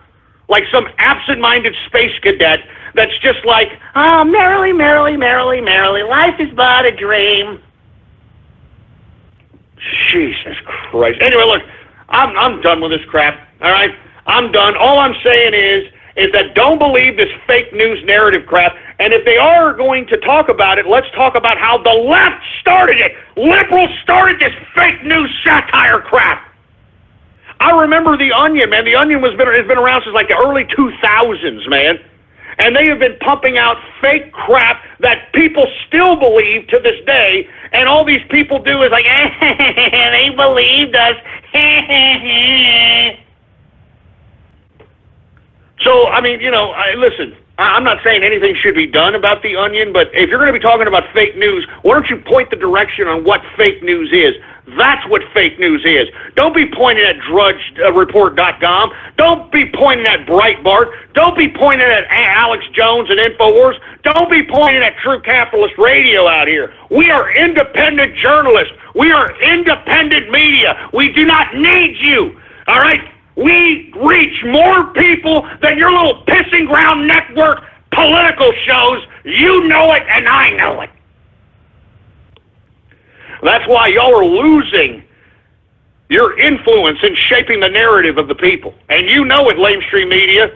like some absent-minded space cadet that's just like, oh, merrily, merrily, merrily, merrily, life is but a dream. Jesus Christ. Anyway, look, I'm done with this crap, all right? I'm done. All I'm saying is that don't believe this fake news narrative crap, and if they are going to talk about it, let's talk about how the left started it. Liberals started this fake news satire crap. I remember The Onion, man. The Onion has been around since like the early 2000s, man. And they have been pumping out fake crap that people still believe to this day, and all these people do is like, they believed us. So, I mean, listen, I'm not saying anything should be done about The Onion, but if you're going to be talking about fake news, why don't you point the direction on what fake news is? That's what fake news is. Don't be pointing at drudgereport.com. Don't be pointing at Breitbart. Don't be pointing at Alex Jones and InfoWars. Don't be pointing at True Capitalist Radio out here. We are independent journalists. We are independent media. We do not need you, all right? We reach more people than your little pissing ground network political shows. You know it, and I know it. That's why y'all are losing your influence in shaping the narrative of the people. And you know it, lamestream media,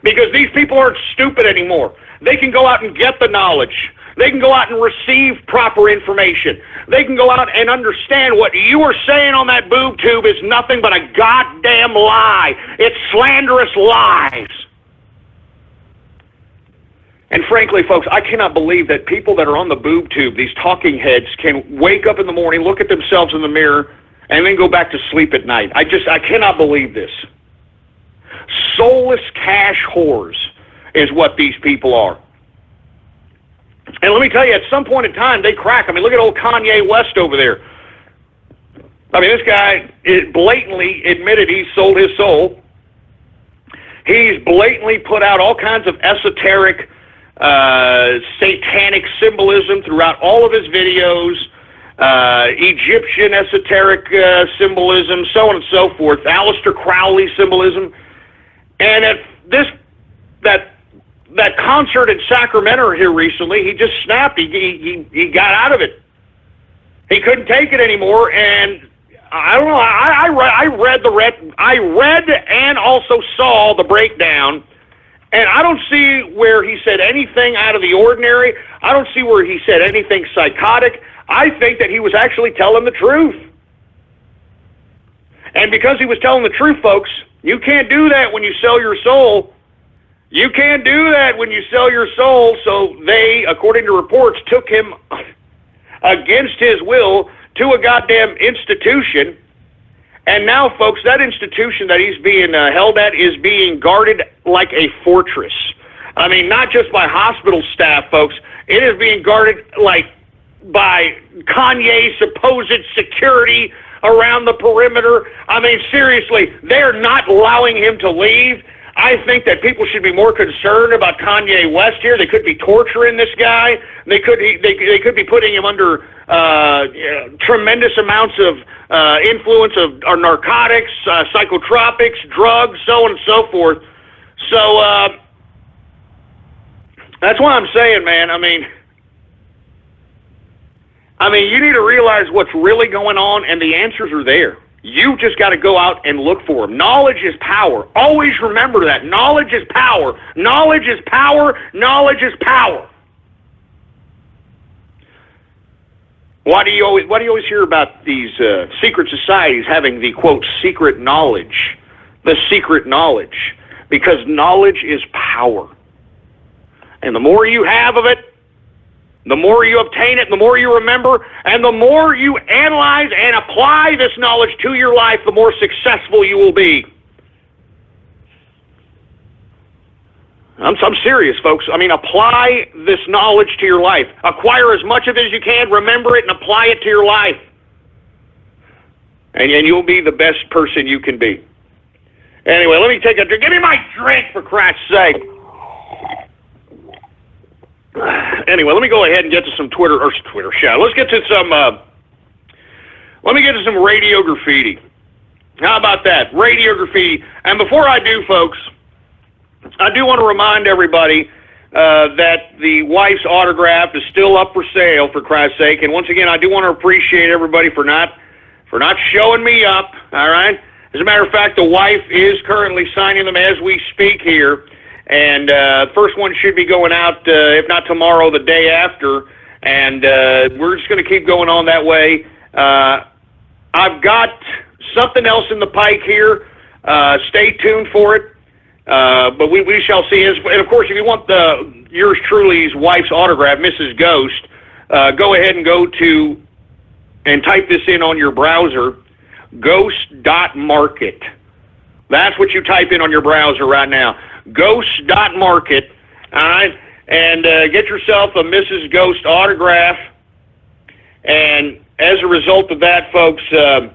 because these people aren't stupid anymore. They can go out and get the knowledge. They can go out and receive proper information. They can go out and understand what you are saying on that boob tube is nothing but a goddamn lie. It's slanderous lies. And frankly, folks, I cannot believe that people that are on the boob tube, these talking heads, can wake up in the morning, look at themselves in the mirror, and then go back to sleep at night. I cannot believe this. Soulless cash whores is what these people are. And let me tell you, at some point in time, they crack. I mean, look at old Kanye West over there. I mean, this guy blatantly admitted he sold his soul. He's blatantly put out all kinds of esoteric, satanic symbolism throughout all of his videos, Egyptian esoteric symbolism, so on and so forth, Aleister Crowley symbolism. And at that concert in Sacramento here recently, he just snapped. He got out of it. He couldn't take it anymore, and I don't know. I read and also saw the breakdown, and I don't see where he said anything out of the ordinary. I don't see where he said anything psychotic. I think that he was actually telling the truth. And because he was telling the truth, folks, you can't do that when you sell your soul. You can't do that when you sell your soul. So they, according to reports, took him against his will to a goddamn institution. And now, folks, that institution that he's being held at is being guarded like a fortress. I mean, not just by hospital staff, folks. It is being guarded like by Kanye's supposed security around the perimeter. I mean, seriously, they're not allowing him to leave. I think that people should be more concerned about Kanye West here. They could be torturing this guy. They could be putting him under tremendous amounts of influence of narcotics, psychotropics, drugs, so on and so forth. So that's why I'm saying, man. I mean, you need to realize what's really going on, and the answers are there. You just got to go out and look for them. Knowledge is power. Always remember that. Knowledge is power. Knowledge is power. Knowledge is power. Why do you always hear about these secret societies having the, quote, secret knowledge? The secret knowledge. Because knowledge is power. And the more you have of it, the more you obtain it, the more you remember, and the more you analyze and apply this knowledge to your life, the more successful you will be. I'm serious, folks. I mean, apply this knowledge to your life. Acquire as much of it as you can, remember it, and apply it to your life. And you'll be the best person you can be. Anyway, let me take a drink. Give me my drink, for Christ's sake. Anyway, let me go ahead and get to some Twitter shout. Let's get to some, let me get to some radio graffiti. How about that? Radio graffiti. And before I do, folks, I do want to remind everybody that the wife's autograph is still up for sale, for Christ's sake. And once again, I do want to appreciate everybody for not showing me up, all right? As a matter of fact, the wife is currently signing them as we speak here. And first one should be going out, if not tomorrow, the day after. And we're just going to keep going on that way. I've got something else in the pike here. Stay tuned for it. But we shall see. And, of course, if you want yours truly's wife's autograph, Mrs. Ghost, go ahead and go to and type this in on your browser, ghost.market. That's what you type in on your browser right now. Ghost.market, all right, and get yourself a Mrs. Ghost autograph. And as a result of that, folks, we're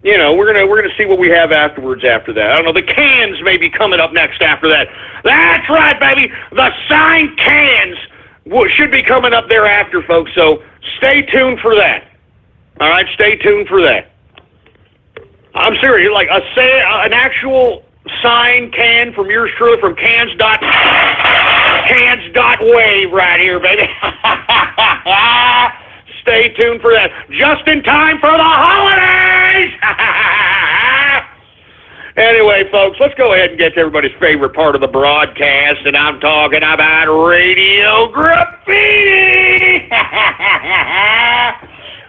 gonna see what we have afterwards. After that, I don't know. The cans may be coming up next after that. That's right, baby. The signed cans should be coming up thereafter, folks. So stay tuned for that. All right, stay tuned for that. I'm serious, like an actual signed can from yours truly, from cans.wave right here, baby. Stay tuned for that. Just in time for the holidays! Anyway, folks, let's go ahead and get to everybody's favorite part of the broadcast, and I'm talking about radio graffiti!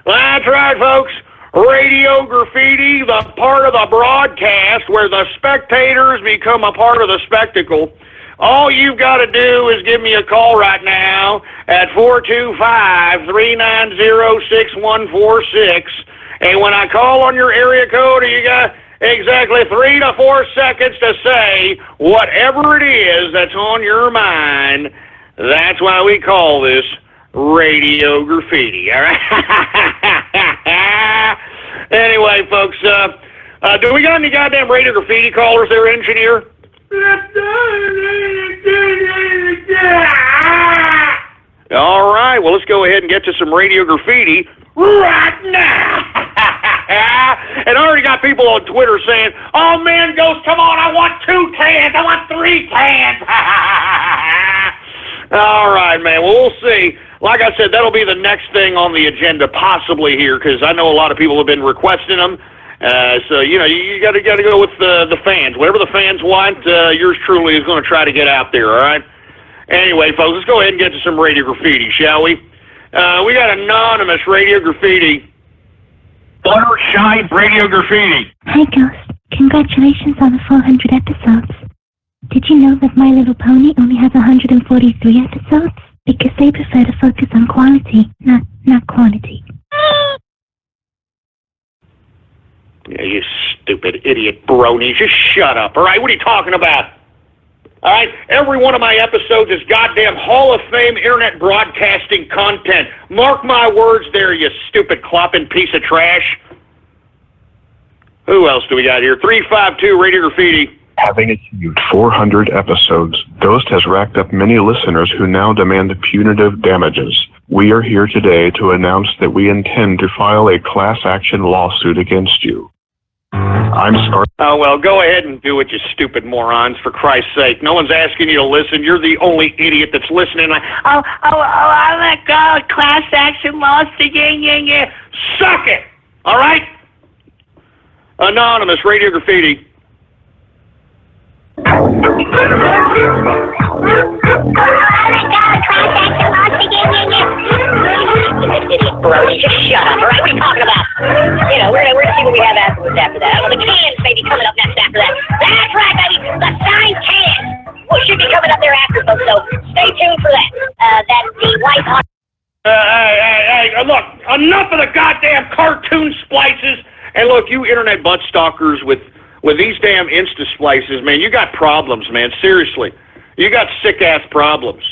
That's right, folks. Radio graffiti, the part of the broadcast where the spectators become a part of the spectacle. All you've got to do is give me a call right now at 425-390-6146. And when I call on your area code, you got exactly 3 to 4 seconds to say whatever it is that's on your mind. That's why we call this radio graffiti, all right? Anyway, folks, do we got any goddamn radio graffiti callers there, engineer? All right, well, let's go ahead and get to some radio graffiti right now. And I already got people on Twitter saying, oh, man, Ghost, come on, I want 2 cans, I want 3 cans. All right, man, well, we'll see. Like I said, that'll be the next thing on the agenda, possibly here, because I know a lot of people have been requesting them. So you got to go with the fans. Whatever the fans want, yours truly is going to try to get out there. All right. Anyway, folks, let's go ahead and get to some radio graffiti, shall we? We got anonymous radio graffiti. Buttershine radio graffiti. Hi, Ghost. Congratulations on the 400 episodes. Did you know that My Little Pony only has 143 episodes? Because they prefer to focus on quality, not quantity. Yeah, you stupid idiot brony. Just shut up, all right? What are you talking about? All right? Every one of my episodes is goddamn Hall of Fame internet broadcasting content. Mark my words there, you stupid clopping piece of trash. Who else do we got here? 352 Radio Graffiti. Having achieved 400 episodes, Ghost has racked up many listeners who now demand punitive damages. We are here today to announce that we intend to file a class action lawsuit against you. I'm sorry. Oh, well, go ahead and do it, you stupid morons, for Christ's sake. No one's asking you to listen. You're the only idiot that's listening. Like, I'm going to go class action lawsuit. Yeah. Suck it, all right? Anonymous, Radio Graffiti. Bro, you just shut up, all right? What are you talking about? You know, we're gonna see what we have afterwards after that. Well, the cans may be coming up next after that. That's right, baby. The signed cans. Well, should be coming up there after, folks. So stay tuned for that. That's the white hot. Hey, look, enough of the goddamn cartoon splices. And look, you internet butt stalkers with these damn Insta splices, man, you got problems, man. Seriously. You got sick-ass problems.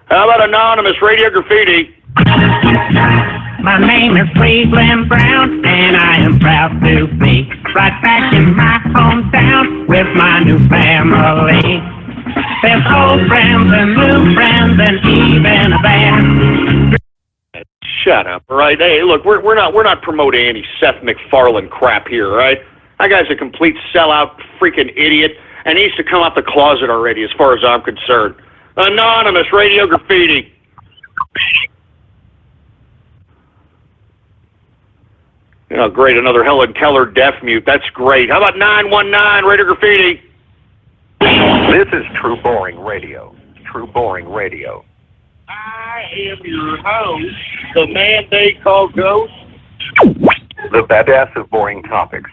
How about Anonymous, Radio Graffiti? My name is Cleveland Brown, and I am proud to be right back in my hometown with my new family. There's old friends and new friends and even a band. Shut up, all right? Hey, look, we're not promoting any Seth MacFarlane crap here, all right? That guy's a complete sellout freaking idiot, and he needs to come out the closet already, as far as I'm concerned. Anonymous, Radio Graffiti. Oh, great, another Helen Keller deaf mute. That's great. How about 919, Radio Graffiti? This is True Boring Radio. True Boring Radio. I am your host, the man they call Ghost. The badass of boring topics.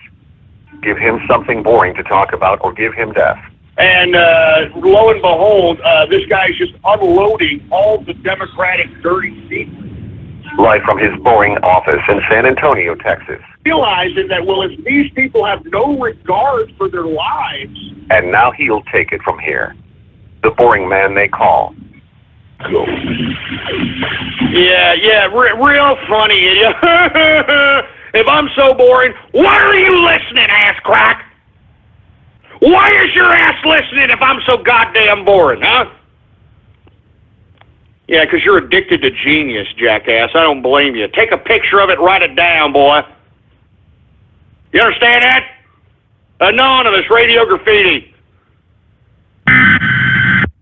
Give him something boring to talk about or give him death. And lo and behold, this guy's just unloading all the Democratic dirty secrets. Live from his boring office in San Antonio, Texas. Realizing that, well, if these people have no regard for their lives. And now he'll take it from here. The boring man they call Ghost. Yeah, real funny, idiot. If I'm so boring, why are you listening, ass crack? Why is your ass listening if I'm so goddamn boring, huh? Yeah, 'cause you're addicted to genius, jackass. I don't blame you. Take a picture of it, write it down, boy. You understand that? Anonymous, Radio Graffiti.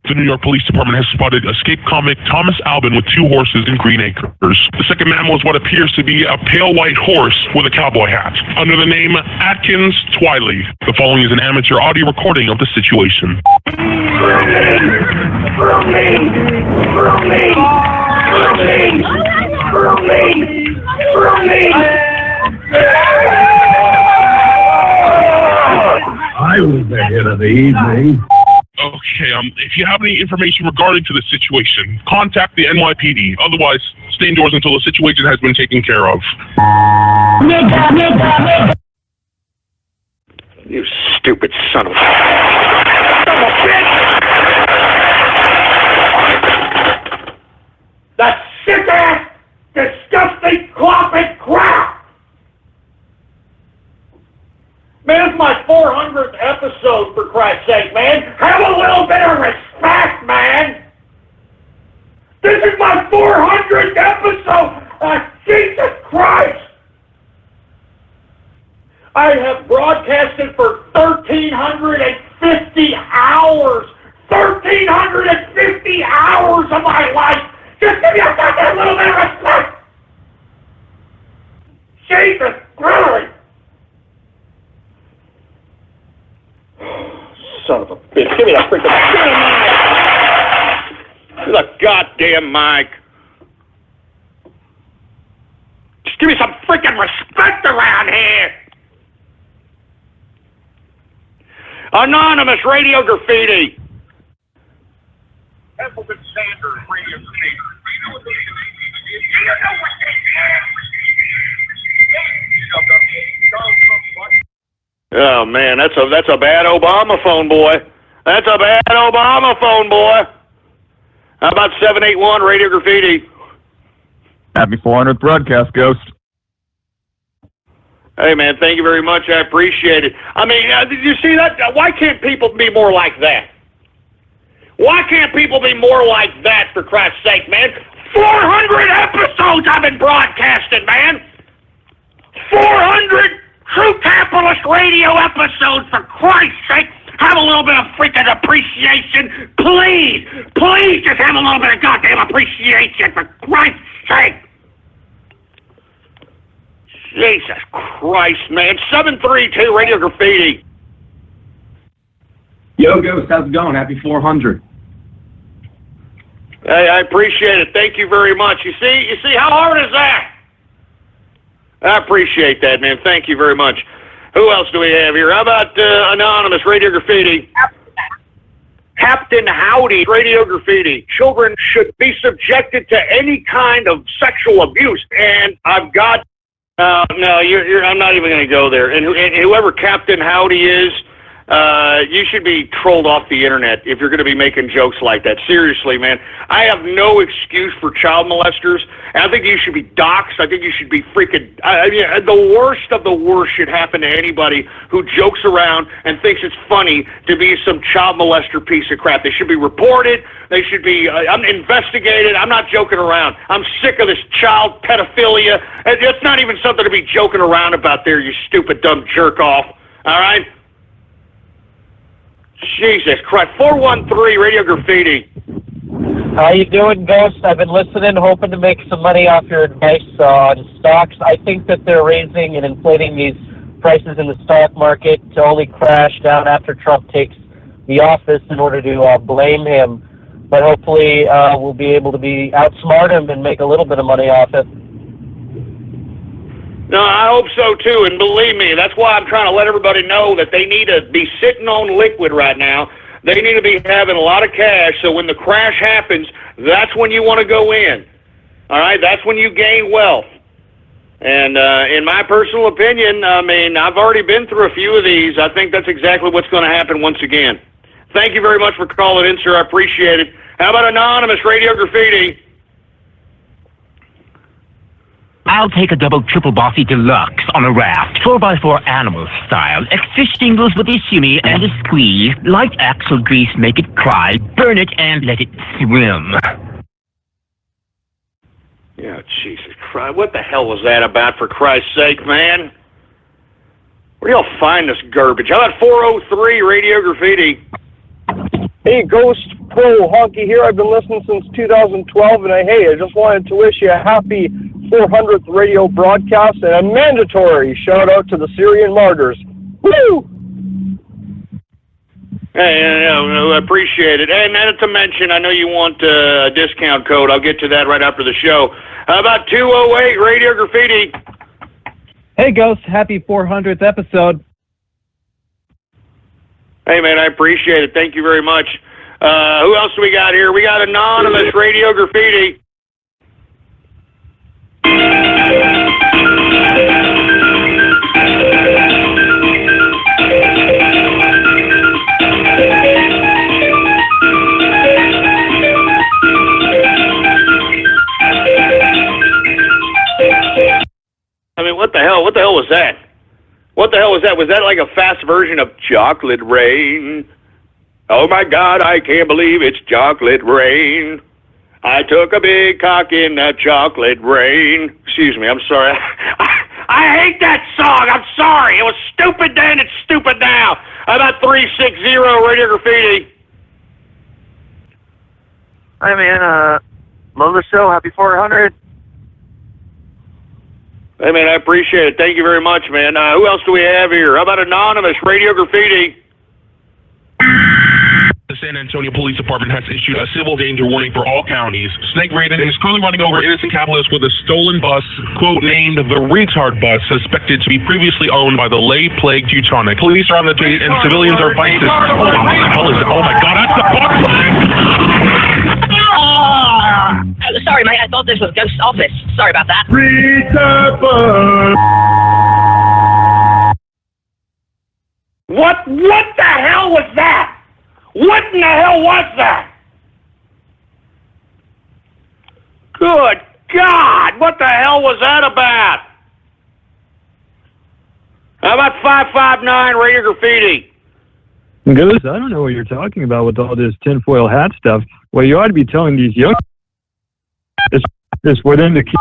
The New York Police Department has spotted escaped convict Thomas Albin with 2 horses in Green Acres. The second mammal is what appears to be a pale white horse with a cowboy hat, under the name Atkins Twiley. The following is an amateur audio recording of the situation. I was the hit of the evening. Okay, if you have any information regarding to the situation, contact the NYPD. Otherwise, stay indoors until the situation has been taken care of. You stupid son of a bitch! That sick-ass, disgusting, clopping crap! Man, it's my 400th episode, for Christ's sake, man. Have a little bit of respect, man. This is my 400th episode. Jesus Christ. I have broadcasted for 1,350 hours. 1,350 hours of my life. Just give me a goddamn little bit of respect. Jesus Christ. Son of a bitch. Give me that freaking mic. Give me the goddamn mic. Just give me some freaking respect around here. Anonymous, Radio Graffiti. Templeton Sanders, Radio Graffiti. Oh man, that's a bad Obama phone, boy. That's a bad Obama phone, boy. How about 781 Radio Graffiti? Happy 400th broadcast, Ghost. Hey, man, thank you very much. I appreciate it. I mean, did you see that? Why can't people be more like that? Why can't people be more like that, for Christ's sake, man? 400 episodes I've been broadcasting, man! 400 True Capitalist Radio episodes, for Christ's sake! Have a little bit of freaking appreciation, please! Please just have a little bit of goddamn appreciation, for Christ's sake! Jesus Christ, man. 732 Radio Graffiti. Yo, Ghost, how's it going? Happy 400. Hey, I appreciate it. Thank you very much. You see, how hard is that? I appreciate that, man. Thank you very much. Who else do we have here? How about Anonymous Radio Graffiti? Captain Howdy Radio Graffiti. Children should be subjected to any kind of sexual abuse. And I've got... no, I'm not even going to go there. And whoever Captain Howdy is, you should be trolled off the internet if you're going to be making jokes like that. Seriously, man. I have no excuse for child molesters. And I think you should be doxxed. I think you should be freaking... I mean, the worst of the worst should happen to anybody who jokes around and thinks it's funny to be some child molester piece of crap. They should be reported. They should be investigated. I'm not joking around. I'm sick of this child pedophilia. It's not even something to be joking around about there, you stupid, dumb jerk-off. All right? Jesus Christ. 413 Radio Graffiti. How you doing, Ghost? I've been listening, hoping to make some money off your advice on stocks. I think that they're raising and inflating these prices in the stock market to only crash down after Trump takes the office in order to blame him. But hopefully we'll be able to outsmart him and make a little bit of money off it. No, I hope so, too, and believe me, that's why I'm trying to let everybody know that they need to be sitting on liquid right now. They need to be having a lot of cash, so when the crash happens, that's when you want to go in. All right? That's when you gain wealth. And in my personal opinion, I mean, I've already been through a few of these. I think that's exactly what's going to happen once again. Thank you very much for calling in, sir. I appreciate it. How about Anonymous Radio Graffiti? I'll take a double triple bossy deluxe on a raft, 4x4 animal style. Fish stingles with a shimmy and a squeeze. Light axle grease, make it cry. Burn it and let it swim. Yeah, Jesus Christ. What the hell was that about, for Christ's sake, man? Where do y'all find this garbage? How about 403 Radio Graffiti? Hey, Ghost Pro Honky here. I've been listening since 2012, and I just wanted to wish you a happy 400th radio broadcast and a mandatory shout out to the Syrian martyrs. Woo! Hey, I appreciate it. And not to mention, I know you want a discount code. I'll get to that right after the show. How about 208 Radio Graffiti? Hey, Ghost. Happy 400th episode. Hey, man, I appreciate it. Thank you very much. Who else do we got here? We got Anonymous Radio Graffiti. I mean, what the hell? What the hell was that? What the hell was that? Was that like a fast version of Chocolate Rain? Oh my God, I can't believe it's chocolate rain. I took a big cock in that chocolate rain. Excuse me, I'm sorry. I hate that song. I'm sorry. It was stupid then, it's stupid now. How about 360 Radio Graffiti? Hi, man. Love the show. Happy 400. Hey, man, I appreciate it. Thank you very much, man. Who else do we have here? How about Anonymous Radio Graffiti? The San Antonio Police Department has issued a civil danger warning for all counties. Snake Raiden is currently running over innocent capitalists with a stolen bus, quote, named the Retard Bus, suspected to be previously owned by the lay-plagued Teutonic. Police are on the street and civilians are fighting this. What the hell is it? Oh my God, that's the bus! Sorry, mate, I thought this was Ghost's office. Sorry about that. Retard Bus! What the hell was that? What in the hell was that? Good God, what the hell was that about? How about 559 Radio Graffiti? Ghost, I don't know what you're talking about with all this tinfoil hat stuff. What you ought to be telling these young is for them to keep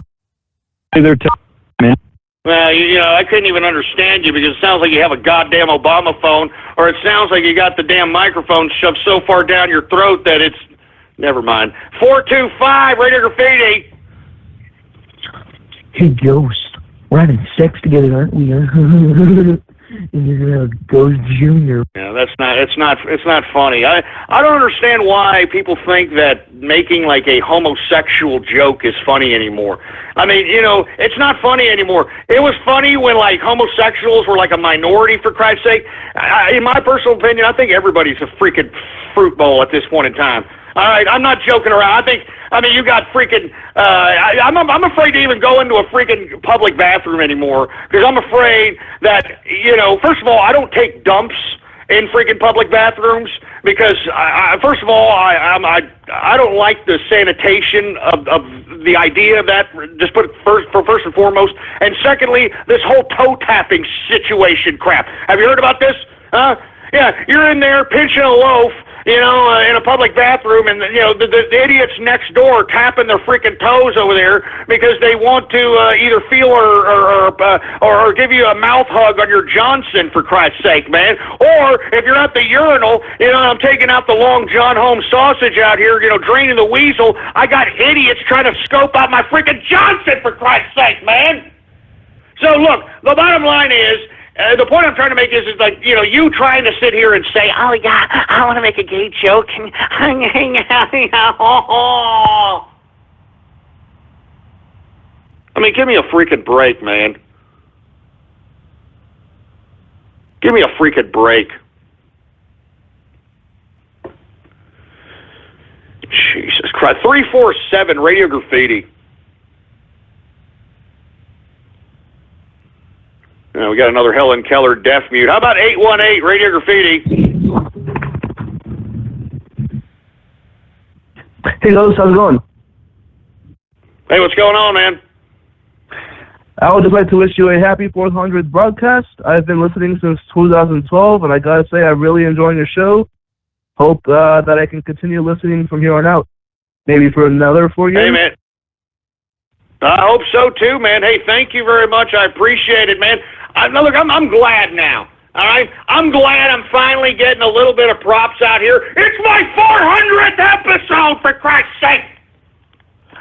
their time, man. Well, you know, I couldn't even understand you because it sounds like you have a goddamn Obama phone, or it sounds like you got the damn microphone shoved so far down your throat that it's... Never mind. 425 Radio Graffiti. Hey, Ghost. We're having sex together, aren't we? Ghost Jr. Yeah, it's not funny. I don't understand why people think that making like a homosexual joke is funny anymore. I mean, you know, it's not funny anymore. It was funny when like homosexuals were like a minority, for Christ's sake. In my personal opinion, I think everybody's a freaking fruit bowl at this point in time. All right, I'm not joking around. I mean, you got freaking. I'm afraid to even go into a freaking public bathroom anymore because I'm afraid that, you know, first of all, I don't take dumps in freaking public bathrooms because, first of all, I don't like the sanitation of the idea of that. Just put it first and foremost, and secondly, this whole toe tapping situation crap. Have you heard about this? Huh? Yeah, you're in there pinching a loaf, you know, in a public bathroom, and, you know, the idiots next door tapping their freaking toes over there because they want to either feel or give you a mouth hug on your Johnson, for Christ's sake, man. Or if you're at the urinal, you know, I'm taking out the Long John Home sausage out here, you know, draining the weasel. I got idiots trying to scope out my freaking Johnson, for Christ's sake, man. So, look, the bottom line is, the point I'm trying to make is like, you know, you trying to sit here and say, oh, yeah, I want to make a gay joke. I mean, give me a freaking break, man. Give me a freaking break. Jesus Christ. 347 Radio Graffiti. We got another Helen Keller deaf mute. How about 818 Radio Graffiti? Hey, Ghost, how's it going? Hey, what's going on, man? I would just like to wish you a happy 400th broadcast. I've been listening since 2012, and I gotta say I'm really enjoying your show. Hope that I can continue listening from here on out. Maybe for another 4 years. Hey, man. I hope so, too, man. Hey, thank you very much. I appreciate it, man. Look, I'm glad now, all right? I'm glad I'm finally getting a little bit of props out here. It's my 400th episode, for Christ's sake.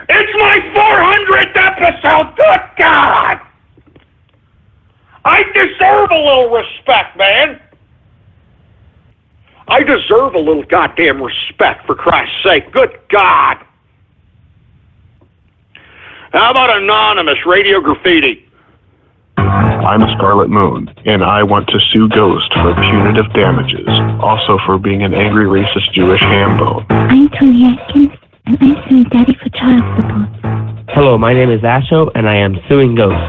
It's my 400th episode. Good God. I deserve a little respect, man. I deserve a little goddamn respect, for Christ's sake. Good God. How about Anonymous Radio Graffiti? I'm Scarlet Moon, and I want to sue Ghost for punitive damages, also for being an angry racist Jewish hambone. I'm Tony Atkins, and I'm suing Daddy for child support. Hello, my name is Asho, and I am suing Ghost.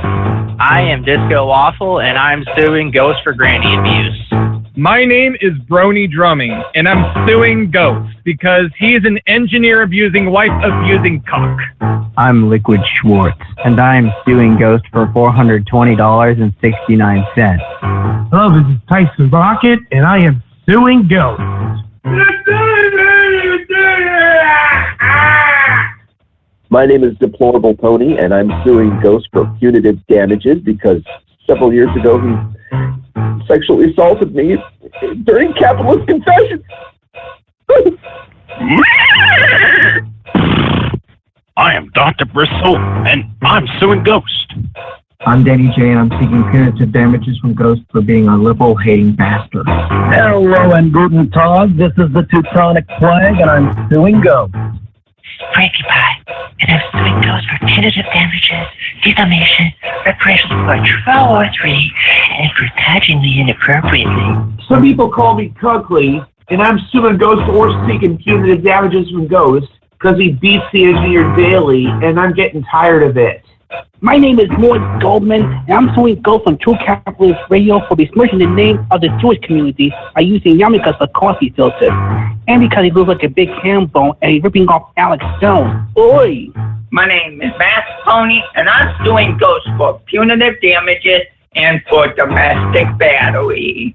I am Disco Waffle, and I'm suing Ghost for granny abuse. My name is Brony Drumming, and I'm suing Ghost because he is an engineer-abusing, wife-abusing cock. I'm Liquid Schwartz, and I'm suing Ghost for $420.69. Hello, this is Tyson Rocket, and I am suing Ghost. My name is Deplorable Pony, and I'm suing Ghost for punitive damages because several years ago he sexually assaulted me during capitalist confessions. I am Dr. Bristle, and I'm suing Ghost. I'm Danny J, and I'm seeking punitive damages from Ghost for being a liberal-hating bastard. Hello and guten tag. This is the Teutonic Plague, and I'm suing Ghost. Frankie Pie, and I'm suing Ghost for punitive damages, defamation, reparations for 1203, and for touching me inappropriately. Some people call me Cuckley, and I'm suing Ghost or seeking punitive damages from Ghost because he beats the engineer daily, and I'm getting tired of it. My name is Morris Goldman, and I'm suing Ghost on True Capitalist Radio for besmirching the name of the Jewish community by using yarmulke as a coffee filter, and because he looks like a big ham bone and he's ripping off Alex Jones. Oi! My name is Mass Pony, and I'm suing Ghost for punitive damages and for domestic battery.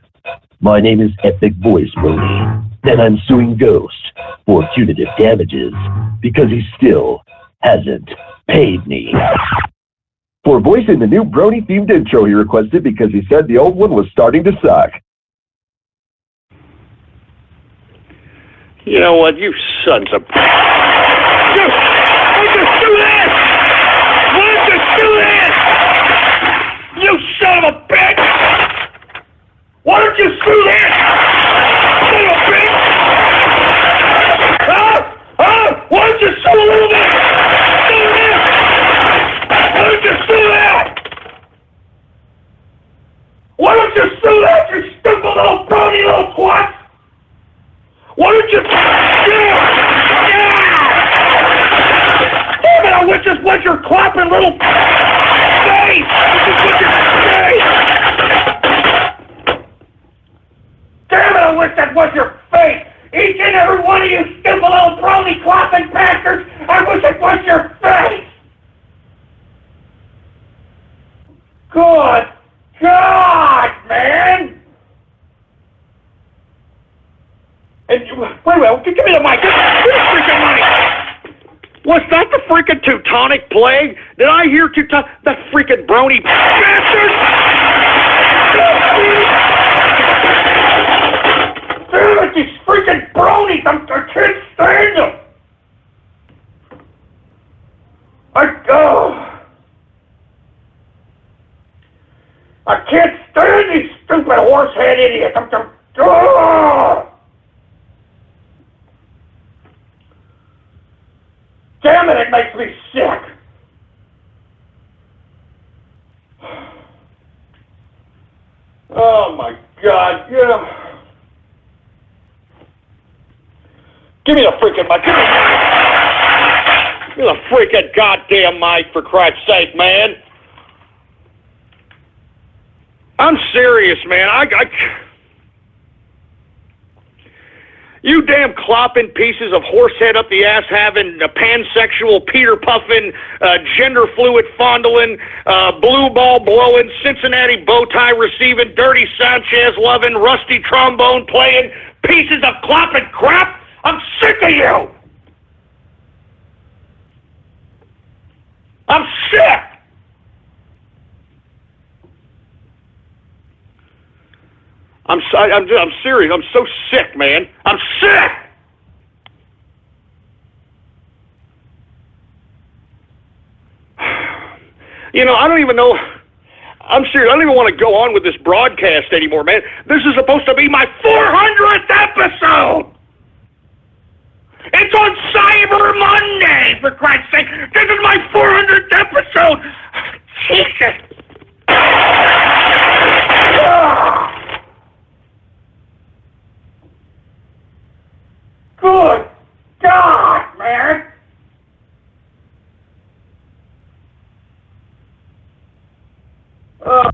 My name is Epic Voice Brony, and I'm suing Ghost for punitive damages because he still hasn't paid me. For voicing the new Brony-themed intro he requested because he said the old one was starting to suck. You know what, you sons of... Why don't you do this? Why don't you do this? You son of a bitch! Why don't you sue this? Son of a bitch! Huh? Why don't you sue a little bit? Sue this! Why don't you sue that? Why don't you sue that, you stupid little brony little twat? Why don't you... Yeah! Damn it, I wish this was your clapping little... face! This is what your face! Damn it, I wish that was your face! Each and every one of you stupid little brony clapping bastards, I wish it was your face! Good God, man! And wait, give me the mic. Give me the freaking mic. Was that the freaking Teutonic Plague? Did I hear Teutonic? That freaking brony bastard! Damn it, these freaking bronies! I can't stand them. I can't stand these stupid horsehead idiots. Damn it, it makes me sick. Oh my God, yeah. Give me the freaking mic. Give me the freaking goddamn mic, for Christ's sake, man. I'm serious, man. You damn clopping pieces of horsehead up the ass having, pansexual Peter puffing, gender fluid fondling, blue ball blowing, Cincinnati bow tie receiving, dirty Sanchez loving, rusty trombone playing pieces of clopping crap. I'm sick of you. I'm sick. I'm serious. I'm so sick, man. I'm sick. You know, I don't even know. I'm serious. I don't even want to go on with this broadcast anymore, man. This is supposed to be my 400th episode. It's on Cyber Monday, for Christ's sake. This is my 400th episode. Jesus. Good God, man! Oh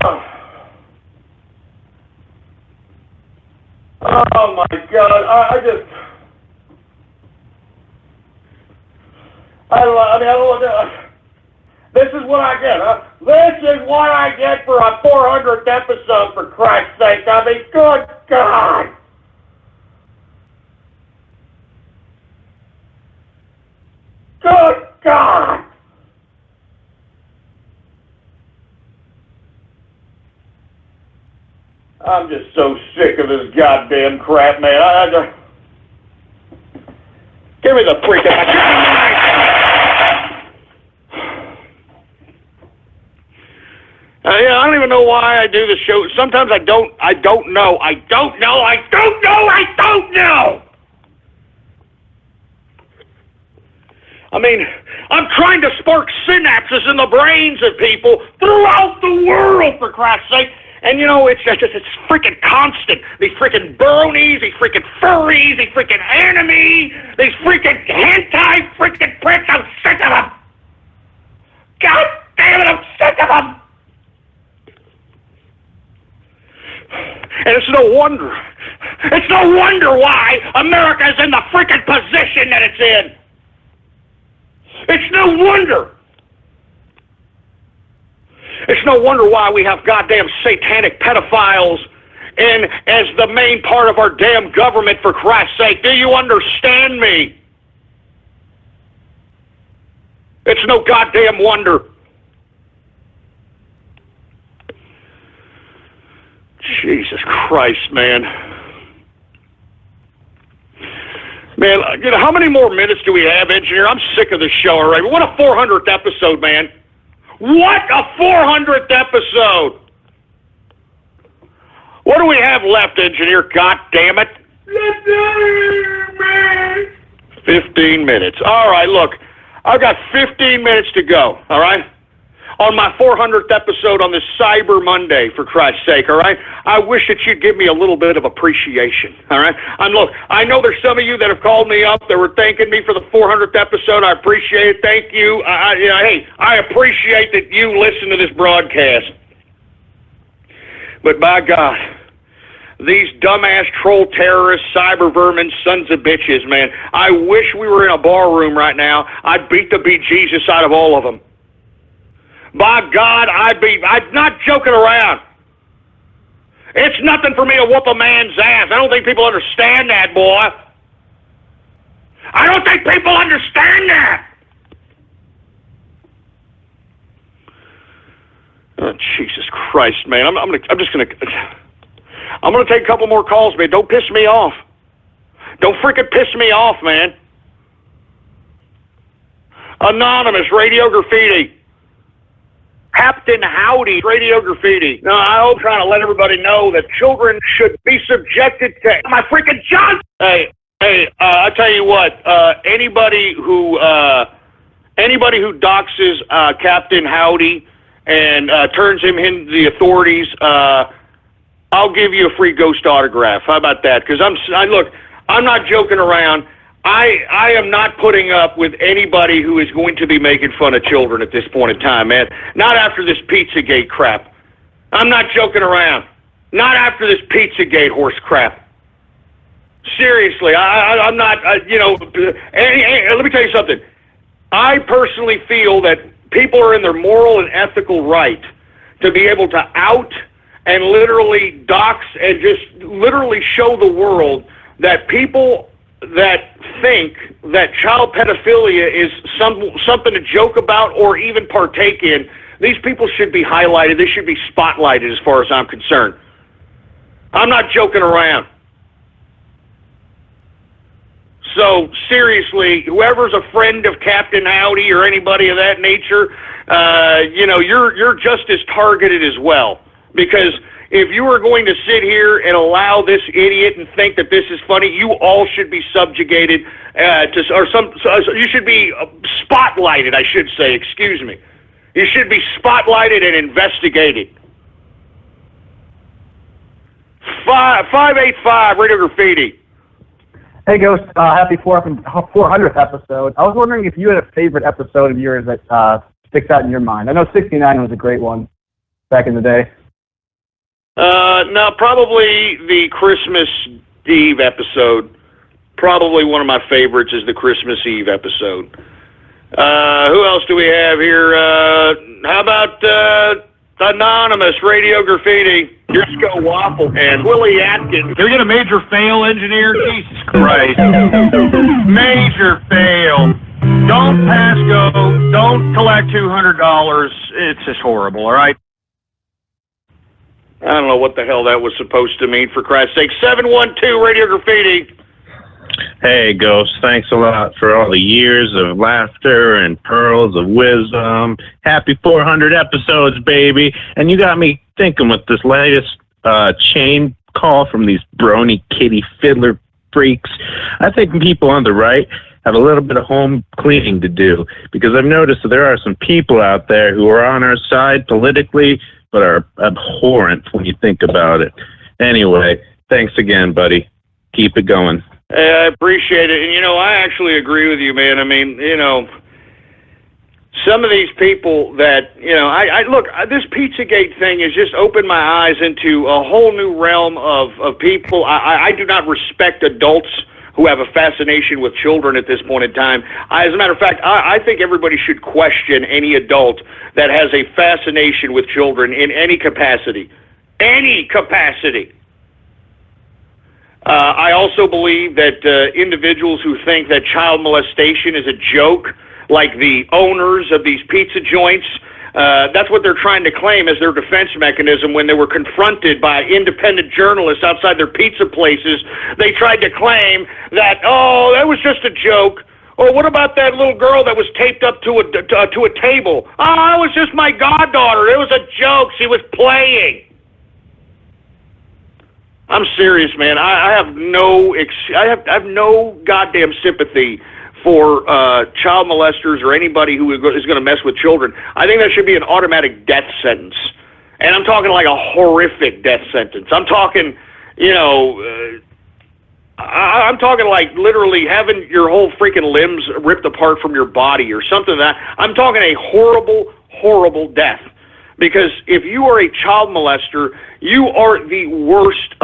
my God! I don't know. This is what I get, huh? This is what I get for a 400th episode, for Christ's sake. I mean, good God! Good God! I'm just so sick of this goddamn crap, man. Give me the freaking... Yeah, I don't even know why I do the show. Sometimes I don't know. I mean, I'm trying to spark synapses in the brains of people throughout the world, for Christ's sake. And you know, it's freaking constant. These freaking bronies, these freaking furries, these freaking anime, these freaking hentai freaking pricks. I'm sick of them. God damn it, I'm sick of them. And it's no wonder why America's in the freaking position that it's in. It's no wonder. It's no wonder why we have goddamn satanic pedophiles in as the main part of our damn government, for Christ's sake. Do you understand me? It's no goddamn wonder. Jesus Christ, man. Man, you know, how many more minutes do we have, engineer? I'm sick of this show already. What a 400th episode, man. What a 400th episode. What do we have left, engineer? God damn it. 15 minutes. All right, look. I've got 15 minutes to go, all right? On my 400th episode on this Cyber Monday, for Christ's sake, all right? I wish that you'd give me a little bit of appreciation, all right? Look, I know there's some of you that have called me up that were thanking me for the 400th episode. I appreciate it. Thank you. Hey, I appreciate that you listen to this broadcast. But by God, these dumbass troll terrorists, cyber vermin, sons of bitches, man, I wish we were in a bar room right now. I'd beat the bejesus out of all of them. By God, I'm not joking around. It's nothing for me to whoop a man's ass. I don't think people understand that, boy. I don't think people understand that. Oh, Jesus Christ, man. I'm gonna take a couple more calls, man. Don't piss me off. Don't freaking piss me off, man. Anonymous, Radio Graffiti. Captain Howdy, Radio Graffiti. No, I hope trying to let everybody know that children should be subjected to my freaking John. Hey, I tell you what. Anybody who doxes Captain Howdy and turns him into the authorities, I'll give you a free ghost autograph. How about that? Because look, I'm not joking around. I am not putting up with anybody who is going to be making fun of children at this point in time, man. Not after this Pizzagate crap. I'm not joking around. Not after this Pizzagate horse crap. Seriously, I'm not, let me tell you something. I personally feel that people are in their moral and ethical right to be able to out and literally dox and just literally show the world that people that think that child pedophilia is something to joke about or even partake in, these people should be highlighted. They should be spotlighted as far as I'm concerned. I'm not joking around. So, seriously, whoever's a friend of Captain Howdy or anybody of that nature, you're just as targeted as well. Because if you are going to sit here and allow this idiot and think that this is funny, you all should be subjugated you should be spotlighted, I should say, excuse me. You should be spotlighted and investigated. 585 Radio Graffiti. Hey, Ghost, happy 400th episode. I was wondering if you had a favorite episode of yours that sticks out in your mind. I know 69 was a great one back in the day. No, probably the Christmas Eve episode. Probably one of my favorites is the Christmas Eve episode. Who else do we have here? How about Anonymous, Radio Graffiti, Disco Waffle, and Willie Atkins. Did we get a major fail, engineer? Jesus Christ. Major fail. Don't pass go. Don't collect $200. It's just horrible, all right? I don't know what the hell that was supposed to mean, for Christ's sake. 712 Radio Graffiti. Hey, Ghost, thanks a lot for all the years of laughter and pearls of wisdom. Happy 400 episodes, baby. And you got me thinking with this latest chain call from these brony kitty fiddler freaks. I think people on the right have a little bit of home cleaning to do, because I've noticed that there are some people out there who are on our side politically, but are abhorrent when you think about it. Anyway, thanks again, buddy. Keep it going. I appreciate it. And, I actually agree with you, man. I mean, some of these people that, look, this Pizzagate thing has just opened my eyes into a whole new realm of people. I do not respect adults who have a fascination with children at this point in time. As a matter of fact, I think everybody should question any adult that has a fascination with children in any capacity. Any capacity. I also believe that individuals who think that child molestation is a joke, like the owners of these pizza joints, that's what they're trying to claim as their defense mechanism when they were confronted by independent journalists outside their pizza places. They tried to claim that, oh, that was just a joke. Or what about that little girl that was taped up to a table? Oh, it was just my goddaughter. It was a joke. She was playing. I'm serious, man. I have no goddamn sympathy for child molesters or anybody who is going to mess with children. I think that should be an automatic death sentence. And I'm talking like a horrific death sentence. I'm talking, I'm talking like literally having your whole freaking limbs ripped apart from your body or something like that. I'm talking a horrible, horrible death. Because if you are a child molester, you are the worst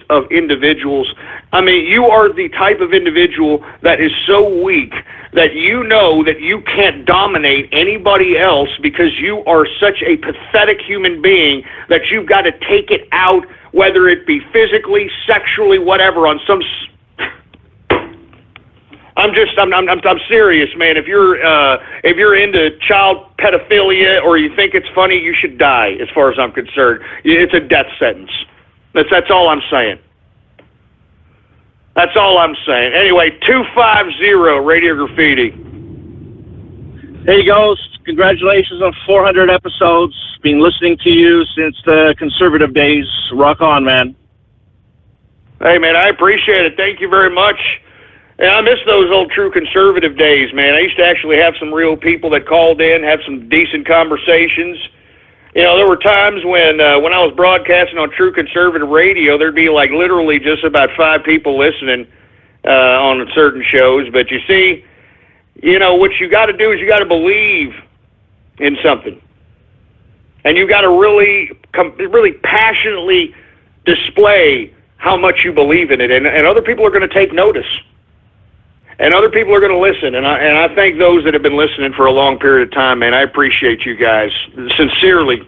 of individuals. I mean, you are the type of individual that is so weak that you know that you can't dominate anybody else because you are such a pathetic human being that you've got to take it out, whether it be physically, sexually, whatever, on some... I'm serious, man. If you're into child pedophilia or you think it's funny, you should die. As far as I'm concerned, it's a death sentence. That's all I'm saying. That's all I'm saying. Anyway, 250 Radio Graffiti. Hey, Ghost. Congratulations on 400 episodes. Been listening to you since the conservative days. Rock on, man. Hey, man, I appreciate it. Thank you very much. And I miss those old true conservative days, man. I used to actually have some real people that called in, have some decent conversations. There were times when I was broadcasting on true conservative radio, there'd be like literally just about 5 people listening on certain shows. But you see, what you got to do is you got to believe in something. And you got to really passionately display how much you believe in it. And other people are going to take notice. And other people are going to listen, and I thank those that have been listening for a long period of time, man. I appreciate you guys, sincerely.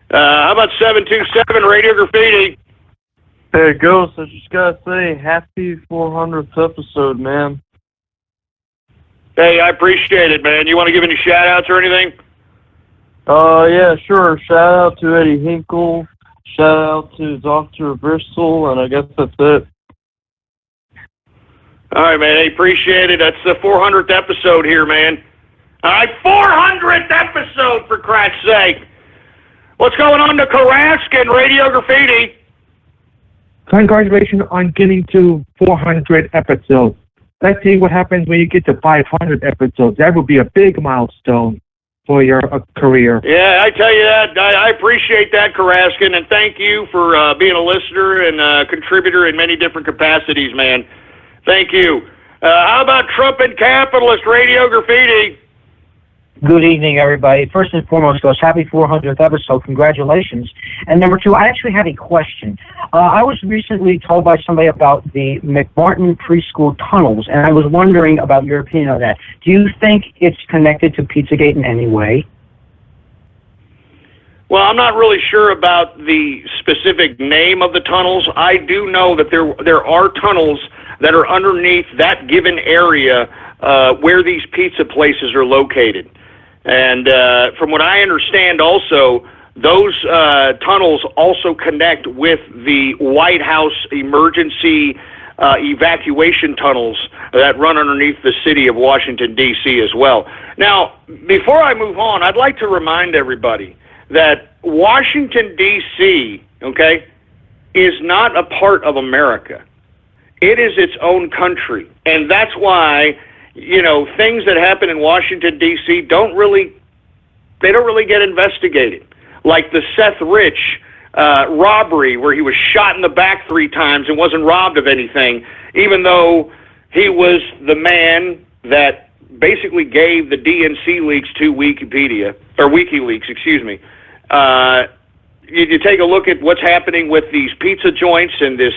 How about 727 Radio Graffiti? Hey, Ghost, I just got to say, happy 400th episode, man. Hey, I appreciate it, man. You want to give any shout-outs or anything? Yeah, sure. Shout-out to Eddie Hinkle, shout-out to Dr. Bristol, and I guess that's it. All right, man. I appreciate it. That's the 400th episode here, man. All right, 400th episode, for Christ's sake. What's going on to Karaskin Radio Graffiti? Congratulations on getting to 400 episodes. Let's see what happens when you get to 500 episodes. That would be a big milestone for your career. Yeah, I tell you that. I appreciate that, Karaskin, and thank you for being a listener and a contributor in many different capacities, man. Thank you. How about Trumpet Capitalist Radio Graffiti? Good evening, everybody. First and foremost, Ghost, happy 400th episode. Congratulations. And number 2, I actually have a question. I was recently told by somebody about the McMartin preschool tunnels, and I was wondering about your opinion on that. Do you think it's connected to Pizzagate in any way? Well, I'm not really sure about the specific name of the tunnels. I do know that there are tunnels that are underneath that given area where these pizza places are located. And from what I understand also, those tunnels also connect with the White House emergency evacuation tunnels that run underneath the city of Washington, D.C. as well. Now, before I move on, I'd like to remind everybody that Washington, D.C., okay, is not a part of America. It is its own country. And that's why, things that happen in Washington, D.C. don't really get investigated. Like the Seth Rich robbery where he was shot in the back 3 times and wasn't robbed of anything, even though he was the man that basically gave the DNC leaks to WikiLeaks, excuse me. you take a look at what's happening with these pizza joints and this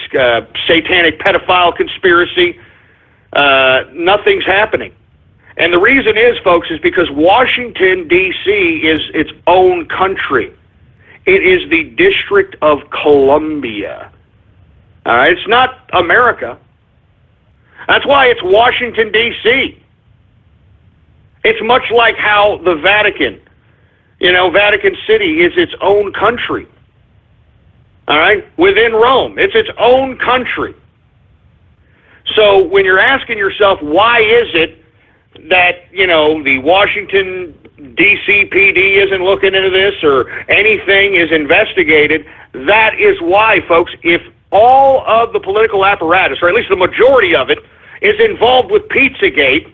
satanic pedophile conspiracy. Nothing's happening. And the reason is, folks, is because Washington, D.C. is its own country. It is the District of Columbia. All right? It's not America. That's why it's Washington, D.C. It's much like how the Vatican, Vatican City is its own country. All right? Within Rome. It's its own country. So when you're asking yourself, why is it that, the Washington D.C. PD isn't looking into this or anything is investigated, that is why, folks, if all of the political apparatus, or at least the majority of it, is involved with Pizzagate,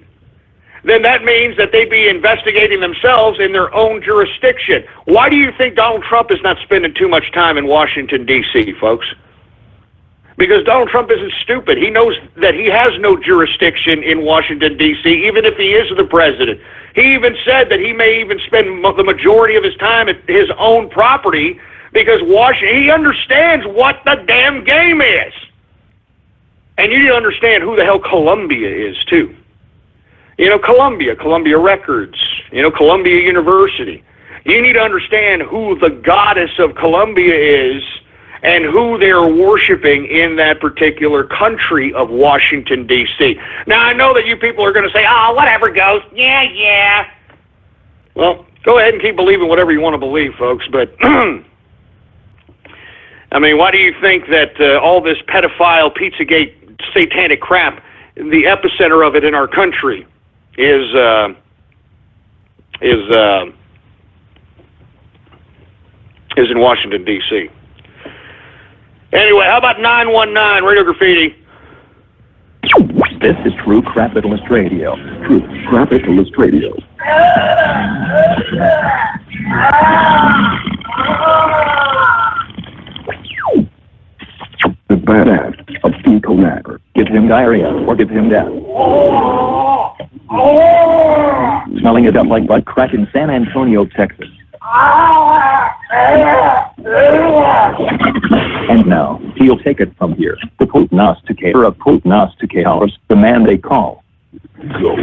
then that means that they be investigating themselves in their own jurisdiction. Why do you think Donald Trump is not spending too much time in Washington, D.C., folks? Because Donald Trump isn't stupid. He knows that he has no jurisdiction in Washington, D.C., even if he is the president. He even said that he may even spend the majority of his time at his own property because he understands what the damn game is. And you need to understand who the hell Columbia is, too. Columbia Records, Columbia University. You need to understand who the goddess of Columbia is and who they're worshiping in that particular country of Washington, D.C. Now, I know that you people are going to say, oh, whatever, Ghost. Yeah. Well, go ahead and keep believing whatever you want to believe, folks, but I mean, why do you think that all this pedophile, Pizzagate, satanic crap, the epicenter of it in our country is in Washington, D.C.? Anyway, how about 919 Radio Graffiti? This is True Capitalist Radio. True Capitalist Radio. The badass of fecal matter. Give him diarrhea or give him death. Smelling it up like butt crack in San Antonio, Texas. And now, he'll take it from here. The prognosticator of prognosticators, the man they call Ghost.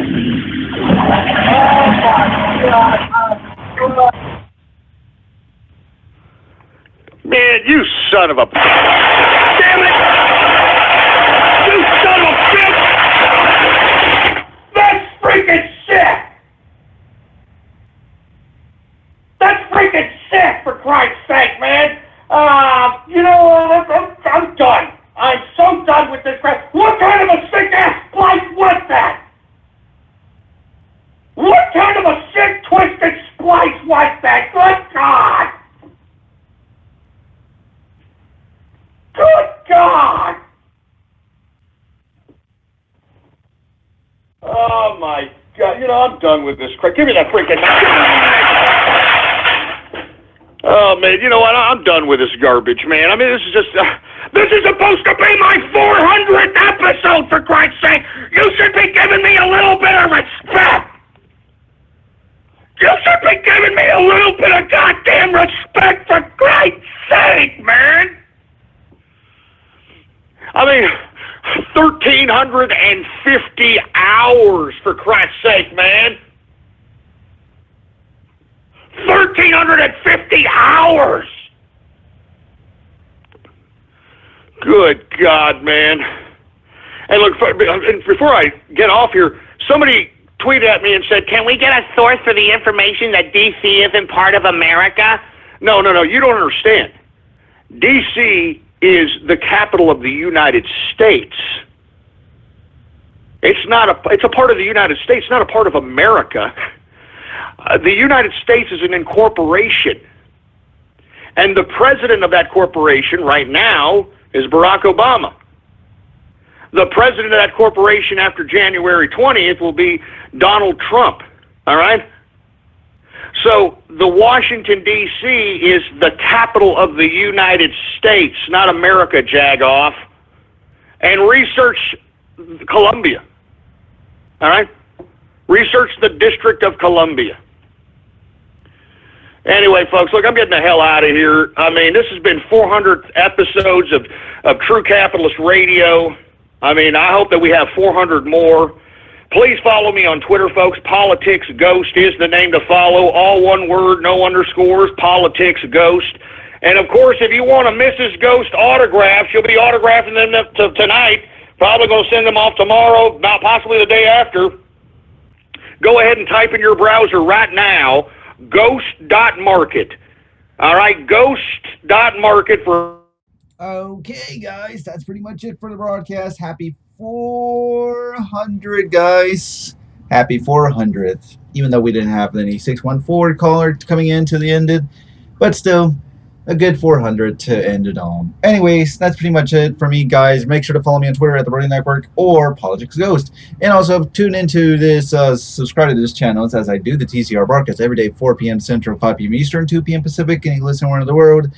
Man, you son of a... Damn it! You son of a bitch! That's freaking sick! That's freaking sick, for Christ's sake, man! I'm done. I'm so done with this crap. What kind of a sick-ass splice was that? What kind of a sick, twisted splice was that? Good God! Good God! Oh, my God. I'm done with this crap. Give me that freaking... Oh, man, you know what? I'm done with this garbage, man. I mean, this is just... this is supposed to be my 400th episode, for Christ's sake! You should be giving me a little bit of respect! You should be giving me a little bit of goddamn respect, for Christ's sake, man! I mean, 1,350 hours, for Christ's sake, man! 1,350 hours! Good God, man. And look, before I get off here, somebody tweeted at me and said, can we get a source for the information that D.C. isn't part of America? No, you don't understand. D.C. is the capital of the United States. It's a part of the United States, not a part of America. The United States is an incorporation. And the president of that corporation right now is Barack Obama. The president of that corporation after January 20th will be Donald Trump. All right? So the Washington, D.C. is the capital of the United States, not America, jagoff. And research Columbia. All right? Research the District of Columbia. Anyway, folks, look, I'm getting the hell out of here. I mean, this has been 400 episodes of True Capitalist Radio. I mean, I hope that we have 400 more. Please follow me on Twitter, folks. Politics Ghost is the name to follow. All one word, no underscores, Politics Ghost. And, of course, if you want a Mrs. Ghost autograph, she'll be autographing them tonight. Probably going to send them off tomorrow, not possibly the day after. Go ahead and type in your browser right now, ghost.market. All right, ghost.market for... Okay, guys, that's pretty much it for the broadcast. Happy 400, guys. Happy 400th. Even though we didn't have any 614 caller coming in to the ended, but still a good 400 to end it on. Anyways, that's pretty much it for me, guys. Make sure to follow me on Twitter at The Brody Network or Politics Ghost. And also tune into this, subscribe to this channel as I do the TCR broadcast every day, 4 p.m. Central, 5 p.m. Eastern, 2 p.m. Pacific, and you listen anywhere in the world.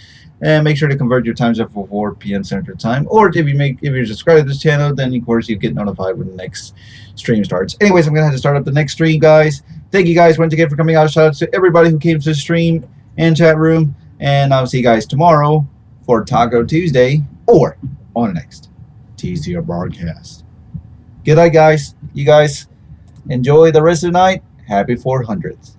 And make sure to convert your time zone for 4 p.m. Central Time. Or if you're subscribed to this channel, then of course you get notified when the next stream starts. Anyways, I'm gonna have to start up the next stream, guys. Thank you guys once again for coming out. Shout out to everybody who came to the stream and chat room. And I'll see you guys tomorrow for Taco Tuesday or on the next TCR broadcast. Good night, guys. You guys enjoy the rest of the night. Happy 400th.